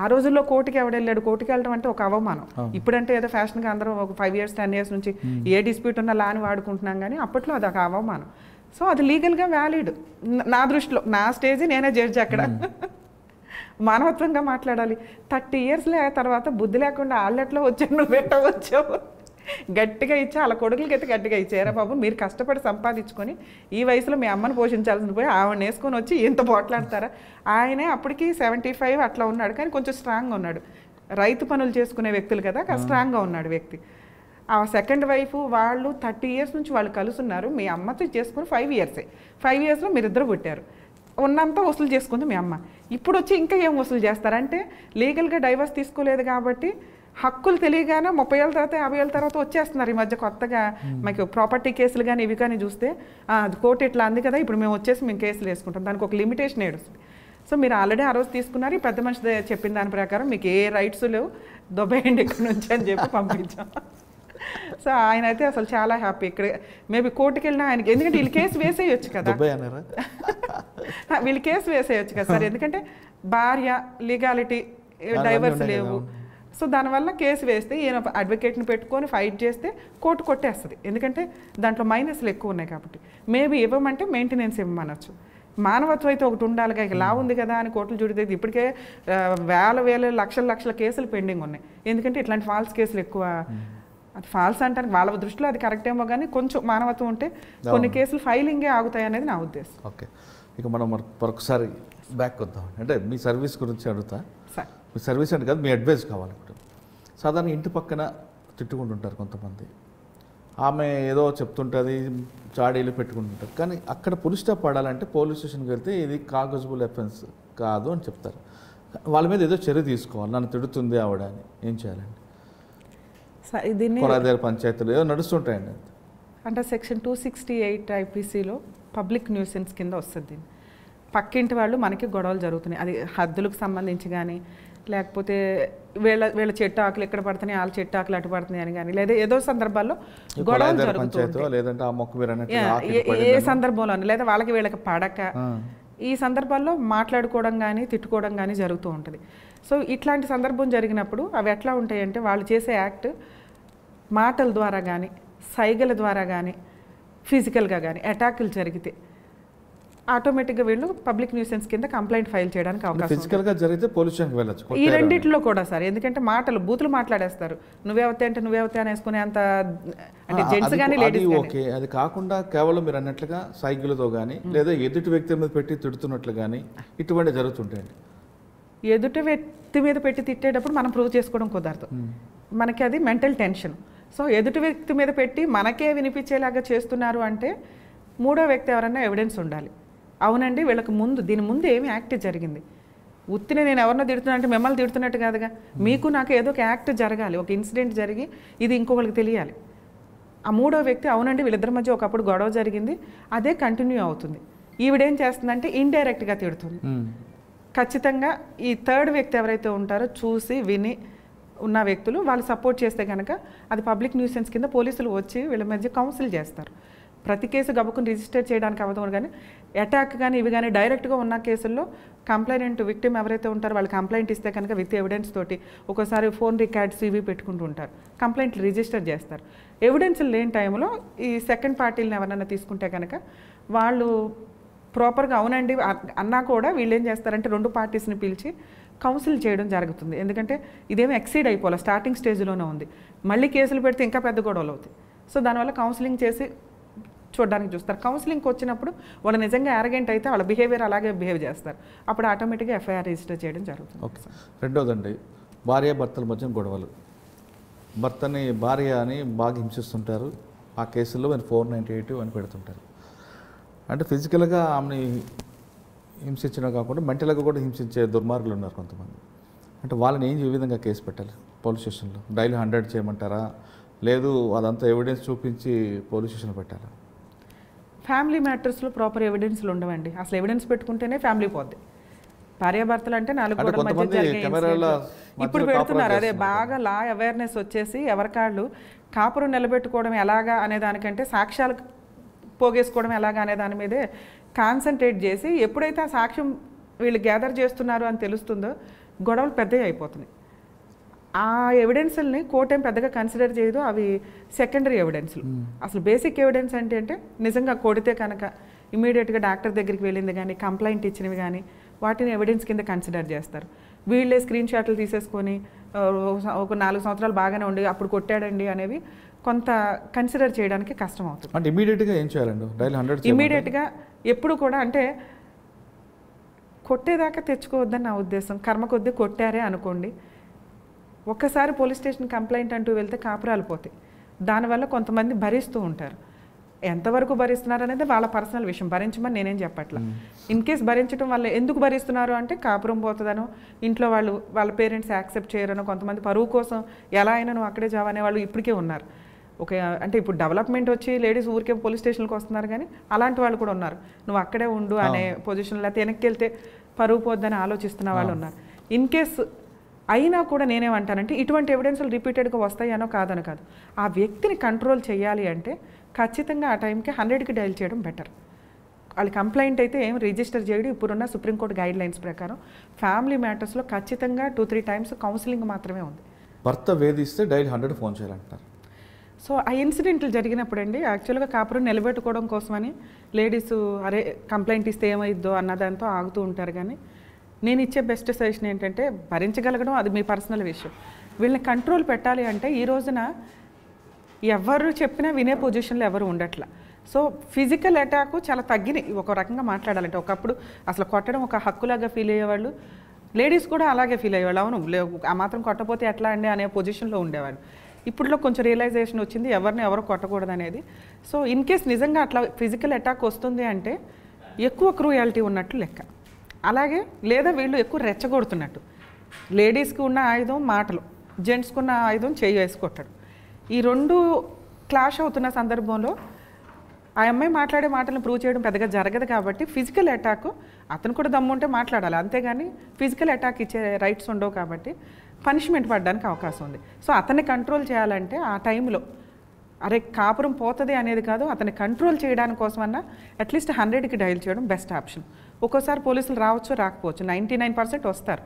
ఆ రోజుల్లో కోర్టుకి ఎవడెళ్ళాడు? కోర్టుకి వెళ్ళడం అంటే ఒక అవమానం. ఇప్పుడంటే ఏదో ఫ్యాషన్గా అందరం ఒక 5 years 10 years నుంచి ఏ డిస్ప్యూట్ ఉన్నా లాని వాడుకుంటున్నాం, కానీ అప్పట్లో అది ఒక అవమానం. సో అది లీగల్గా వ్యాలిడ్ నా దృష్టిలో. నా స్టేజ్ నేనే జడ్జి అక్కడ. మానవత్వంగా మాట్లాడాలి. 30 years తర్వాత బుద్ధి లేకుండా ఆళ్ళెట్లో వచ్చావు, నువ్వు ఎట్టో వచ్చావు, గట్టిగా ఇచ్చి వాళ్ళ కొడుకులకి అయితే గట్టిగా ఇచ్చారా బాబు, మీరు కష్టపడి సంపాదించుకొని ఈ వయసులో మీ అమ్మని పోషించాల్సిన పోయి ఆవిడ వేసుకొని వచ్చి ఇంత పోట్లాడతారా? ఆయనే అప్పటికి 75 అట్లా ఉన్నాడు, కానీ కొంచెం స్ట్రాంగ్గా ఉన్నాడు. రైతు పనులు చేసుకునే వ్యక్తులు కదా, స్ట్రాంగ్గా ఉన్నాడు వ్యక్తి. ఆ సెకండ్ వైఫ్ వాళ్ళు 30 years నుంచి వాళ్ళు కలుసున్నారు. మీ అమ్మతో చేసుకుని 5 years, 5 yearsలో మీరిద్దరు పుట్టారు. ఉన్నంత వసూలు చేసుకుంది మీ అమ్మ. ఇప్పుడు వచ్చి ఇంకా ఏం వసూలు చేస్తారంటే, లీగల్గా డైవర్స్ తీసుకోలేదు కాబట్టి హక్కులు తెలియగానే 30 ఏళ్ళ తర్వాత 50 ఏళ్ళ తర్వాత వచ్చేస్తున్నారు. ఈ మధ్య కొత్తగా మాకు ప్రాపర్టీ కేసులు కానీ ఇవి కానీ చూస్తే అది కోర్టు ఇట్లా అంది కదా, ఇప్పుడు మేము వచ్చేసి మేము కేసులు వేసుకుంటాం, దానికి ఒక లిమిటేషన్ ఏడుస్తుంది. సో మీరు ఆల్రెడీ ఆ రోజు తీసుకున్నారు, ఈ పెద్ద మనిషి చెప్పిన దాని ప్రకారం మీకు ఏ రైట్స్ లేవు, దొబ్బేయండి ఇక్కడ నుంచి అని చెప్పి పంపించాం. సో ఆయన అయితే అసలు చాలా హ్యాపీ. ఇక్కడ మేబీ కోర్టుకి వెళ్ళినా ఆయనకి, ఎందుకంటే వీళ్ళు కేసు వేసేయచ్చు కదా, వీళ్ళు కేసు వేసేయచ్చు కదా సార్, ఎందుకంటే భార్య, లీగాలిటీ, డైవర్స్ లేవు. సో దానివల్ల కేసు వేస్తే ఈయన అడ్వకేట్ని పెట్టుకొని ఫైట్ చేస్తే కోర్టు కొట్టేస్తుంది, ఎందుకంటే దాంట్లో మైనస్లు ఎక్కువ ఉన్నాయి కాబట్టి. మేబీ ఇవ్వమంటే మెయింటెనెన్స్ ఇవ్వమనొచ్చు. మానవత్వం అయితే ఒకటి ఉండాలిగా. ఇక లా ఉంది కదా అని కోర్టులు చూడితే ఇప్పటికే వేల లక్షల కేసులు పెండింగ్ ఉన్నాయి, ఎందుకంటే ఇట్లాంటి ఫాల్స్ కేసులు ఎక్కువ. అది ఫాల్స్ అంటానికి వాళ్ళ దృష్టిలో అది కరెక్ట్ ఏమో, కానీ కొంచెం మానవత్వం ఉంటే కొన్ని కేసులు ఫైలింగే ఆగుతాయి అనేది నా ఉద్దేశం. ఓకే, ఇక మనం మరొకసారి బ్యాక్ వద్దాం. అంటే మీ సర్వీస్ గురించి అడుగుతా. సార్ మీ సర్వీస్ అంటే కాదు, మీ అడ్వైస్ కావాలి. ఇప్పుడు సాధారణ ఇంటి పక్కన తిట్టుకుంటుంటారు కొంతమంది, ఆమె ఏదో చెప్తుంటుంది, చాడీలు పెట్టుకుంటుంటారు, కానీ అక్కడ పులి స్టాప్ పడాలంటే పోలీస్ స్టేషన్కి వెళ్తే ఇది కాగజబుల్ అఫెన్స్ కాదు అని చెప్తారు. వాళ్ళ మీద ఏదో చర్య తీసుకోవాలి, నన్ను తిడుతుంది ఆవిడ అని, ఏం చేయాలండి? కొరాదేర పంచాయతీలు ఏదో నడుస్తుంటాయండి. అంటే సెక్షన్ 268 IPCలో పబ్లిక్ న్యూసెన్స్ కింద వస్తుంది. పక్కింటి వాళ్ళు మనకి గొడవలు జరుగుతున్నాయి, అది హద్దులకు సంబంధించి కానీ, లేకపోతే వీళ్ళ చెట్టు ఆకులు ఎక్కడ పడుతున్నాయి, వాళ్ళ చెట్టు ఆకులు అటు పడుతున్నాయి అని కానీ, లేదా ఏదో సందర్భాల్లో గొడవలు జరుగుతుంది, ఏ సందర్భంలో, లేదా వాళ్ళకి వీళ్ళకి పడక, ఈ సందర్భాల్లో మాట్లాడుకోవడం కానీ తిట్టుకోవడం కానీ జరుగుతూ ఉంటుంది. సో ఇట్లాంటి సందర్భం జరిగినప్పుడు అవి ఎట్లా ఉంటాయంటే, వాళ్ళు చేసే యాక్ట్ మాటల ద్వారా కానీ, సైగల ద్వారా కానీ, ఫిజికల్గా కానీ అటాకులు జరిగితే ఆటోమేటిక్గా వీళ్ళు పబ్లిక్ న్యూసెన్స్ కింద కంప్లైంట్ ఫైల్ చేయడానికి అవకాశం. ఫిజికల్గా జరిగితే పోలీస్ స్టేషన్కి వెళ్ళొచ్చు. ఈ రెండిట్లో కూడా సార్, ఎందుకంటే మాటలు బూతులు మాట్లాడేస్తారు, నువ్వేవతే అంటే నువ్వేవతే అని వేసుకునే అంత, అంటే జెంట్స్ కానీ లేడీస్. ఓకే, అది కాకుండా కేవలం మీరు అన్నట్లుగా సైకిల్తో కానీ, లేదా ఎదుటి వ్యక్తి మీద పెట్టి తిడుతున్నట్లు కానీ ఇటువంటి జరుగుతుంటాయండి. ఎదుటి వ్యక్తి మీద పెట్టి తిట్టేటప్పుడు మనం ప్రూవ్ చేసుకోవడం కుదరదు, మనకి అది మెంటల్ టెన్షన్. సో ఎదుటి వ్యక్తి మీద పెట్టి మనకే వినిపించేలాగా చేస్తున్నారు అంటే మూడో వ్యక్తి ఎవరైనా ఎవిడెన్స్ ఉండాలి. అవునండి వీళ్ళకి ముందు, దీని ముందు ఏమి యాక్ట్ జరిగింది, ఉత్తిని నేను ఎవరినో తిడుతున్నా అంటే మిమ్మల్ని తిడుతున్నట్టు కాదుగా, మీకు నాకు ఏదో ఒక యాక్ట్ జరగాలి, ఒక ఇన్సిడెంట్ జరిగి ఇది ఇంకొకరికి తెలియాలి. ఆ మూడో వ్యక్తి అవునండి వీళ్ళిద్దరి మధ్య ఒకప్పుడు గొడవ జరిగింది, అదే కంటిన్యూ అవుతుంది, ఈవిడేం చేస్తుందంటే ఇండైరెక్ట్గా తిడుతుంది. ఖచ్చితంగా ఈ థర్డ్ వ్యక్తి ఎవరైతే ఉంటారో చూసి విని ఉన్న వ్యక్తులు వాళ్ళు సపోర్ట్ చేస్తే కనుక అది పబ్లిక్ న్యూసెన్స్ కింద పోలీసులు వచ్చి వీళ్ళ మధ్య కౌన్సిల్ చేస్తారు. ప్రతి కేసు గబుకుని రిజిస్టర్ చేయడానికి అవ్వదు, కానీ అటాక్ కానీ ఇవి కానీ డైరెక్ట్గా ఉన్న కేసుల్లో కంప్లైంట్ విక్టిమ్ ఎవరైతే ఉంటారో వాళ్ళు కంప్లైంట్ ఇస్తే కనుక విత్ ఎవిడెన్స్ తోటి, ఒక్కోసారి ఫోన్ రికార్డ్స్ ఇవి పెట్టుకుంటూ ఉంటారు, కంప్లైంట్లు రిజిస్టర్ చేస్తారు. ఎవిడెన్స్ లేని టైంలో ఈ సెకండ్ పార్టీలను ఎవరైనా తీసుకుంటే కనుక వాళ్ళు ప్రాపర్గా అవునండి అన్నా కూడా వీళ్ళు ఏం చేస్తారంటే 2 పార్టీస్ని పిలిచి కౌన్సిల్ చేయడం జరుగుతుంది. ఎందుకంటే ఇదేమో ఎక్సీడ్ అయిపోవాలి, స్టార్టింగ్ స్టేజ్లోనే ఉంది, మళ్ళీ కేసులు పెడితే ఇంకా పెద్ద గొడవలు అవుతాయి. సో దానివల్ల కౌన్సిలింగ్ చేసి చూడడానికి చూస్తారు. కౌన్సిలింగ్కి వచ్చినప్పుడు వాళ్ళు నిజంగా యారగెంట్ అయితే వాళ్ళ బిహేవియర్ అలాగే బిహేవ్ చేస్తారు, అప్పుడు ఆటోమేటిక్గా ఎఫ్ఐఆర్ రిజిస్టర్ చేయడం జరుగుతుంది. ఓకే. రెండోదండి, భార్య భర్తల మధ్య గొడవలు, భర్తని భార్య అని బాగా హింసిస్తుంటారు, ఆ కేసుల్లో 498 అని పెడుతుంటారు. అంటే ఫిజికల్గా ఆమెని హింసించడం కాకుండా మెంటల్గా కూడా హింసించే దుర్మార్గులు ఉన్నారు కొంతమంది. అంటే వాళ్ళని ఏ విధంగా కేసు పెట్టాలి పోలీస్ స్టేషన్లో? డైలీ 100 చేయమంటారా, లేదు అదంతా ఎవిడెన్స్ చూపించి పోలీస్ స్టేషన్లో పెట్టాలా? ఫ్యామిలీ మ్యాటర్స్లో ప్రాపర్ ఎవిడెన్స్లు ఉండవండి, అసలు ఎవిడెన్స్ పెట్టుకుంటేనే ఫ్యామిలీ పోద్ది. భార్యాభర్తలు అంటే 4 గోడల మధ్య జరిగే ఇప్పుడు పెడుతున్నారు. అదే బాగా లా అవేర్నెస్ వచ్చేసి ఎవరికాళ్ళు కాపురం నిలబెట్టుకోవడం ఎలాగా అనే దానికంటే సాక్ష్యాలు పోగేసుకోవడం ఎలాగా అనే దాని మీదే కాన్సన్ట్రేట్ చేసి ఎప్పుడైతే ఆ సాక్ష్యం వీళ్ళు గ్యాదర్ చేస్తున్నారు అని తెలుస్తుందో గొడవలు పెద్దవి అయిపోతున్నాయి. ఆ ఎవిడెన్స్ని కోర్టు ఏం పెద్దగా కన్సిడర్ చేయదు, అవి సెకండరీ ఎవిడెన్స్లు. అసలు బేసిక్ ఎవిడెన్స్ అంటే నిజంగా కొడితే కనుక ఇమీడియట్గా డాక్టర్ దగ్గరికి వెళ్ళింది కానీ కంప్లైంట్ ఇచ్చినవి కానీ వాటిని ఎవిడెన్స్ కింద కన్సిడర్ చేస్తారు. వీళ్ళే స్క్రీన్ షాట్లు తీసేసుకొని ఒక 4 సంవత్సరాలు బాగానే ఉండి అప్పుడు కొట్టాడండి అనేవి కొంత కన్సిడర్ చేయడానికి కష్టం అవుతుంది. అంటే ఇమీడియట్గా ఏం చేయాలండి? ఇమీడియట్గా ఎప్పుడు కూడా అంటే కొట్టేదాకా తెచ్చుకోవద్దని నా ఉద్దేశం. కర్మ కొద్దీ కొట్టారే అనుకోండి, ఒక్కసారి పోలీస్ స్టేషన్ కంప్లైంట్ అంటూ వెళ్తే కాపురాలు పోతాయి. దానివల్ల కొంతమంది భరిస్తూ ఉంటారు. ఎంతవరకు భరిస్తున్నారు అనేది వాళ్ళ పర్సనల్ విషయం, భరించమని నేనేం చెప్పట్లా. ఇన్ కేస్ భరించడం వల్ల ఎందుకు భరిస్తున్నారు అంటే కాపురం పోతుందనో, ఇంట్లో వాళ్ళ పేరెంట్స్ యాక్సెప్ట్ చేయరనో, కొంతమంది పరువు కోసం ఎలా అయినా నువ్వు అక్కడే జావనే వాళ్ళు ఇప్పటికే ఉన్నారు. అంటే ఇప్పుడు డెవలప్మెంట్ వచ్చి లేడీస్ ఊరికే పోలీస్ స్టేషన్కి వస్తున్నారు, కానీ అలాంటి వాళ్ళు కూడా ఉన్నారు. నువ్వు అక్కడే ఉండు అనే పొజిషన్, లేకపోతే వెనక్కి వెళ్తే పరువు పోద్దని ఆలోచిస్తున్న వాళ్ళు ఉన్నారు. ఇన్ కేస్ అయినా కూడా నేనేమంటానంటే ఇటువంటి ఎవిడెన్స్లు రిపీటెడ్గా వస్తాయనో కాదనో కాదు, ఆ వ్యక్తిని కంట్రోల్ చేయాలి అంటే ఖచ్చితంగా ఆ టైంకి 100కి డైల్ చేయడం బెటర్. వాళ్ళు కంప్లైంట్ అయితే ఏం రిజిస్టర్ చేయడం ఇప్పుడున్న సుప్రీంకోర్టు గైడ్ లైన్స్ ప్రకారం ఫ్యామిలీ మ్యాటర్స్లో ఖచ్చితంగా 2-3 టైమ్స్ కౌన్సిలింగ్ మాత్రమే ఉంది. భర్త వేధిస్తే డైల్ 100 ఫోన్ చేయాలంటారు. సో ఆ ఇన్సిడెంట్లు జరిగినప్పుడు అండి యాక్చువల్గా కాపురం నిలబెట్టుకోవడం కోసమని లేడీస్ అరే కంప్లైంట్ ఇస్తే ఏమైద్దో అన్నదాంతో ఆగుతూ ఉంటారు. కానీ నేను ఇచ్చే బెస్ట్ సజెషన్ ఏంటంటే భరించగలగడం అది మీ పర్సనల్ విషయం. వీళ్ళని కంట్రోల్ పెట్టాలి అంటే ఈ రోజున ఎవరు చెప్పినా వినే పొజిషన్లో ఎవరు ఉండట్లా. సో ఫిజికల్ అటాక్ చాలా తగ్గినాయి ఒక రకంగా మాట్లాడాలంటే. ఒకప్పుడు అసలు కొట్టడం ఒక హక్కులాగా ఫీల్ అయ్యేవాళ్ళు, లేడీస్ కూడా అలాగే ఫీల్ అయ్యేవాళ్ళు. అవును ఆ మాత్రం కొట్టపోతే ఎట్లా అండి అనే పొజిషన్లో ఉండేవాళ్ళు. ఇప్పుడులో కొంచెం రియలైజేషన్ వచ్చింది ఎవరిని ఎవరు కొట్టకూడదు అనేది. సో ఇన్ కేస్ నిజంగా అట్లా ఫిజికల్ అటాక్ వస్తుంది అంటే ఎక్కువ క్రూయాలిటీ ఉన్నట్టు లెక్క. అలాగే లేదా వీళ్ళు ఎక్కువ రెచ్చగొడుతున్నట్టు. లేడీస్కి ఉన్న ఆయుధం మాటలు, జెంట్స్కి ఉన్న ఆయుధం చేయి వేసుకొట్టడం. ఈ రెండు క్లాష్ అవుతున్న సందర్భంలో ఆ అమ్మాయి మాట్లాడే మాటలను ప్రూవ్ చేయడం పెద్దగా జరగదు. కాబట్టి ఫిజికల్ అటాక్ అతను కూడా దమ్ముంటే మాట్లాడాలి, అంతేగాని ఫిజికల్ అటాక్ ఇచ్చే రైట్స్ ఉండవు. కాబట్టి పనిష్మెంట్ పడడానికి అవకాశం ఉంది. సో అతన్ని కంట్రోల్ చేయాలంటే ఆ టైంలో అరే కాపురం పోతుంది అనేది కాదు, అతన్ని కంట్రోల్ చేయడానికి కోసమన్నా అట్లీస్ట్ 100కి డైల్ చేయడం బెస్ట్ ఆప్షన్. ఒక్కోసారి పోలీసులు రావచ్చు రాకపోవచ్చు, 99% వస్తారు.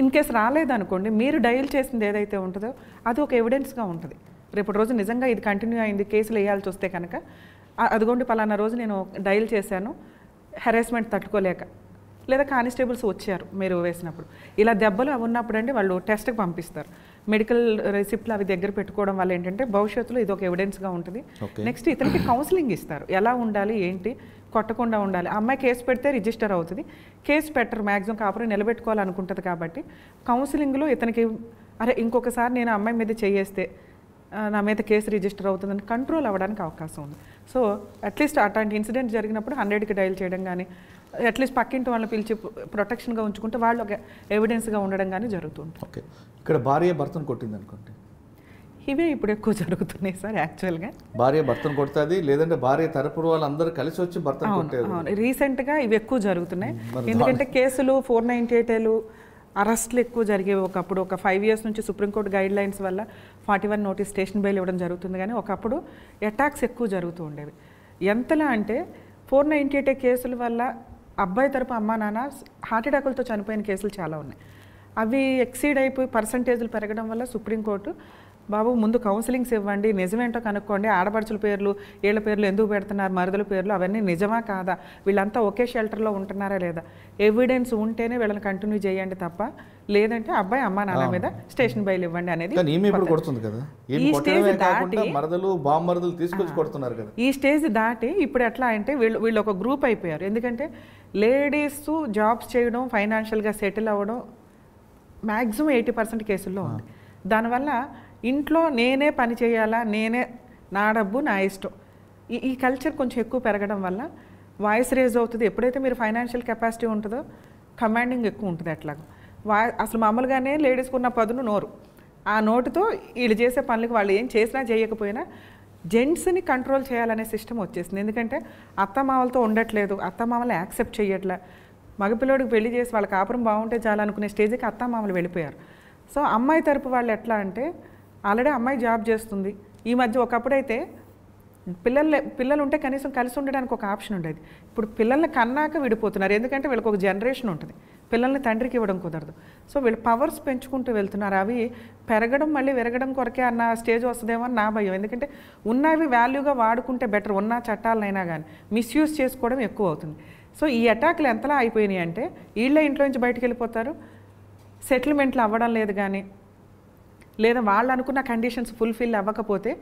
ఇన్ కేసు రాలేదనుకోండి, మీరు డైల్ చేసింది ఏదైతే ఉంటుందో అది ఒక ఎవిడెన్స్గా ఉంటుంది. రేపటి రోజు నిజంగా ఇది కంటిన్యూ అయింది, కేసులు వేయాల్సి వస్తే కనుక అదిగోండి పలానా రోజు నేను డైల్ చేశాను, హెరాస్మెంట్ తట్టుకోలేక, లేదా కానిస్టేబుల్స్ వచ్చారు మీరు వేసినప్పుడు, ఇలా దెబ్బలు అవి ఉన్నప్పుడు అండి వాళ్ళు టెస్ట్కి పంపిస్తారు. మెడికల్ రిసిప్ట్లు అవి దగ్గర పెట్టుకోవడం వల్ల ఏంటంటే భవిష్యత్తులో ఇది ఒక ఎవిడెన్స్గా ఉంటుంది. నెక్స్ట్ ఇతనికి కౌన్సిలింగ్ ఇస్తారు, ఎలా ఉండాలి ఏంటి, కొట్టకుండా ఉండాలి. అమ్మాయి కేసు పెడితే రిజిస్టర్ అవుతుంది, కేసు పెట్టరు మ్యాక్సిమం, కాపురం నిలబెట్టుకోవాలనుకుంటుంది. కాబట్టి కౌన్సిలింగ్లో ఇతనికి అరే ఇంకొకసారి నేను అమ్మాయి మీద చేయేస్తే నా మీద కేసు రిజిస్టర్ అవుతుందని కంట్రోల్ అవ్వడానికి అవకాశం ఉంది. సో అట్లీస్ట్ అట్లాంటి ఇన్సిడెంట్ జరిగినప్పుడు 100కి డైల్ చేయడం కానీ, అట్లీస్ట్ పక్కింటి వాళ్ళని పిలిచి ప్రొటెక్షన్గా ఉంచుకుంటే వాళ్ళు ఒక ఎవిడెన్స్గా ఉండడం కానీ జరుగుతుంది. ఓకే, ఇక్కడ భార్య భర్తను కొట్టింది అనుకోండి, ఇవే ఇప్పుడు ఎక్కువ జరుగుతున్నాయి సార్. యాక్చువల్గా భార్య భర్తను కొడుతుంది, లేదంటే భార్య తరపు వాళ్ళందరూ కలిసి వచ్చి భర్తను కొట్టారు. రీసెంట్గా ఇవి ఎక్కువ జరుగుతున్నాయి. ఎందుకంటే కేసులు 498 అరెస్టులు ఎక్కువ జరిగేవి. ఒకప్పుడు ఒక 5 years నుంచి సుప్రీంకోర్టు గైడ్ లైన్స్ వల్ల 41 నోటీస్ స్టేషన్ బెయిల్ ఇవ్వడం జరుగుతుంది. కానీ ఒకప్పుడు అటాక్స్ ఎక్కువ జరుగుతూ ఉండేవి. ఎంతలా అంటే 498 కేసుల వల్ల అబ్బాయి తరపు అమ్మా నాన్న హార్ట్ అటాకులతో చనిపోయిన కేసులు చాలా ఉన్నాయి. అవి ఎక్సీడ్ అయిపోయి పర్సంటేజ్లు పెరగడం వల్ల సుప్రీంకోర్టు బాబు ముందు కౌన్సిలింగ్స్ ఇవ్వండి, నిజమేంటో కనుక్కోండి, ఆడపడుచుల పేర్లు వీళ్ళ పేర్లు ఎందుకు పెడుతున్నారు, మరుదుల పేర్లు అవన్నీ నిజమా కాదా, వీళ్ళంతా ఒకే షెల్టర్లో ఉంటున్నారా లేదా, ఎవిడెన్స్ ఉంటేనే వీళ్ళని కంటిన్యూ చేయండి తప్ప లేదంటే అబ్బాయి అమ్మా నాన్న మీద స్టేషన్ బెయిల్ ఇవ్వండి అనేది. ఈ స్టేజ్ దాటి ఇప్పుడు ఎట్లా అంటే వీళ్ళు ఒక గ్రూప్ అయిపోయారు. ఎందుకంటే లేడీస్ జాబ్స్ చేయడం, ఫైనాన్షియల్గా సెటిల్ అవ్వడం మ్యాక్సిమం 80% కేసుల్లో ఉంది. దానివల్ల ఇంట్లో నేనే పని చేయాలా, నేనే నా డబ్బు నా ఇష్టం, ఈ కల్చర్ కొంచెం ఎక్కువ పెరగడం వల్ల వాయిస్ రేజ్ అవుతుంది. ఎప్పుడైతే మీరు ఫైనాన్షియల్ కెపాసిటీ ఉంటుందో కమాండింగ్ ఎక్కువ ఉంటుంది. అట్లాగా అసలు మామూలుగానే లేడీస్కి ఉన్న పదును నోరు, ఆ నోటుతో వీళ్ళు చేసే పనులకు వాళ్ళు ఏం చేసినా చేయకపోయినా జెంట్స్ని కంట్రోల్ చేయాలనే సిస్టమ్ వచ్చేసింది. ఎందుకంటే అత్తమామలతో ఉండట్లేదు, అత్తమామలు యాక్సెప్ట్ చేయట్లే, మగపిల్లోడికి పెళ్లి చేసి వాళ్ళ కాపురం బాగుంటే చాలా అనుకునే స్టేజ్కి అత్తామామలు వెళ్ళిపోయారు. సో అమ్మాయి తరపు వాళ్ళు ఎట్లా అంటే ఆల్రెడీ అమ్మాయి జాబ్ చేస్తుంది. ఈ మధ్య ఒకప్పుడైతే పిల్లలు ఉంటే కనీసం కలిసి ఉండడానికి ఒక ఆప్షన్ ఉండేది. ఇప్పుడు పిల్లల్ని కన్నాక విడిపోతున్నారు. ఎందుకంటే వీళ్ళకి ఒక జనరేషన్ ఉంటుంది, పిల్లల్ని తండ్రికి ఇవ్వడం కుదరదు. సో వీళ్ళు పవర్స్ పెంచుకుంటూ వెళ్తున్నారు. అవి పెరగడం మళ్ళీ విరగడం కొరకే అన్న స్టేజ్ వస్తుందేమో అని నా భయం. ఎందుకంటే ఉన్నవి వాల్యూగా వాడుకుంటే బెటర్, ఉన్న చట్టాలనైనా కానీ మిస్యూజ్ చేసుకోవడం ఎక్కువ అవుతుంది. సో ఈ అటాక్లు ఎంతలా అయిపోయినాయి అంటే వీళ్ళ ఇంట్లో నుంచి బయటకు వెళ్ళిపోతారు, సెటిల్మెంట్లు అవ్వడం లేదు కానీ, లేదా వాళ్ళు అనుకున్న కండిషన్స్ ఫుల్ఫిల్ అవ్వకపోతే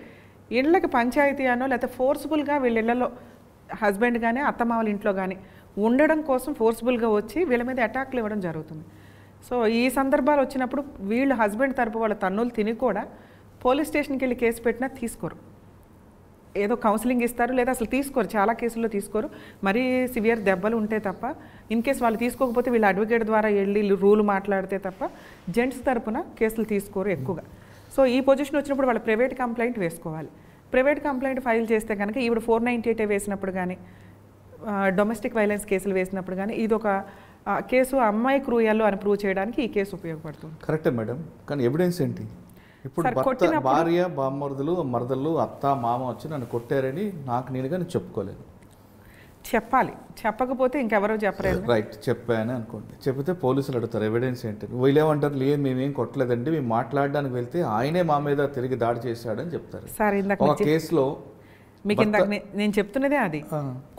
ఇళ్ళకి పంచాయతీ అనో లేకపోతే ఫోర్స్ఫుల్గా వీళ్ళ ఇళ్లలో హస్బెండ్ కానీ అత్తమామల ఇంట్లో కానీ ఉండడం కోసం ఫోర్స్ఫుల్గా వచ్చి వీళ్ళ మీద అటాక్లు ఇవ్వడం జరుగుతుంది. సో ఈ సందర్భాలు వచ్చినప్పుడు వీళ్ళు హస్బెండ్ తరపు వాళ్ళ తన్నులు తిని కూడా పోలీస్ స్టేషన్కి వెళ్ళి కేసు పెట్టినా తీసుకోరు. ఏదో కౌన్సిలింగ్ ఇస్తారు, లేదా అసలు తీసుకోరు. చాలా కేసుల్లో తీసుకోరు. మరీ సివియర్ దెబ్బలు ఉంటే తప్ప, ఇన్ కేసు వాళ్ళు తీసుకోకపోతే వీళ్ళు అడ్వకేట్ ద్వారా వెళ్ళి రూల్ మాట్లాడితే తప్ప జెంట్స్ తరపున కేసులు తీసుకోరు ఎక్కువగా. సో ఈ పొజిషన్ వచ్చినప్పుడు వాళ్ళు ప్రైవేట్ కంప్లైంట్ వేసుకోవాలి. ప్రైవేట్ కంప్లైంట్ ఫైల్ చేస్తే కనుక ఈవిడ 498 వేసినప్పుడు కానీ, డొమెస్టిక్ వైలెన్స్ కేసులు వేసినప్పుడు కానీ ఇది ఒక కేసు అమ్మాయి క్రూయల్లో అని ప్రూవ్ చేయడానికి ఈ కేసు ఉపయోగపడుతుంది. కరెక్టే మేడం. కానీ ఎవిడెన్స్ ఏంటి? ఇప్పుడు భార్య బామ్మర్దులు మరదళ్ళు అత్త మామ వచ్చి నన్ను కొట్టారని నాకు నేనుగా నేను చెప్పుకోలేను. చెప్పాలి, చెప్పకపోతే ఇంకెవరో చెప్పలేదు. రైట్, చెప్పాను అనుకోండి. చెప్తే పోలీసులు అడుగుతారు ఎవిడెన్స్ ఏంటి. వీళ్ళేమంటారు, లేదు మేమేం కొట్టలేదండి, మేము మాట్లాడడానికి వెళ్తే ఆయనే మా మీద తిరిగి దాడి చేశాడని చెప్తారు. సార్ ఇందాక ఒక కేసులో మీకు ఇందాక నేను చెప్తున్నదే అది,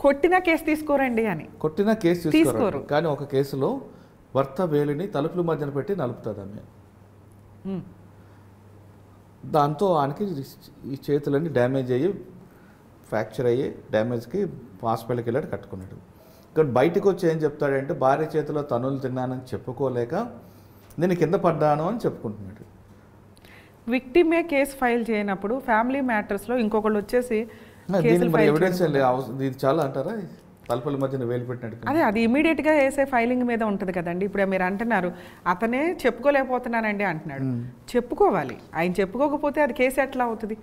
కొట్టిన కేసు తీసుకోరండి అని. కొట్టిన కేసు తీసుకోరు, కానీ ఒక కేసులో భర్త వేలిని తలుపుల మధ్యన పెట్టి నలుపుతుంది ఆమె. దాంతో ఆయనకి ఈ చేతులన్నీ డ్యామేజ్ అయ్యి ఫ్రాక్చర్ అయ్యి డ్యామేజ్కి హాస్పిటల్కి వెళ్ళాడు, కట్టుకున్నాడు. ఇక్కడ బయటకు వచ్చి ఏం చెప్తాడంటే భార్య చేతిలో తన్నులు తిన్నానని చెప్పుకోలేక నేను కింద పడ్డాను అని చెప్పుకుంటున్నాడు. విక్టిమే కేసు ఫైల్ చేయనప్పుడు ఫ్యామిలీ మ్యాటర్స్లో ఇంకొకళ్ళు వచ్చేసి ఎవిడెన్స్ ఇది చాలా అంటారా, తలుపుల మధ్యన వేలు పెట్టినట్టు. అదే అది ఇమీడియట్గా వేసే ఫైలింగ్ మీద ఉంటుంది కదండి. ఇప్పుడు మీరు అంటున్నారు అతనే చెప్పుకోలేకపోతున్నానండి అంటున్నాడు. చెప్పుకోవాలి. ఆయన చెప్పుకోకపోతే అది కేసు ఎట్లా అవుతుంది?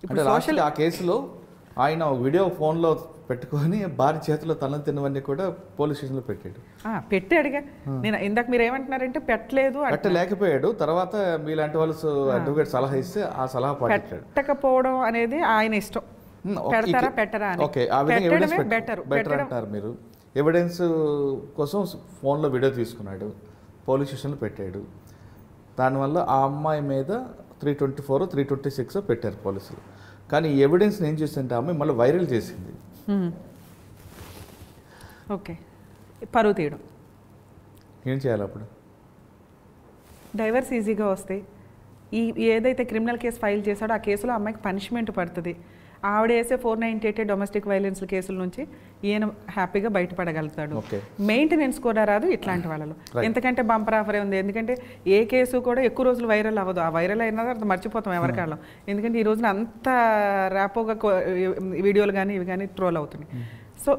ఇప్పుడు సోషల్ ఆ కేసులో ఆయన వీడియో ఫోన్లో పెట్టుకొని భార్య చేతిలో తలను తిన్నవన్నీ కూడా పోలీస్ స్టేషన్లో పెట్టాడుగా. నేను ఇందాక మీరు ఏమంటున్నారంటే పెట్టలేకపోయాడు. తర్వాత మీలాంటి వాళ్ళు అడ్వకేట్ సలహా ఇస్తే ఆ సలహా పెట్టకపోవడం అనేది ఆయన ఇష్టం. పెడతారా పెట్టరా అని. ఓకే, ఆ విధంగా ఎవిడెన్స్ బెటర్ అంటారు మీరు. ఎవిడెన్స్ కోసం ఫోన్లో వీడియో తీసుకున్నాడు, పోలీస్ స్టేషన్లో పెట్టాడు. దానివల్ల ఆ అమ్మాయి మీద 324 326 పెట్టారు పోలీసులు. కానీ ఈ ఎవిడెన్స్ని ఏం చేస్తుంటే అమ్మాయి మళ్ళీ వైరల్ చేసింది. ఓకే, పరువు తీయడం. ఏం చేయాలి అప్పుడు? డైవర్స్ ఈజీగా వస్తాయి. ఏదైతే క్రిమినల్ కేసు ఫైల్ చేశాడో ఆ కేసులో అమ్మాయికి పనిష్మెంట్ పడుతుంది. ఆవిడ వేసే 498 డొమెస్టిక్ వైలెన్స్ కేసుల నుంచి ఈయన హ్యాపీగా బయటపడగలుగుతాడు. మెయింటెనెన్స్ కూడా రాదు ఇట్లాంటి వాళ్ళలో. ఎందుకంటే బంపర్ ఆఫరే ఉంది. ఎందుకంటే ఏ కేసు కూడా ఎక్కువ రోజులు వైరల్ అవ్వదు. ఆ వైరల్ అయినా తర్వాత మర్చిపోతాం ఎవరికాళ్ళం. ఎందుకంటే ఈ రోజున అంత ర్యాపోగా వీడియోలు కానీ ఇవి కానీ ట్రోల్ అవుతున్నాయి. సో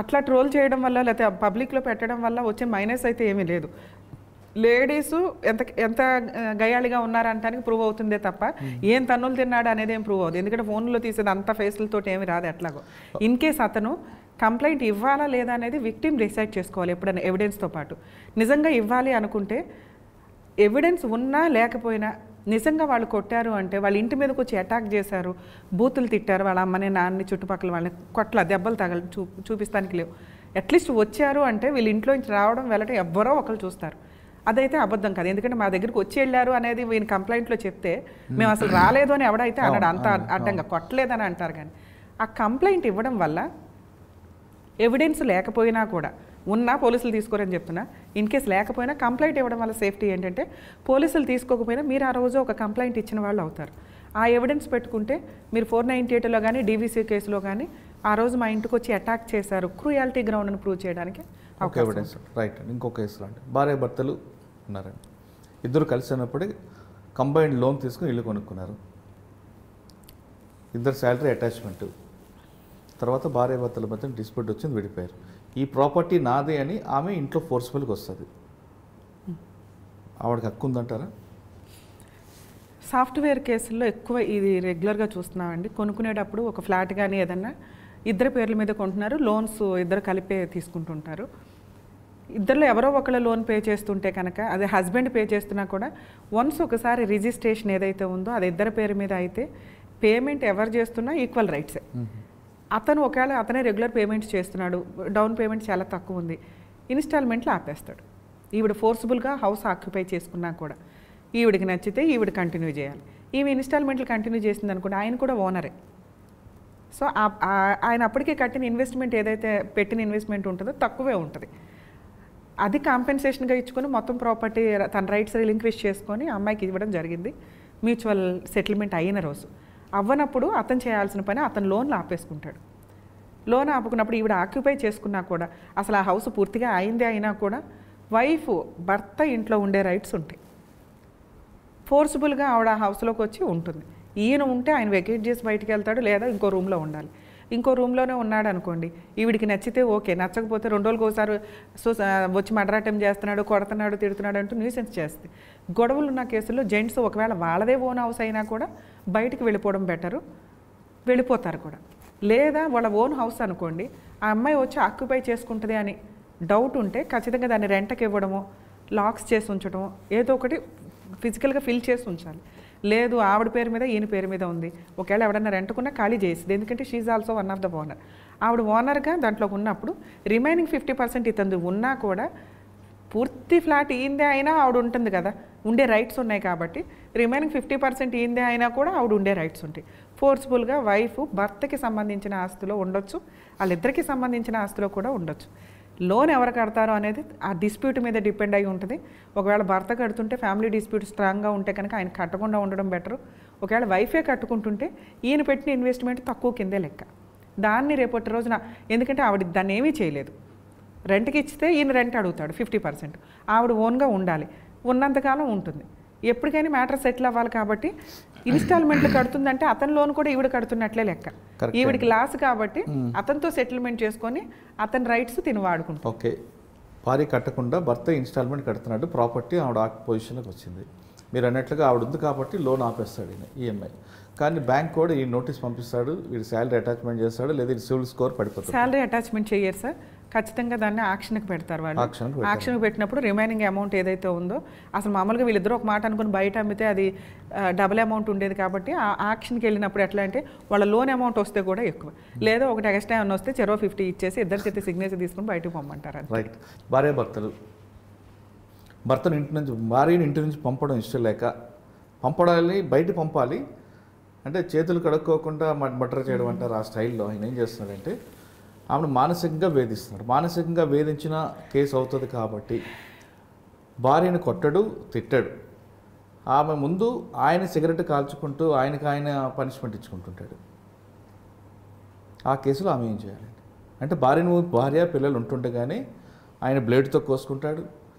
అట్లా ట్రోల్ చేయడం వల్ల లేకపోతే పబ్లిక్లో పెట్టడం వల్ల వచ్చే మైనస్ అయితే ఏమీ లేదు. లేడీస్ ఎంత గయాళిగా ఉన్నారంటానికి ప్రూవ్ అవుతుందే తప్ప ఏం తన్నులు తిన్నాడు అనేది ఏం ప్రూవ్ అవుతుంది. ఎందుకంటే ఫోన్లో తీసేది అంత ఫేస్లతో ఏమి రాదు. ఎట్లాగో ఇన్ కేస్ అతను కంప్లైంట్ ఇవ్వాలా లేదా అనేది విక్టిమ్ డిసైడ్ చేసుకోవాలి ఎప్పుడైనా ఎవిడెన్స్తో పాటు. నిజంగా ఇవ్వాలి అనుకుంటే ఎవిడెన్స్ ఉన్నా లేకపోయినా నిజంగా వాళ్ళు కొట్టారు అంటే వాళ్ళ ఇంటి మీదకి వచ్చి అటాక్ చేశారు, బూతులు తిట్టారు, వాళ్ళ అమ్మని నాన్నని చుట్టుపక్కల వాళ్ళని కొట్ల దెబ్బలు చూపిస్తానికి లేవు. అట్లీస్ట్ వచ్చారు అంటే వీళ్ళ ఇంట్లో నుంచి రావడం వెళ్ళటం ఎవ్వరో ఒకరు చూస్తారు. అదైతే అబద్ధం కాదు. ఎందుకంటే మా దగ్గరికి వచ్చి వెళ్ళారు అనేది వీని కంప్లైంట్లో చెప్తే మేము అసలు రాలేదు అని ఎవడైతే అన్నాడు అంత అడ్డంగా కొట్టలేదని అంటారు. కానీ ఆ కంప్లైంట్ ఇవ్వడం వల్ల ఎవిడెన్స్ లేకపోయినా కూడా ఉన్నా పోలీసులు తీసుకోరని చెప్తున్నా. ఇన్ కేసు లేకపోయినా కంప్లైంట్ ఇవ్వడం వల్ల సేఫ్టీ ఏంటంటే పోలీసులు తీసుకోకపోయినా మీరు ఆ రోజు ఒక కంప్లైంట్ ఇచ్చిన వాళ్ళు అవుతారు. ఆ ఎవిడెన్స్ పెట్టుకుంటే మీరు 498లో కానీ డీవీసీ కేసులో కానీ ఆ రోజు మా ఇంటికి వచ్చి అటాక్ చేశారు క్రూయాలిటీ గ్రౌండ్ని ప్రూవ్ చేయడానికి ఎవిడెన్స్. రైట్. ఇంకో కేసులో అంటే భార్య భర్తలు ఉన్నారండి, ఇద్దరు కలిసి ఉన్నప్పుడే కంబైన్డ్ లోన్ తీసుకుని ఇల్లు కొనుక్కున్నారు. ఇద్దరు శాలరీ అటాచ్మెంట్. తర్వాత భార్య భర్తల మధ్య డిస్ప్యూట్ వచ్చింది, విడిపోయారు. ఈ ప్రాపర్టీ నాదే అని ఆమె ఇంట్లో ఫోర్స్ఫుల్గా వస్తుంది. ఆవిడకి హక్కు ఉందంటారా? సాఫ్ట్వేర్ కేసుల్లో ఎక్కువ ఇది రెగ్యులర్గా చూస్తున్నామండి. కొనుక్కునేటప్పుడు ఒక ఫ్లాట్ కానీ ఏదన్నా ఇద్దరు పేర్ల మీద కొంటున్నారు, లోన్స్ ఇద్దరు కలిపే తీసుకుంటుంటారు. ఇద్దరిలో ఎవరో ఒకళ్ళు లోన్ పే చేస్తుంటే కనుక అదే హస్బెండ్ పే చేస్తున్నా కూడా వన్స్ ఒకసారి రిజిస్ట్రేషన్ ఏదైతే ఉందో అది ఇద్దరి పేరు మీద అయితే పేమెంట్ ఎవరు చేస్తున్నా ఈక్వల్ రైట్సే. అతను ఒకవేళ అతనే రెగ్యులర్ పేమెంట్స్ చేస్తున్నాడు, డౌన్ పేమెంట్ చాలా తక్కువ ఉంది, ఇన్స్టాల్మెంట్లు ఆపేస్తాడు. ఈవిడ ఫోర్స్బుల్గా హౌస్ ఆక్యుపై చేసుకున్నా కూడా ఈవిడికి నచ్చితే ఈవిడ కంటిన్యూ చేయాలి. ఈమె ఇన్స్టాల్మెంట్లు కంటిన్యూ చేసింది అనుకోండి, ఆయన కూడా ఓనరే. సో ఆయన అప్పటికే కట్టిన ఇన్వెస్ట్మెంట్ ఏదైతే పెట్టిన ఇన్వెస్ట్మెంట్ ఉంటుందో తక్కువే ఉంటుంది. అది కాంపెన్సేషన్గా ఇచ్చుకొని మొత్తం ప్రాపర్టీ తన రైట్స్ రిలింక్విష్ చేసుకొని అమ్మాయికి ఇవ్వడం జరిగింది మ్యూచువల్ సెటిల్మెంట్ అయిన రోజు. అవ్వనప్పుడు అతను చేయాల్సిన పని అతను లోన్లు ఆపేసుకుంటాడు. లోన్ ఆపుకున్నప్పుడు ఈవిడ ఆక్యుపై చేసుకున్నా కూడా అసలు ఆ హౌస్ పూర్తిగా అయిందే అయినా కూడా వైఫ్ భర్త ఇంట్లో ఉండే రైట్స్ ఉంటాయి. ఫోర్స్బుల్గా ఆవిడ ఆ హౌస్లోకి వచ్చి ఉంటుంది. ఈయన ఉంటే ఆయన వెకేట్ చేసి బయటికి వెళ్తాడు, లేదా ఇంకో రూమ్లో ఉండాలి. ఇంకో రూమ్లోనే ఉన్నాడు అనుకోండి, ఈవిడికి నచ్చితే ఓకే, నచ్చకపోతే 2 రోజులకు ఒకసారి వచ్చి మర్డర్ చేస్తున్నాడు, కొడుతున్నాడు, తిడుతున్నాడు అంటూ న్యూసెన్స్ చేస్తుంది. గొడవలు ఉన్న కేసుల్లో జెంట్స్ ఒకవేళ వాళ్ళదే ఓన్ హౌస్ అయినా కూడా బయటికి వెళ్ళిపోవడం బెటరు, వెళ్ళిపోతారు కూడా. లేదా వాళ్ళ ఓన్ హౌస్ అనుకోండి, ఆ అమ్మాయి వచ్చి ఆక్యుపై చేసుకుంటుంది అని డౌట్ ఉంటే ఖచ్చితంగా దాన్ని రెంట్కి ఇవ్వడమో, లాక్స్ చేసి ఉంచడమో, ఏదో ఒకటి ఫిజికల్గా ఫిల్ చేసి ఉంచాలి. లేదు ఆవిడ పేరు మీద ఈయన పేరు మీద ఉంది, ఒకవేళ ఎవడన్నా రెంట్కున్నా ఖాళీ చేసింది, ఎందుకంటే she also one of the owner. ఆవిడ ఓనర్గా దాంట్లో ఉన్నప్పుడు రిమైనింగ్ 50% ఇతంది ఉన్నా కూడా పూర్తి ఫ్లాట్ ఈందే అయినా ఆవిడ ఉంటుంది కదా, ఉండే రైట్స్ ఉన్నాయి కాబట్టి రిమైనింగ్ 50% ఈందే అయినా కూడా ఆవిడ ఉండే రైట్స్ ఉంటాయి. ఫోర్స్ఫుల్గా వైఫ్ భర్తకి సంబంధించిన ఆస్తిలో ఉండొచ్చు, వాళ్ళిద్దరికీ సంబంధించిన ఆస్తిలో కూడా ఉండొచ్చు. లోన్ ఎవరు కడతారో అనేది ఆ డిస్ప్యూట్ మీద డిపెండ్ అయి ఉంటుంది. ఒకవేళ భర్త కడుతుంటే ఫ్యామిలీ డిస్ప్యూట్ స్ట్రాంగ్గా ఉంటే కనుక ఆయన కట్టకుండా ఉండడం బెటరు. ఒకవేళ వైఫే కట్టుకుంటుంటే ఈయన పెట్టిన ఇన్వెస్ట్మెంట్ తక్కువ కిందే లెక్క. దాన్ని రేపటి రోజున, ఎందుకంటే ఆవిడ దాన్ని ఏమీ చేయలేదు, రెంట్కి ఇచ్చితే ఈయన రెంట్ అడుగుతాడు 50%, ఆవిడ ఓన్గా ఉండాలి, ఉన్నంతకాలం ఉంటుంది. ఎప్పటికైనా మ్యాటర్ సెటిల్ అవ్వాలి కాబట్టి ఇన్స్టాల్మెంట్లు కడుతుందంటే అతని లోన్ కూడా ఈవిడ కడుతున్నట్లే లెక్క. ఈవిడికి లాస్ కాబట్టి అతనితో సెటిల్మెంట్ చేసుకొని అతని రైట్స్ తిని వాడుకుంటాం. ఓకే, భార్య కట్టకుండా భర్త ఇన్స్టాల్మెంట్ కడుతున్నాడు, ప్రాపర్టీ ఆవిడ పొజిషన్లోకి వచ్చింది. మీరు అన్నట్లుగా ఆవిడ ఉంది కాబట్టి లోన్ ఆపేస్తాడు ఈయన ఈఎంఐ. కానీ బ్యాంక్ కూడా ఈ నోటీస్ పంపిస్తాడు, వీడు శాలరీ అటాచ్మెంట్ చేస్తాడు, లేదా సివిల్ స్కోర్ పడిపోతుంది. శాలరీ అటాచ్మెంట్ చేయరు సార్, ఖచ్చితంగా దాన్ని ఆక్షన్కి పెడతారు వాళ్ళు. ఆక్షన్కి పెట్టినప్పుడు రిమైనింగ్ అమౌంట్ ఏదైతే ఉందో, అసలు మామూలుగా వీళ్ళిద్దరూ ఒక మాట అనుకుని బయట అమ్మితే అది డబుల్ అమౌంట్ ఉండేది కాబట్టి ఆ ఆక్షన్కి వెళ్ళినప్పుడు ఎట్లా అంటే వాళ్ళ లోన్ అమౌంట్ వస్తే కూడా ఎక్కువ, లేదా ఒకటి ఎక్స్ట్రా ఏమన్నా వస్తే 50 ఇచ్చేసి ఇద్దరు చేతి సిగ్నేచర్ తీసుకుని బయటకు పొమ్మంటారు. రైట్. భార్యాభర్తలు భార్యని ఇంటి నుంచి పంపడం ఇష్టం లేక, పంపడాలి బయట పంపాలి అంటే చేతులు కడుక్కోకుండా మర్డర్ చేయడం అంటారు ఆ స్టైల్లో ఆయన ఏం చేస్తున్నాడంటే ఆమెను మానసికంగా వేధిస్తున్నాడు. మానసికంగా వేధించిన కేసు అవుతుంది కాబట్టి భార్యను కొట్టడు, తిట్టాడు. ఆమె ముందు ఆయన సిగరెట్ కాల్చుకుంటూ ఆయనకు ఆయన పనిష్మెంట్ ఇచ్చుకుంటుంటాడు. ఆ కేసులో ఆమె ఏం చేయాలండి అంటే భార్య పిల్లలు ఉంటుండగానే ఆయన బ్లేడ్తో కోసుకుంటాడు,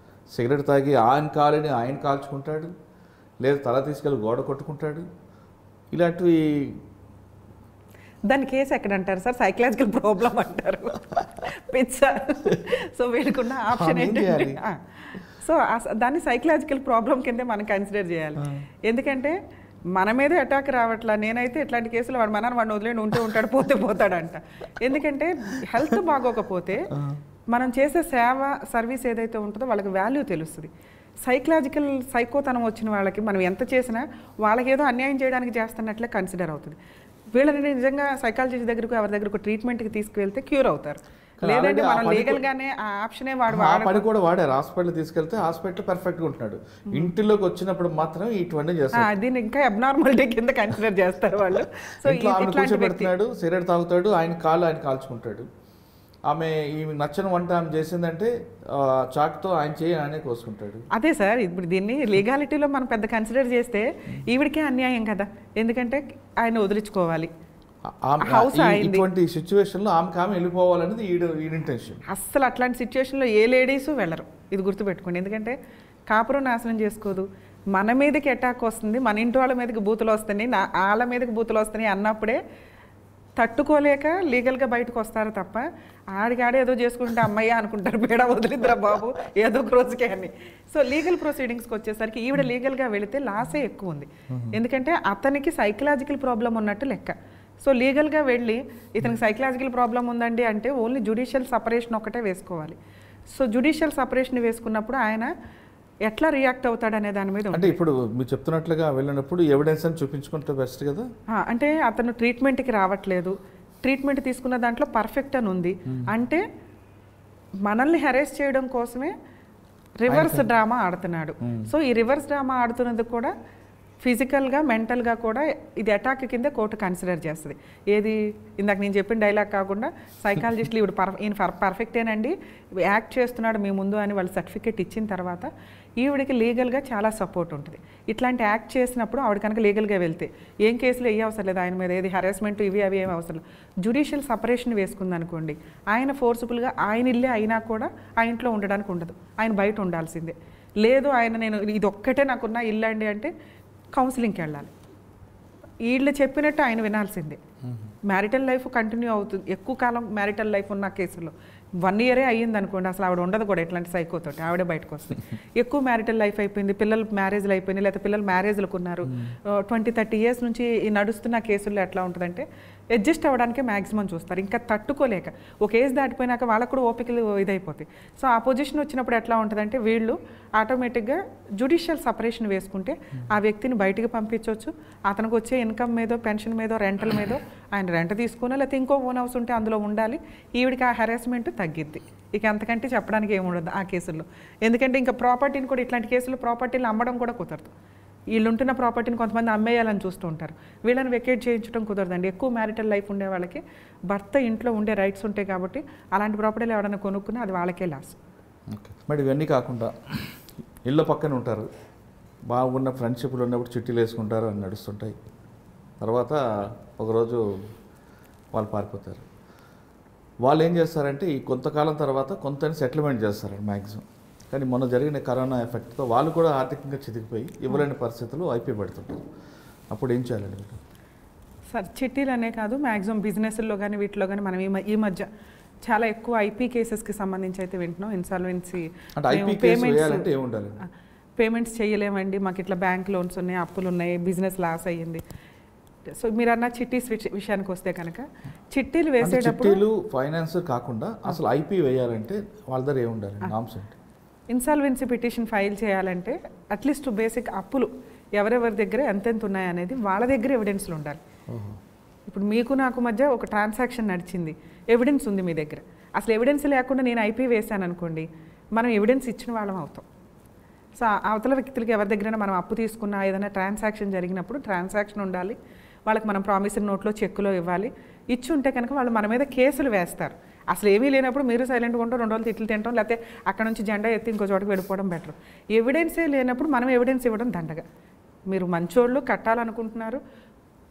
సిగరెట్ తాగి ఆయన కాల్చుకుంటాడు, లేదా తల తీసుకెళ్ళి గోడ కొట్టుకుంటాడు. ఇలాంటివి దాని కేసు ఎక్కడ అంటారు సార్? సైకలాజికల్ ప్రాబ్లం అంటారు. సో వీళ్ళకున్న ఆప్షన్ ఏంటంటే సో దాన్ని సైకలాజికల్ ప్రాబ్లం కిందే మనం కన్సిడర్ చేయాలి. ఎందుకంటే మన మీదే అటాక్ రావట్లా. నేనైతే ఇట్లాంటి కేసులు వాడిని వదిలేండి, ఉంటే ఉంటాడు, పోతే పోతాడంట. ఎందుకంటే హెల్త్ బాగోకపోతే మనం చేసే సేవ సర్వీస్ ఏదైతే ఉంటుందో వాళ్ళకి వాల్యూ తెలుస్తుంది. సైకోతనం వచ్చిన వాళ్ళకి మనం ఎంత చేసినా వాళ్ళకి ఏదో అన్యాయం చేయడానికి చేస్తున్నట్లే కన్సిడర్ అవుతుంది. వీళ్ళని నిజంగా సైకాలజిస్ట్ దగ్గరకు ఎవరి దగ్గరకు ట్రీట్మెంట్కి తీసుకువెళ్తే క్యూర్ అవుతారు. లేదంటే మనం లీగల్గానే ఆ ఆప్షనే పని కూడా వాడారు. హాస్పిటల్ తీసుకెళ్తే హాస్పిటల్ పర్ఫెక్ట్గా ఉంటున్నాడు, ఇంటిలోకి వచ్చినప్పుడు మాత్రం ఇటువంటి చేస్తారు. దీన్ని ఇంకా అబ్నార్మాలిటీ కింద కన్సిడర్ చేస్తారు వాళ్ళు. సో కూర్చోబెడుతున్నాడు, సిగరెట్ తాగుతాడు, ఆయన కాల్చుకుంటాడు. ఆమె ఈమె నచ్చని వంట ఆమె చేసిందంటే చాక్తో ఆయనే కోసుకుంటాడు. అదే సార్, ఇప్పుడు దీన్ని లీగాలిటీలో మనం పెద్ద కన్సిడర్ చేస్తే ఈవిడికే అన్యాయం కదా. ఎందుకంటే ఆయన వదిలించుకోవాలి, ఇటువంటి సిచ్యువేషన్లో ఆమె వెళ్ళిపోవాలనేది ఈ ఇంటెన్షన్. అస్సలు అట్లాంటి సిచ్యువేషన్లో ఏ లేడీసు వెళ్ళరు, ఇది గుర్తుపెట్టుకోండి. ఎందుకంటే కాపురం నాశనం చేసుకోదు, మన మీదకి అటాక్ వస్తుంది, మన ఇంటి వాళ్ళ మీదకి బూతులు వస్తున్నాయి, వాళ్ళ మీదకి బూతులు వస్తున్నాయి అన్నప్పుడే తట్టుకోలేక లీగల్గా బయటకు వస్తారు తప్ప ఆడికాడే ఏదో చేసుకుంటే అమ్మయ్య అనుకుంటారు, పేడ వదిలిద్రా బాబు ఏదో ఒక రోజుకే అని. సో లీగల్ ప్రొసీడింగ్స్కి వచ్చేసరికి ఈవిడ లీగల్గా వెళితే లాసే ఎక్కువ ఉంది. ఎందుకంటే అతనికి సైకలాజికల్ ప్రాబ్లం ఉన్నట్టు లెక్క. సో లీగల్గా వెళ్ళి ఇతనికి సైకలాజికల్ ప్రాబ్లం ఉందండి అంటే ఓన్లీ జ్యుడిషియల్ సపరేషన్ ఒకటే వేసుకోవాలి. సో జ్యుడిషియల్ సపరేషన్ వేసుకున్నప్పుడు ఆయన ఎట్లా రియాక్ట్ అవుతాడనే దాని మీద అంటే ఇప్పుడు మీరు చెప్తున్నట్లుగా వెళ్ళినప్పుడు ఎవిడెన్స్ అని చూపించుకుంటే బెస్ట్ కదా. అంటే అతను ట్రీట్మెంట్కి రావట్లేదు, ట్రీట్మెంట్ తీసుకున్న దాంట్లో పర్ఫెక్ట్ అని ఉంది అంటే మనల్ని హెరేస్ చేయడం కోసమే రివర్స్ డ్రామా ఆడుతున్నాడు. సో ఈ రివర్స్ డ్రామా ఆడుతున్నది కూడా ఫిజికల్గా మెంటల్గా కూడా ఇది అటాక్ కింద కోర్టు కన్సిడర్ చేస్తుంది. ఏది ఇందాక నేను చెప్పిన డైలాగ్ కాకుండా సైకాలజిస్టులు ఈవిడ ఈయన పర్ఫెక్టేనండి యాక్ట్ చేస్తున్నాడు మీ ముందు అని వాళ్ళు సర్టిఫికేట్ ఇచ్చిన తర్వాత ఈవిడికి లీగల్గా చాలా సపోర్ట్ ఉంటుంది. ఇట్లాంటి యాక్ట్ చేసినప్పుడు ఆవిడ కనుక లీగల్గా వెళ్తే ఏం కేసులు ఏ అవసరం లేదు, ఆయన మీద ఏది హెరాస్మెంట్ ఇవి అవి ఏమి అవసరం లేదు. జ్యుడిషియల్ సపరేషన్ వేసుకుందనుకోండి, ఆయన ఫోర్స్ఫుల్గా ఆయన ఇల్లే అయినా కూడా ఆ ఇంట్లో ఉండడానికి ఉండదు, ఆయన బయట ఉండాల్సిందే. లేదు ఆయన నేను ఇది ఒక్కటే నాకున్న ఇల్లు అండి అంటే కౌన్సిలింగ్కి వెళ్ళాలి. వీళ్ళు చెప్పినట్టు ఆయన వినాల్సిందే. మ్యారిటల్ లైఫ్ కంటిన్యూ అవుతుంది. ఎక్కువ కాలం మ్యారిటల్ లైఫ్ ఉన్న కేసులో 1 year అయ్యింది అనుకోండి, అసలు ఆవిడ ఉండదు కూడా ఎట్లాంటి సైకోతోటి, ఆవిడే బయటకు వస్తుంది. ఎక్కువ మ్యారిటల్ లైఫ్ అయిపోయింది, పిల్లలు మ్యారేజ్లు అయిపోయినాయి, లేకపోతే పిల్లలు మ్యారేజ్లకు ఉన్నారు, 20-30 years నుంచి ఈ నడుస్తున్న కేసుల్లో ఎట్లా ఉంటుందంటే అడ్జస్ట్ అవ్వడానికే మ్యాక్సిమం చూస్తారు, ఇంకా తట్టుకోలేక. ఒక ఏజ్ దాటిపోయినాక వాళ్ళకు కూడా ఓపికలు ఇదైపోతాయి. సో ఆ పొజిషన్ వచ్చినప్పుడు ఎట్లా ఉంటుందంటే వీళ్ళు ఆటోమేటిక్గా జ్యుడిషియల్ సపరేషన్ వేసుకుంటే ఆ వ్యక్తిని బయటికి పంపించవచ్చు. అతనికి వచ్చే ఇన్కమ్ మీదో, పెన్షన్ మీదో, రెంటల్ మీదో ఆయన రెంట్ తీసుకున్నా, లేకపోతే ఇంకో ఓన్ హౌస్ ఉంటే అందులో ఉండాలి. ఈవిడికి ఆ హెరాస్మెంట్ తగ్గిద్ది. ఇక అంతకంటే చెప్పడానికి ఏముండదు ఆ కేసుల్లో. ఎందుకంటే ఇంకా ప్రాపర్టీని కూడా ఇట్లాంటి కేసులు ప్రాపర్టీలు అమ్మడం కూడా కుదరదు. వీళ్ళు ఉంటున్న ప్రాపర్టీని కొంతమంది అమ్మేయాలని చూస్తూ ఉంటారు, వీళ్ళని వెకేట్ చేయించడం కుదరదండి. ఎక్కువ మ్యారిటల్ లైఫ్ ఉండే వాళ్ళకి భర్త ఇంట్లో ఉండే రైట్స్ ఉంటాయి కాబట్టి అలాంటి ప్రాపర్టీలు ఎవరైనా కొనుక్కున్నా అది వాళ్ళకే లాస్. ఓకే, మరి ఇవన్నీ కాకుండా ఇళ్ళ పక్కన ఉంటారు, బాగున్న ఫ్రెండ్షిప్లు ఉన్నప్పుడు చిట్టీలు వేసుకుంటారు అని నడుస్తుంటాయి. తర్వాత ఒకరోజు వాళ్ళు పారిపోతారు. వాళ్ళు ఏం చేస్తారంటే ఈ కొంతకాలం తర్వాత కొంత సెటిల్మెంట్ చేస్తారు మ్యాక్సిమం. కానీ మొన్న జరిగిన కరోనా ఎఫెక్ట్తో వాళ్ళు కూడా ఆర్థికంగా చితికిపోయి ఇవ్వలేని పరిస్థితులు ఐపీ పెడుతుంటారు. అప్పుడు ఏం చేయాలండి? సార్ చిట్టీలు అనే కాదు, మ్యాక్సిమం బిజినెస్లో కానీ వీటిలో కానీ మనం ఈ మధ్య చాలా ఎక్కువ ఐపీ కేసెస్కి సంబంధించి అయితే వింటున్నాం. ఇన్సాల్వెన్సీ పేమెంట్స్ చేయలేమండి, మాకు ఇట్లా బ్యాంక్ లోన్స్ ఉన్నాయి, అప్పులు ఉన్నాయి, బిజినెస్ లాస్ అయ్యింది. సో మీరు అన్న చిట్టీస్ విషయానికి వస్తే కనుక చిట్టీలు వేసేటప్పుడు ఫైనాన్స్ కాకుండా అసలు ఐపీ వేయాలంటే వాళ్ళ దగ్గర ఏముండాలి నామ్స్ అంటే? ఇన్సాల్వెన్సీ పిటిషన్ ఫైల్ చేయాలంటే అట్లీస్ట్ బేసిక్ అప్పులు ఎవరెవరి దగ్గర ఎంతెంత ఉన్నాయనేది వాళ్ళ దగ్గర ఎవిడెన్స్లు ఉండాలి. ఇప్పుడు మీకు నాకు మధ్య ఒక ట్రాన్సాక్షన్ నడిచింది, ఎవిడెన్స్ ఉంది మీ దగ్గర. అసలు ఎవిడెన్స్ లేకుండా నేను ఐపీ వేసాను అనుకోండి, మనం ఎవిడెన్స్ ఇచ్చిన వాళ్ళం అవుతాం. సో అవతల వ్యక్తులకి ఎవరి దగ్గరైనా మనం అప్పు తీసుకున్నా ఏదైనా ట్రాన్సాక్షన్ జరిగినప్పుడు ట్రాన్సాక్షన్ ఉండాలి, వాళ్ళకి మనం ప్రామిసరీ నోట్లో చెక్కులో ఇవ్వాలి. ఇచ్చి ఉంటే కనుక వాళ్ళు మన మీద కేసులు వేస్తారు. అసలు ఏమీ లేనప్పుడు మీరు సైలెంట్గా ఉంటాం, 2 రోజులు తిట్లు తింటాం, లేకపోతే అక్కడ నుంచి జెండా ఎత్తి ఇంకో చోటకి వెళ్ళిపోవడం బెటర్. ఎవిడెన్సే లేనప్పుడు మనం ఎవిడెన్స్ ఇవ్వడం దండగా. మీరు మంచోళ్ళు కట్టాలనుకుంటున్నారు,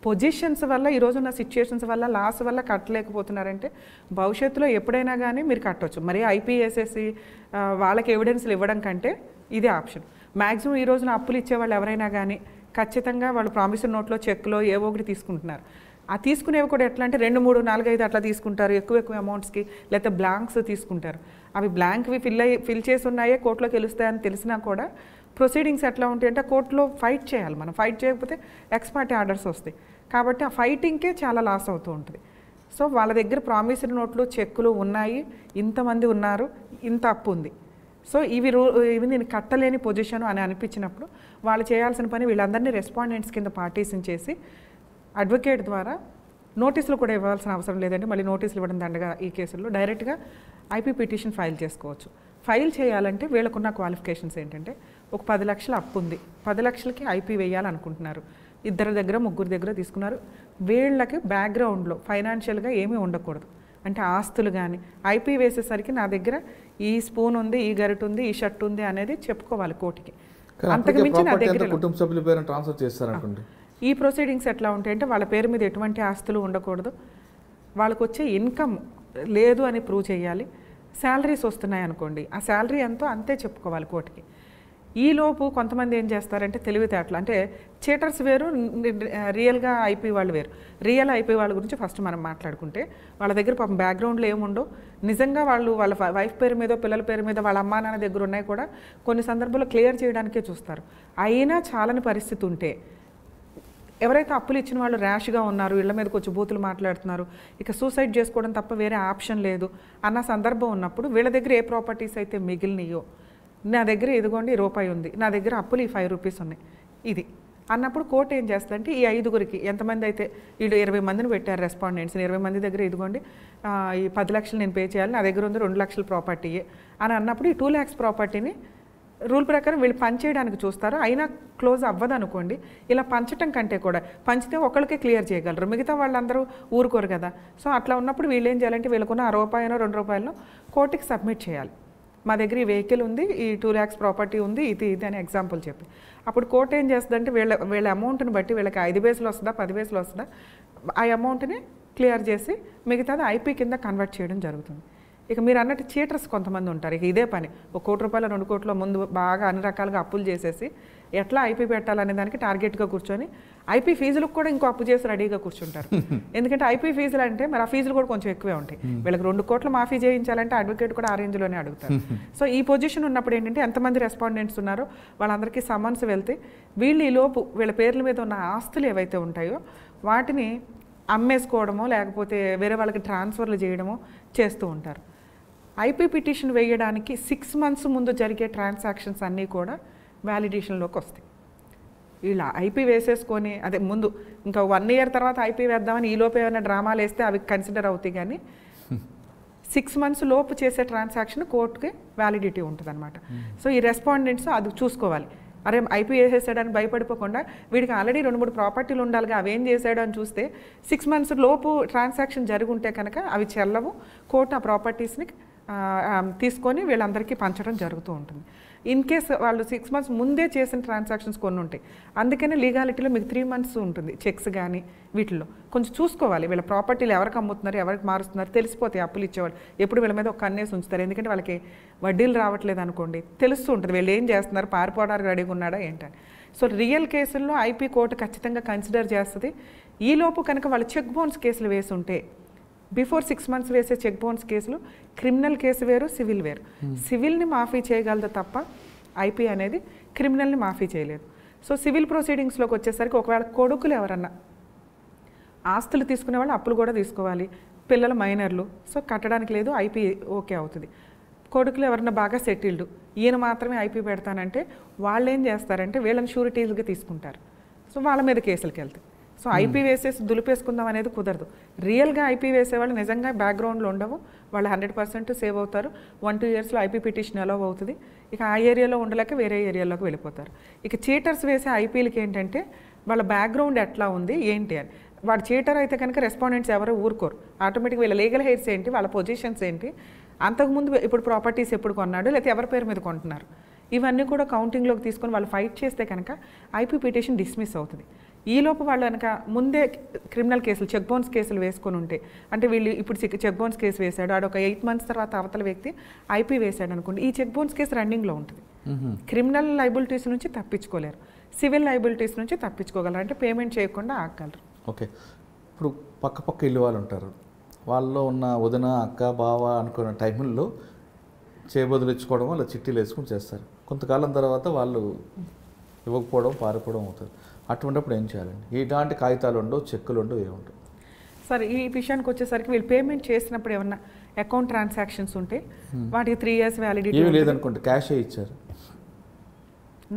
పొజిషన్స్ వల్ల ఈరోజున్న సిచ్యుయేషన్స్ వల్ల లాస్ వల్ల కట్టలేకపోతున్నారంటే భవిష్యత్తులో ఎప్పుడైనా కానీ మీరు కట్టవచ్చు. మరి ఐపీఎస్ఎస్సి వాళ్ళకి ఎవిడెన్స్లు ఇవ్వడం కంటే ఇదే ఆప్షన్. మ్యాక్సిమం ఈ రోజున అప్పులు ఇచ్చేవాళ్ళు ఎవరైనా కానీ ఖచ్చితంగా వాళ్ళు ప్రామిసరీ నోట్లో చెక్లో ఏవో ఒకటి తీసుకుంటున్నారు. ఆ తీసుకునేవి కూడా ఎట్లా అంటే 2, 3, 4, 5 అట్లా తీసుకుంటారు, ఎక్కువ అమౌంట్స్కి. లేకపోతే బ్లాంక్స్ తీసుకుంటారు. అవి బ్లాంక్వి ఫిల్ చేసి ఉన్నాయే కోర్టులోకి వెలుస్తాయని తెలిసినా కూడా ప్రొసీడింగ్స్ ఎట్లా ఉంటాయంటే కోర్టులో ఫైట్ చేయాలి. మనం ఫైట్ చేయకపోతే ఎక్స్ పార్టీ ఆర్డర్స్ వస్తాయి. కాబట్టి ఆ ఫైటింగ్కే చాలా లాస్ అవుతూ ఉంటుంది. సో వాళ్ళ దగ్గర ప్రామిసరీ నోట్లు చెక్కులు ఉన్నాయి, ఇంతమంది ఉన్నారు, ఇంత అప్పు ఉంది, సో ఇవి నేను కట్టలేని పొజిషన్ అని అనిపించినప్పుడు వాళ్ళు చేయాల్సిన పని వీళ్ళందరినీ రెస్పాండెంట్స్ కింద పార్టీషన్ చేసి అడ్వకేట్ ద్వారా నోటీసులు కూడా ఇవ్వాల్సిన అవసరం లేదండి. మళ్ళీ నోటీసులు ఇవ్వడం దండగా ఈ కేసుల్లో డైరెక్ట్గా ఐపీ పిటిషన్ ఫైల్ చేసుకోవచ్చు. ఫైల్ చేయాలంటే వీళ్ళకున్న క్వాలిఫికేషన్స్ ఏంటంటే ఒక 10 లక్షల అప్పు ఉంది, 10 లక్షలకి ఐపీ వేయాలనుకుంటున్నారు, 2 దగ్గర 3 దగ్గర తీసుకున్నారు. వీళ్ళకి బ్యాక్గ్రౌండ్లో ఫైనాన్షియల్గా ఏమీ ఉండకూడదు, అంటే ఆస్తులు కానీ. ఐపీ వేసేసరికి నా దగ్గర ఈ స్పూన్ ఉంది, ఈ గరిట ఉంది, ఈ షర్ట్ ఉంది అనేది చెప్పుకోవాలి కోర్టుకి. అంతకుమించి నా దగ్గర కుటుంబ సభ్యుల పేరు ట్రాన్స్ఫర్ చేస్తారనుకోండి. ఈ ప్రొసీడింగ్స్ ఎట్లా ఉంటాయంటే వాళ్ళ పేరు మీద ఎటువంటి ఆస్తులు ఉండకూడదు, వాళ్ళకు వచ్చే ఇన్కమ్ లేదు అని ప్రూవ్ చేయాలి. శాలరీస్ వస్తున్నాయి అనుకోండి, ఆ శాలరీ ఎంతో అంతే చెప్పుకోవాలి కోర్టుకి. ఈలోపు కొంతమంది ఏం చేస్తారంటే తెలివితేటలు, అంటే చీటర్స్ వేరు, రియల్గా ఐపీ వాళ్ళు వేరు. రియల్ ఐపీ వాళ్ళ గురించి ఫస్ట్ మనం మాట్లాడుకుంటే వాళ్ళ దగ్గర పాపం బ్యాక్గ్రౌండ్లో ఏముండో, నిజంగా వాళ్ళ వైఫ్ పేరు మీద, పిల్లల పేరు మీద, వాళ్ళ అమ్మా నాన్న దగ్గర ఉన్నాయి కూడా కొన్ని సందర్భాల్లో క్లియర్ చేయడానికే చూస్తారు. అయినా చాలని పరిస్థితి ఉంటే ఎవరైతే అప్పులు ఇచ్చిన వాళ్ళు ర్యాష్గా ఉన్నారు, ఇళ్ల మీదకి వచ్చి బూతులు మాట్లాడుతున్నారు, ఇక సూసైడ్ చేసుకోవడం తప్ప వేరే ఆప్షన్ లేదు అన్న సందర్భం ఉన్నప్పుడు వీళ్ళ దగ్గర ఏ ప్రాపర్టీస్ అయితే మిగిలినయో, నా దగ్గర ఇదిగోండి రూపాయి ఉంది, నా దగ్గర అప్పులు ఈ 5 రూపీస్ ఉన్నాయి ఇది అన్నప్పుడు కోర్టు ఏం చేస్తుందంటే ఈ 5గురికి ఎంతమంది అయితే వీళ్ళు 20 మందిని పెట్టారు రెస్పాండెంట్స్ని, 20 మంది దగ్గర ఇదిగోండి ఈ 10 లక్షలు నేను పే చేయాలి, నా దగ్గర ఉంది 2 లక్షల ప్రాపర్టీయే అని అన్నప్పుడు ఈ 2 lakhs ప్రాపర్టీని రూల్ ప్రకారం వీళ్ళు పంచేయడానికి చూస్తారు. అయినా క్లోజ్ అవ్వదు అనుకోండి. ఇలా పంచటం కంటే కూడా పంచితే ఒకళ్ళకే క్లియర్ చేయగలరు, మిగతా వాళ్ళందరూ ఊరుకోరు కదా. సో అట్లా ఉన్నప్పుడు వీళ్ళు ఏం చేయాలంటే వీళ్ళకున్న ₹1 2 కోర్టుకి సబ్మిట్ చేయాలి. మా దగ్గర ఈ వెహికల్ ఉంది, ఈ 2 lakhs ప్రాపర్టీ ఉంది, ఇది అని ఎగ్జాంపుల్ చెప్పి అప్పుడు కోర్టు ఏం చేస్తుందంటే వీళ్ళ అమౌంట్ని బట్టి వీళ్ళకి 5 బేస్లో వస్తుందా 10 బేస్లో వస్తుందా ఆ అమౌంట్ని క్లియర్ చేసి మిగతాది ఐపీ కింద కన్వర్ట్ చేయడం జరుగుతుంది. ఇక మీరు అన్నట్టు చీటర్స్ కొంతమంది ఉంటారు. ఇక ఇదే పని ₹1 కోటి 2 కోట్ల ముందు బాగా అన్ని రకాలుగా అప్పులు చేసేసి ఎట్లా ఐపీ పెట్టాలనే దానికి టార్గెట్గా కూర్చొని ఐపీ ఫీజులకు కూడా ఇంకో అప్పు చేసి రెడీగా కూర్చుంటారు. ఎందుకంటే ఐపీ ఫీజులు అంటే మరి ఆ ఫీజులు కూడా కొంచెం ఎక్కువే ఉంటాయి. వీళ్ళకి 2 కోట్లు మాఫీ చేయించాలంటే అడ్వకేట్ కూడా ఆ రేంజ్లోనే అడుగుతారు. సో ఈ పొజిషన్ ఉన్నప్పుడు ఏంటంటే ఎంతమంది రెస్పాండెంట్స్ ఉన్నారో వాళ్ళందరికీ సమన్స్ వెళ్తే వీళ్ళు ఈ లోపు వీళ్ళ పేర్ల మీద ఉన్న ఆస్తులు ఏవైతే ఉంటాయో వాటిని అమ్మేసుకోవడమో లేకపోతే వేరే వాళ్ళకి ట్రాన్స్ఫర్లు చేయడమో చేస్తూ ఉంటారు. ఐపీ పిటిషన్ వేయడానికి 6 months ముందు జరిగే ట్రాన్సాక్షన్స్ అన్నీ కూడా వ్యాలిడేషన్లోకి వస్తాయి. వీళ్ళు ఐపీ వేసేసుకొని అదే ముందు ఇంకా 1 year తర్వాత ఐపీ వేద్దామని ఈలోపు ఏమైనా డ్రామాలు వేస్తే అవి కన్సిడర్ అవుతాయి. కానీ 6 months లోపు చేసే ట్రాన్సాక్షన్ కోర్టుకి వ్యాలిడిటీ ఉంటుంది అనమాట. సో ఈ రెస్పాండెంట్స్ అది చూసుకోవాలి. అరే ఐపీ వేసేసాడని భయపడిపోకుండా వీడికి ఆల్రెడీ 2-3 ప్రాపర్టీలు ఉండాలిగా అవేం చేశాడు అని చూస్తే 6 months లోపు ట్రాన్సాక్షన్ జరిగి ఉంటే కనుక అవి చెల్లవు. కోర్టు ఆ ప్రాపర్టీస్ని తీసుకొని వీళ్ళందరికీ పంచడం జరుగుతూ ఉంటుంది. ఇన్ కేస్ వాళ్ళు 6 months ముందే చేసిన ట్రాన్సాక్షన్స్ కొన్ని ఉంటాయి. అందుకనే లీగాలిటీలో మీకు 3 months ఉంటుంది. చెక్స్ కానీ వీటిల్లో కొంచెం చూసుకోవాలి. వీళ్ళ ప్రాపర్టీలు ఎవరికి అమ్ముతున్నారు, ఎవరికి మారుస్తున్నారు తెలిసిపోతాయి. అప్పులు ఇచ్చేవాళ్ళు ఎప్పుడు వీళ్ళ మీద ఒక కన్నేసి ఉంచుతారు. ఎందుకంటే వాళ్ళకి వడ్డీలు రావట్లేదు అనుకోండి, తెలుస్తూ ఉంటుంది వీళ్ళు ఏం చేస్తున్నారు, పారిపోవడానికి రెడీగా ఉన్నాడా ఏంటని. సో రియల్ కేసుల్లో ఐపీ కోర్టు ఖచ్చితంగా కన్సిడర్ చేస్తుంది. ఈలోపు కనుక వాళ్ళు చెక్ బౌన్స్ కేసులు వేసి ఉంటే బిఫోర్ 6 months వేసే చెక్ బౌన్స్ కేసులు క్రిమినల్ కేసు వేరు, సివిల్ వేరు. సివిల్ని మాఫీ చేయగలదు తప్ప ఐపీ అనేది క్రిమినల్ని మాఫీ చేయలేదు. సో సివిల్ ప్రొసీడింగ్స్లోకి వచ్చేసరికి ఒకవేళ కొడుకులు ఎవరన్నా ఆస్తులు తీసుకునే వాళ్ళు అప్పులు కూడా తీసుకోవాలి, పిల్లలు మైనర్లు, సో కట్టడానికి లేదు, ఐపీ ఓకే అవుతుంది. కొడుకులు ఎవరన్నా బాగా సెటిల్డ్, ఈయన మాత్రమే ఐపీ పెడతానంటే వాళ్ళు ఏం చేస్తారంటే వీళ్ళని షూరిటీలుగా తీసుకుంటారు. సో వాళ్ళ మీద కేసులకు వెళ్తాయి. సో ఐపీ వేసేసి దులిపేసుకుందాం అనేది కుదరదు. రియల్గా ఐపీ వేసేవాళ్ళు నిజంగా బ్యాక్గ్రౌండ్లో ఉండవు, వాళ్ళు 100% సేవ్ అవుతారు. 1-2 yearsలో ఐపీ పిటిషన్ అలౌ అవుతుంది. ఇక ఆ ఏరియాలో ఉండలేక వేరే ఏరియాలోకి వెళ్ళిపోతారు. ఇక చీటర్స్ వేసే ఐపీలకి ఏంటంటే వాళ్ళ బ్యాక్గ్రౌండ్ ఎట్లా ఉంది ఏంటి అని. వాడు చీటర్ అయితే కనుక రెస్పాండెంట్స్ ఎవరో ఊరుకోరు. ఆటోమేటిక్గా వీళ్ళ లీగల్ హెయిర్స్ ఏంటి, వాళ్ళ పొజిషన్స్ ఏంటి, అంతకుముందు ఇప్పుడు ప్రాపర్టీస్ ఎప్పుడు కొన్నాడు, లేకపోతే ఎవరి పేరు మీద కొంటున్నారు, ఇవన్నీ కూడా కౌంటింగ్లోకి తీసుకొని వాళ్ళు ఫైట్ చేస్తే కనుక ఐపీ పిటిషన్ డిస్మిస్ అవుతుంది. ఈలోపు వాళ్ళు కనుక ముందే క్రిమినల్ కేసులు చెక్ బౌన్స్ కేసులు వేసుకొని ఉంటే, అంటే వీళ్ళు ఇప్పుడు చెక్ బౌన్స్ కేసు వేశాడు, ఆడ ఒక 8 months తర్వాత అవతల వ్యక్తి ఐపీ వేశాడు అనుకోండి, ఈ చెక్ బౌన్స్ కేసు రన్నింగ్లో ఉంటుంది. క్రిమినల్ లైబిలిటీస్ నుంచి తప్పించుకోలేరు, సివిల్ లైబిలిటీస్ నుంచి తప్పించుకోగలరు, అంటే పేమెంట్ చేయకుండా ఆగలరు. ఓకే, ఇప్పుడు పక్క ఇల్లు వాళ్ళు ఉంటారు, వాళ్ళలో ఉన్న వదిన అక్క బావ అనుకున్న టైంలో చేయబదులు ఇచ్చుకోవడం అలా చిట్టీలు వేసుకుని చేస్తారు. కొంతకాలం తర్వాత వాళ్ళు ఇవ్వకపోవడం పారిపోవడం అవుతుంది. అటువంటిప్పుడు ఏం చేయాలండి? ఇలాంటి కాగితాలు ఉండవు, చెక్కులు ఉండవు, ఏముండవు. సరే ఈ విషయానికి వచ్చేసరికి వీళ్ళు పేమెంట్ చేసినప్పుడు ఏమన్నా అకౌంట్ ట్రాన్సాక్షన్స్ ఉంటే వాటికి 3 years వ్యాలిడిటీ లేదనుకుంటే క్యాషే ఇచ్చారు,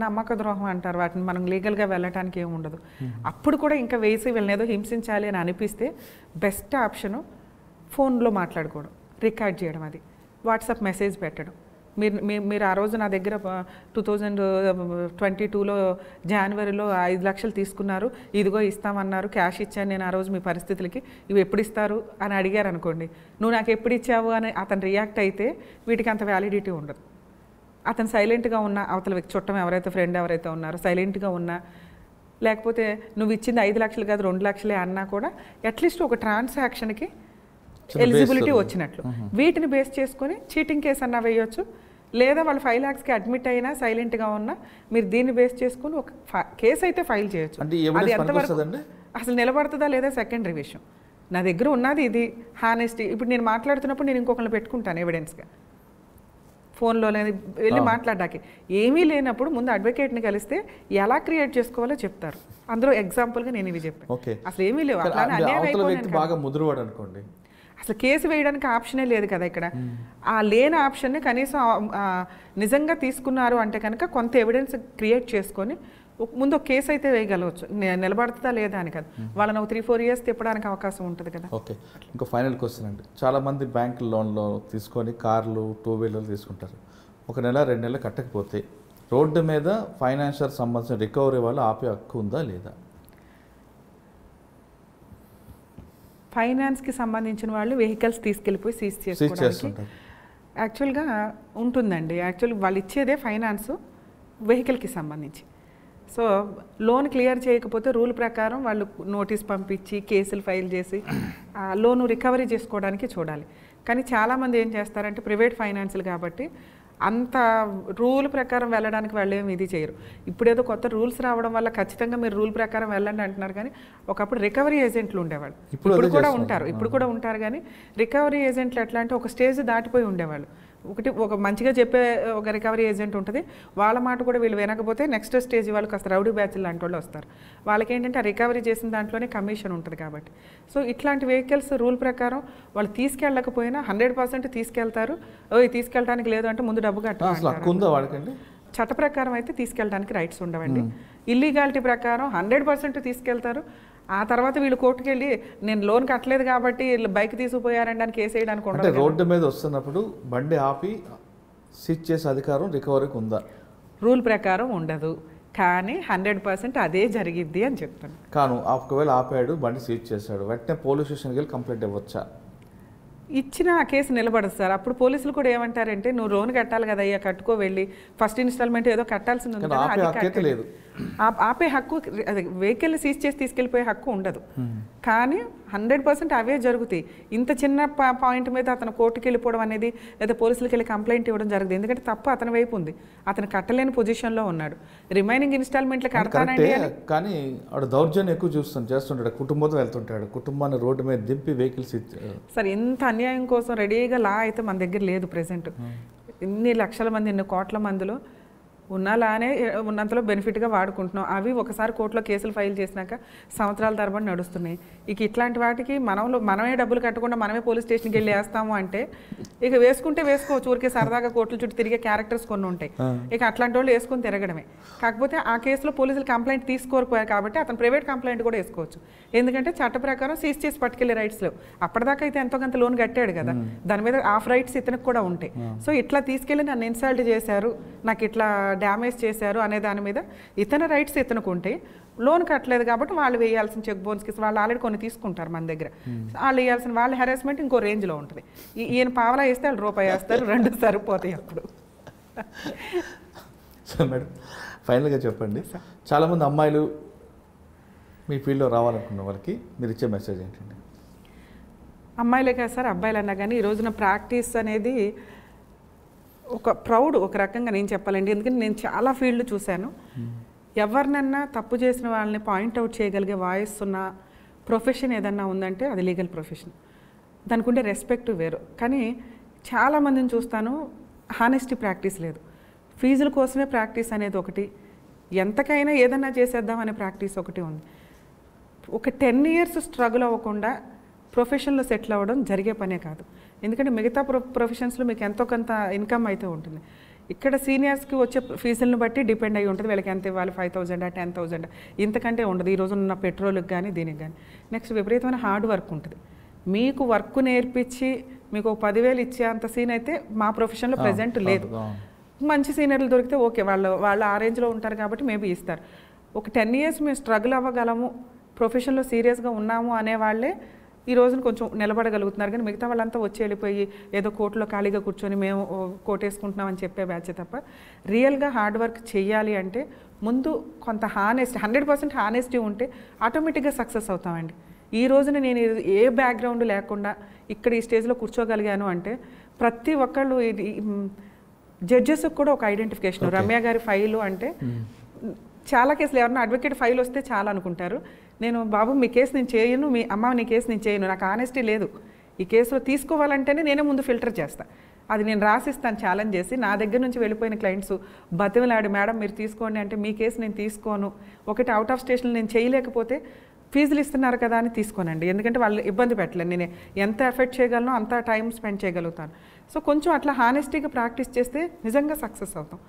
నమ్మక ద్రోహం అంటారు వాటిని. మనం లీగల్గా వెళ్ళటానికి ఏమి ఉండదు. అప్పుడు కూడా ఇంకా వేసి వీళ్ళని ఏదో హింసించాలి అని అనిపిస్తే బెస్ట్ ఆప్షను ఫోన్లో మాట్లాడుకోవడం, రికార్డ్ చేయడం, అది వాట్సాప్ మెసేజ్ పెట్టడం. మీరు ఆ రోజు నా దగ్గర 2022లో జనవరిలో 5 లక్షలు తీసుకున్నారు, ఇదిగో ఇస్తామన్నారు, క్యాష్ ఇచ్చాను నేను ఆ రోజు మీ పరిస్థితులకి, ఇవి ఎప్పుడు ఇస్తారు అని అడిగారు అనుకోండి, నువ్వు నాకు ఎప్పుడు ఇచ్చావు అని అతను రియాక్ట్ అయితే వీటికి అంత వ్యాలిడిటీ ఉండదు. అతను సైలెంట్గా ఉన్న అవతల వ్యక్తి చుట్టం ఎవరైతే ఫ్రెండ్ ఎవరైతే ఉన్నారో సైలెంట్గా ఉన్నా, లేకపోతే నువ్వు ఇచ్చింది 5 లక్షలు కాదు 2 లక్షలే అన్నా కూడా అట్లీస్ట్ ఒక ట్రాన్సాక్షన్కి ఎలిజిబిలిటీ వచ్చినట్లు. వీటిని బేస్ చేసుకొని చీటింగ్ కేసు అన్నా వేయొచ్చు, లేదా వాళ్ళు 5 lakhsకి అడ్మిట్ అయినా సైలెంట్గా ఉన్నా మీరు దీన్ని బేస్ చేసుకుని ఒక కేసు అయితే ఫైల్ చేయొచ్చు. అది ఎంతవరకు అసలు నిలబడుతుందా లేదా సెకండరీ విషయం. నా దగ్గర ఉన్నది ఇది హానెస్టీ. ఇప్పుడు నేను మాట్లాడుతున్నప్పుడు నేను ఇంకొకరిని పెట్టుకుంటాను ఎవిడెన్స్గా, ఫోన్లోనే వెళ్ళి మాట్లాడడానికి ఏమీ లేనప్పుడు ముందు అడ్వకేట్ని కలిస్తే ఎలా క్రియేట్ చేసుకోవాలో చెప్తారు. అందులో ఎగ్జాంపుల్గా నేను ఇవి చెప్పాను. అసలు ఏమీ లేవు, అట్లానే అన్యాయం అయిపోయింది. అసలు కేసు వేయడానికి ఆప్షనే లేదు కదా ఇక్కడ. ఆ లేని ఆప్షన్ని కనీసం నిజంగా తీసుకున్నారు అంటే కనుక కొంత ఎవిడెన్స్ క్రియేట్ చేసుకొని ముందు ఒక కేసు అయితే వేయగలవచ్చు. నిలబడుతుందా లేదా అని కదా, వాళ్ళని ఒక 3-4 years తిప్పడానికి అవకాశం ఉంటుంది కదా. ఓకే, ఇంకో ఫైనల్ క్వశ్చన్ అండి. చాలామంది బ్యాంక్ లోన్లో తీసుకొని కార్లు, 2-wheelerలు తీసుకుంటారు. 1 నెల 2 నెలలు కట్టకపోతే రోడ్డు మీద ఫైనాన్షియల్ సంబంధించిన రికవరీ వాళ్ళు ఆపే హక్కు ఉందా లేదా? ఫైనాన్స్కి సంబంధించిన వాళ్ళు వెహికల్స్ తీసుకెళ్ళిపోయి సీజ్ చేసుకోవడానికి యాక్చువల్గా ఉంటుందండి. యాక్చువల్గా వాళ్ళు ఇచ్చేదే ఫైనాన్స్ వెహికల్కి సంబంధించి. సో లోన్ క్లియర్ చేయకపోతే రూల్ ప్రకారం వాళ్ళు నోటీస్ పంపించి కేసులు ఫైల్ చేసి లోను రికవరీ చేసుకోవడానికి చూడాలి. కానీ చాలామంది ఏం చేస్తారంటే ప్రైవేట్ ఫైనాన్సులు కాబట్టి అంత రూల్ ప్రకారం వెళ్ళడానికి వాళ్ళు ఏమి ఇది చేయరు. ఇప్పుడేదో కొత్త రూల్స్ రావడం వల్ల ఖచ్చితంగా మీరు రూల్ ప్రకారం వెళ్ళండి అంటున్నారు. కానీ ఒకప్పుడు రికవరీ ఏజెంట్లు ఉండేవాళ్ళు, ఇప్పుడు కూడా ఉంటారు. కానీ రికవరీ ఏజెంట్లు ఎట్లా అంటే ఒక స్టేజ్ దాటిపోయి ఉండేవాళ్ళు. ఒక మంచిగా చెప్పే ఒక రికవరీ ఏజెంట్ ఉంటుంది, వాళ్ళ మాట కూడా వీళ్ళు వినకపోతే నెక్స్ట్ స్టేజ్ వాళ్ళు కాస్త రౌడీ బ్యాచ్లు లాంటి వాళ్ళు వస్తారు. వాళ్ళకి ఏంటంటే ఆ రికవరీ చేసిన దాంట్లోనే కమిషన్ ఉంటుంది కాబట్టి. సో ఇట్లాంటి వెహికల్స్ రూల్ ప్రకారం వాళ్ళు తీసుకెళ్ళకపోయినా 100% తీసుకెళ్తారు. తీసుకెళ్ళడానికి లేదు అంటే ముందు డబ్బు కట్టాలి. చట్ట ప్రకారం అయితే తీసుకెళ్ళడానికి రైట్స్ ఉండవండి. ఇల్లీగాలిటీ ప్రకారం 100% తీసుకెళ్తారు. ఆ తర్వాత వీళ్ళు కోర్టుకు వెళ్ళి నేను లోన్ కట్టలేదు కాబట్టి బైక్ తీసుకుపోయారండి అని కేసు వేయడానికి ఉండదు. రోడ్డు మీద వస్తున్నప్పుడు బండి ఆపి సీజ్ చేసే అధికారం రికవరీకి ఉందా? రూల్ ప్రకారం ఉండదు, కానీ 100% అదే జరిగిద్ది అని చెప్తాను. కాను ఒకవేళ ఆపాడు, బండి సీజ్ చేశాడు, వెంటనే పోలీస్ స్టేషన్కి వెళ్ళి కంప్లైంట్ ఇవ్వచ్చా? ఇచ్చిన ఆ కేసు నిలబడదు సార్. అప్పుడు పోలీసులు కూడా ఏమంటారంటే నువ్వు లోన్ కట్టాలి కదా అయ్యా, కట్టుకో వెళ్ళి ఫస్ట్ ఇన్స్టాల్మెంట్ ఏదో కట్టాల్సింది ఉంది కదా, లేదు ఆపే హక్కు వెహికల్ సీజ్ చేసి తీసుకెళ్ళిపోయే హక్కు ఉండదు. కానీ 100% అవే జరుగుతాయి. ఇంత చిన్న పాయింట్ మీద అతను కోర్టుకి వెళ్ళిపోవడం అనేది లేదా పోలీసులకి వెళ్ళి కంప్లైంట్ ఇవ్వడం జరుగుతుంది. ఎందుకంటే తప్పు అతని వైపు ఉంది, అతను కట్టలేని పొజిషన్లో ఉన్నాడు. రిమైనింగ్ ఇన్స్టాల్మెంట్లు కడతానండి కానీ వాడు దౌర్జన్యం ఎక్కువ చేస్తుంటాడు, కుటుంబంతో వెళ్తుంటాడు, కుటుంబాన్ని రోడ్డు మీద దింపి వెహికల్స్ సార్. ఇంత అన్యాయం కోసం రెడీగా లా అయితే మన దగ్గర లేదు ప్రెసెంట్. ఇన్ని లక్షల మంది, ఇన్ని కోట్ల మందిలో ఉన్నలానే ఉన్నంతలో బెనిఫిట్గా వాడుకుంటున్నాం. అవి ఒకసారి కోర్టులో కేసులు ఫైల్ చేసినాక సంవత్సరాల తరబడి నడుస్తున్నాయి. ఇక ఇట్లాంటి వాటికి మనమే డబ్బులు కట్టకుండా మనమే పోలీస్ స్టేషన్కి వెళ్ళి వేస్తాము అంటే ఇక వేసుకోవచ్చు. ఊరికే సరదాగా కోర్టుల చుట్టూ తిరిగే క్యారెక్టర్స్ కొన్ని ఉంటాయి. ఇక అట్లాంటి వాళ్ళు వేసుకొని తిరగడమే. కాకపోతే ఆ కేసులో పోలీసులు కంప్లైంట్ తీసుకోకపోయారు కాబట్టి అతను ప్రైవేట్ కంప్లైంట్ కూడా వేసుకోవచ్చు. ఎందుకంటే చట్ట ప్రకారం సీజ్ చేసి పట్టుకెళ్ళే రైట్స్ లేవు. అప్పటిదాకా అయితే ఎంతో కొంత లోన్ కట్టాడు కదా, దాని మీద ఆఫ్ రైట్స్ ఇతనికి కూడా ఉంటాయి. సో ఇట్లా తీసుకెళ్ళి నన్ను ఇన్సల్ట్ చేశారు, నాకు ఇట్లా డ్యామేజ్ చేశారు అనే దాని మీద ఇతని రైట్స్ ఇతనికి ఉంటాయి. లోన్ కట్టలేదు కాబట్టి వాళ్ళు వేయాల్సిన చెక్ బౌన్స్కి వాళ్ళు ఆల్రెడీ కొన్ని తీసుకుంటారు మన దగ్గర. వాళ్ళు వేయాల్సిన వాళ్ళ హెరాస్మెంట్ ఇంకో రేంజ్లో ఉంటుంది. ఈయన పావలా వేస్తే వాళ్ళు రూపాయి వేస్తారు, 2 సరిపోతాయి అప్పుడు. సో మేడం ఫైనల్గా చెప్పండి, చాలామంది అమ్మాయిలు మీ ఫీల్డ్లో రావాలనుకున్న వాళ్ళకి మీరు ఇచ్చే మెసేజ్ ఏంటండి? అమ్మాయిలే కాదు సార్, అబ్బాయిలు అన్నా కానీ ఈ రోజున ప్రాక్టీస్ అనేది ఒక ప్రౌడ్ ఒక రకంగా నేను చెప్పాలండి. ఎందుకంటే నేను చాలా ఫీల్డ్ చూశాను. ఎవరినన్నా తప్పు చేసిన వాళ్ళని పాయింట్అవుట్ చేయగలిగే వాయిస్ ఉన్న ప్రొఫెషన్ ఏదన్నా ఉందంటే అది లీగల్ ప్రొఫెషన్. దానికి ఉండే రెస్పెక్ట్ వేరు. కానీ చాలామందిని చూస్తాను హానెస్టీ ప్రాక్టీస్ లేదు, ఫీజుల కోసమే ప్రాక్టీస్ అనేది ఒకటి, ఎంతకైనా ఏదన్నా చేసేద్దాం అనే ప్రాక్టీస్ ఒకటి ఉంది. ఒక 10 years స్ట్రగుల్ అవ్వకుండా ప్రొఫెషన్లో సెటిల్ అవ్వడం జరిగే పనే కాదు. ఎందుకంటే మిగతా ప్రొఫెషన్స్లో మీకు ఎంతో కొంత ఇన్కమ్ అయితే ఉంటుంది. ఇక్కడ సీనియర్స్కి వచ్చే ఫీజులను బట్టి డిపెండ్ అయ్యి ఉంటుంది. వీళ్ళకి ఎంత ఇవ్వాలి, 5,000 10,000 ఇంతకంటే ఉండదు ఈ రోజు ఉన్న పెట్రోల్కి కానీ దీనికి కానీ. నెక్స్ట్ విపరీతమైన హార్డ్ వర్క్ ఉంటుంది. మీకు వర్క్ నేర్పించి మీకు 10,000 ఇచ్చే అంత సీన్ అయితే మా ప్రొఫెషన్లో ప్రజెంట్ లేదు. మంచి సీనియర్లు దొరికితే ఓకే, వాళ్ళు ఆ రేంజ్లో ఉంటారు కాబట్టి మేబీ ఇస్తారు. ఒక 10 years మేము స్ట్రగుల్ అవ్వగలము, ప్రొఫెషన్లో సీరియస్గా ఉన్నాము అనే వాళ్ళే ఈ రోజున కొంచెం నిలబడగలుగుతున్నారు. కానీ మిగతా వాళ్ళంతా వచ్చి వెళ్ళిపోయి ఏదో కోర్టులో ఖాళీగా కూర్చొని మేము కోటేసుకుంటున్నామని చెప్పే బ్యాచ్ తప్ప రియల్గా హార్డ్ వర్క్ చేయాలి అంటే ముందు కొంత 100% హానెస్టీ ఉంటే ఆటోమేటిక్గా సక్సెస్ అవుతామండి. ఈ రోజున నేను ఏ బ్యాక్గ్రౌండ్ లేకుండా ఇక్కడ ఈ స్టేజ్లో కూర్చోగలిగాను అంటే ప్రతి ఒక్కళ్ళు జడ్జెస్కి కూడా ఒక ఐడెంటిఫికేషన్. రమ్య గారి ఫైలు అంటే చాలా కేసులు ఎవరన్నా అడ్వకేట్ ఫైల్ వస్తే చాలా అనుకుంటారు. నేను బాబు మీ కేసు నేను చేయను, మీ అమ్మ నీ కేసు నేను చేయను, నాకు ఆనెస్టీ లేదు, ఈ కేసులో తీసుకోవాలంటేనే నేనే ముందు ఫిల్టర్ చేస్తాను. అది నేను రాసిస్తాను ఛాలెంజ్ చేసి. నా దగ్గర నుంచి వెళ్ళిపోయిన క్లయింట్స్ బతిమలాడి మేడం మీరు తీసుకోండి అంటే మీ కేసు నేను తీసుకోను, ఒకటి అవుట్ ఆఫ్ స్టేషన్ నేను చేయలేకపోతే ఫీజులు ఇస్తున్నారు కదా అని తీసుకోనండి. ఎందుకంటే వాళ్ళు ఇబ్బంది పెట్టలేను, నేను ఎంత ఎఫెక్ట్ చేయగలను అంత టైం స్పెండ్ చేయగలుగుతాను. సో కొంచెం అట్లా హానెస్టీగా ప్రాక్టీస్ చేస్తే నిజంగా సక్సెస్ అవుతాం.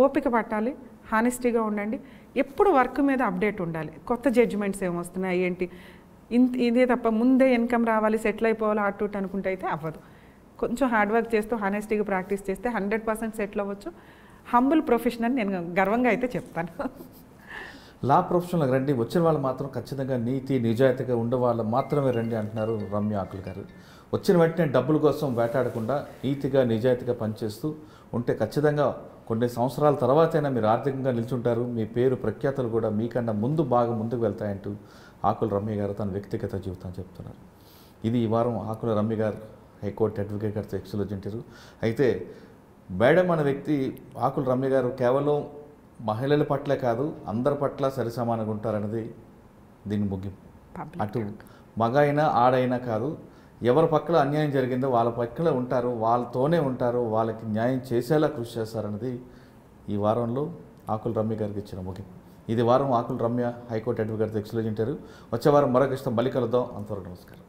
ఓపిక పట్టాలి, హానెస్టీగా ఉండండి, ఎప్పుడు వర్క్ మీద అప్డేట్ ఉండాలి. కొత్త జడ్జిమెంట్స్ ఏమొస్తున్నాయి ఏంటి, ఇదే తప్ప ముందే ఇన్కమ్ రావాలి సెటిల్ అయిపోవాలి అటు అనుకుంటే అయితే అవ్వదు. కొంచెం హార్డ్ వర్క్ చేస్తూ హానెస్టీగా ప్రాక్టీస్ చేస్తే 100% సెటిల్ అవ్వచ్చు. హంబుల్ ప్రొఫెషన్ అని నేను గర్వంగా అయితే చెప్తాను. లా ప్రొఫెషన్లకు రండి, వచ్చిన వాళ్ళు మాత్రం ఖచ్చితంగా నీతి నిజాయితీగా ఉండే వాళ్ళు మాత్రమే రండి అంటున్నారు రమ్య ఆకుల గారు. వచ్చిన వెంటనే డబ్బుల కోసం వేటాడకుండా నీతిగా నిజాయితీగా పనిచేస్తూ ఉంటే ఖచ్చితంగా కొన్ని సంవత్సరాల తర్వాతైనా మీరు ఆర్థికంగా నిల్చుంటారు, మీ పేరు ప్రఖ్యాతలు కూడా మీకన్నా బాగా ముందుకు వెళ్తాయంటూ ఆకుల రమ్య గారు తన వ్యక్తిగత జీవితాన్ని చెప్తున్నారు. ఇది ఈ వారం ఆకుల రమ్య గారు హైకోర్టు అడ్వకేట్ గారితో ఎక్స్క్లూజివ్ ఇంటర్వ్యూ. అయితే మేడం అనే వ్యక్తి ఆకుల రమ్య గారు కేవలం మహిళల పట్లే కాదు అందరి పట్ల సరిసమానంగా ఉంటారన్నది దీని ముగింపు. అటు మగ అయినా ఆడైనా కాదు, ఎవరి పక్కన అన్యాయం జరిగిందో వాళ్ళ పక్కన ఉంటారు, వాళ్ళతోనే ఉంటారు, వాళ్ళకి న్యాయం చేసేలా కృషి చేస్తారన్నది ఈ వారంలో ఆకుల రమ్య గారికి ఇచ్చిన ముగింపు. ఇది వారం ఆకుల రమ్య హైకోర్టు అడ్వకేట్ గారితో ఎక్స్క్లూజివ్ ఇంటర్వ్యూ. వచ్చే వారం మరొక ఇష్టం మళ్ళీ కలుద్దాం. అంతవరకు నమస్కారం.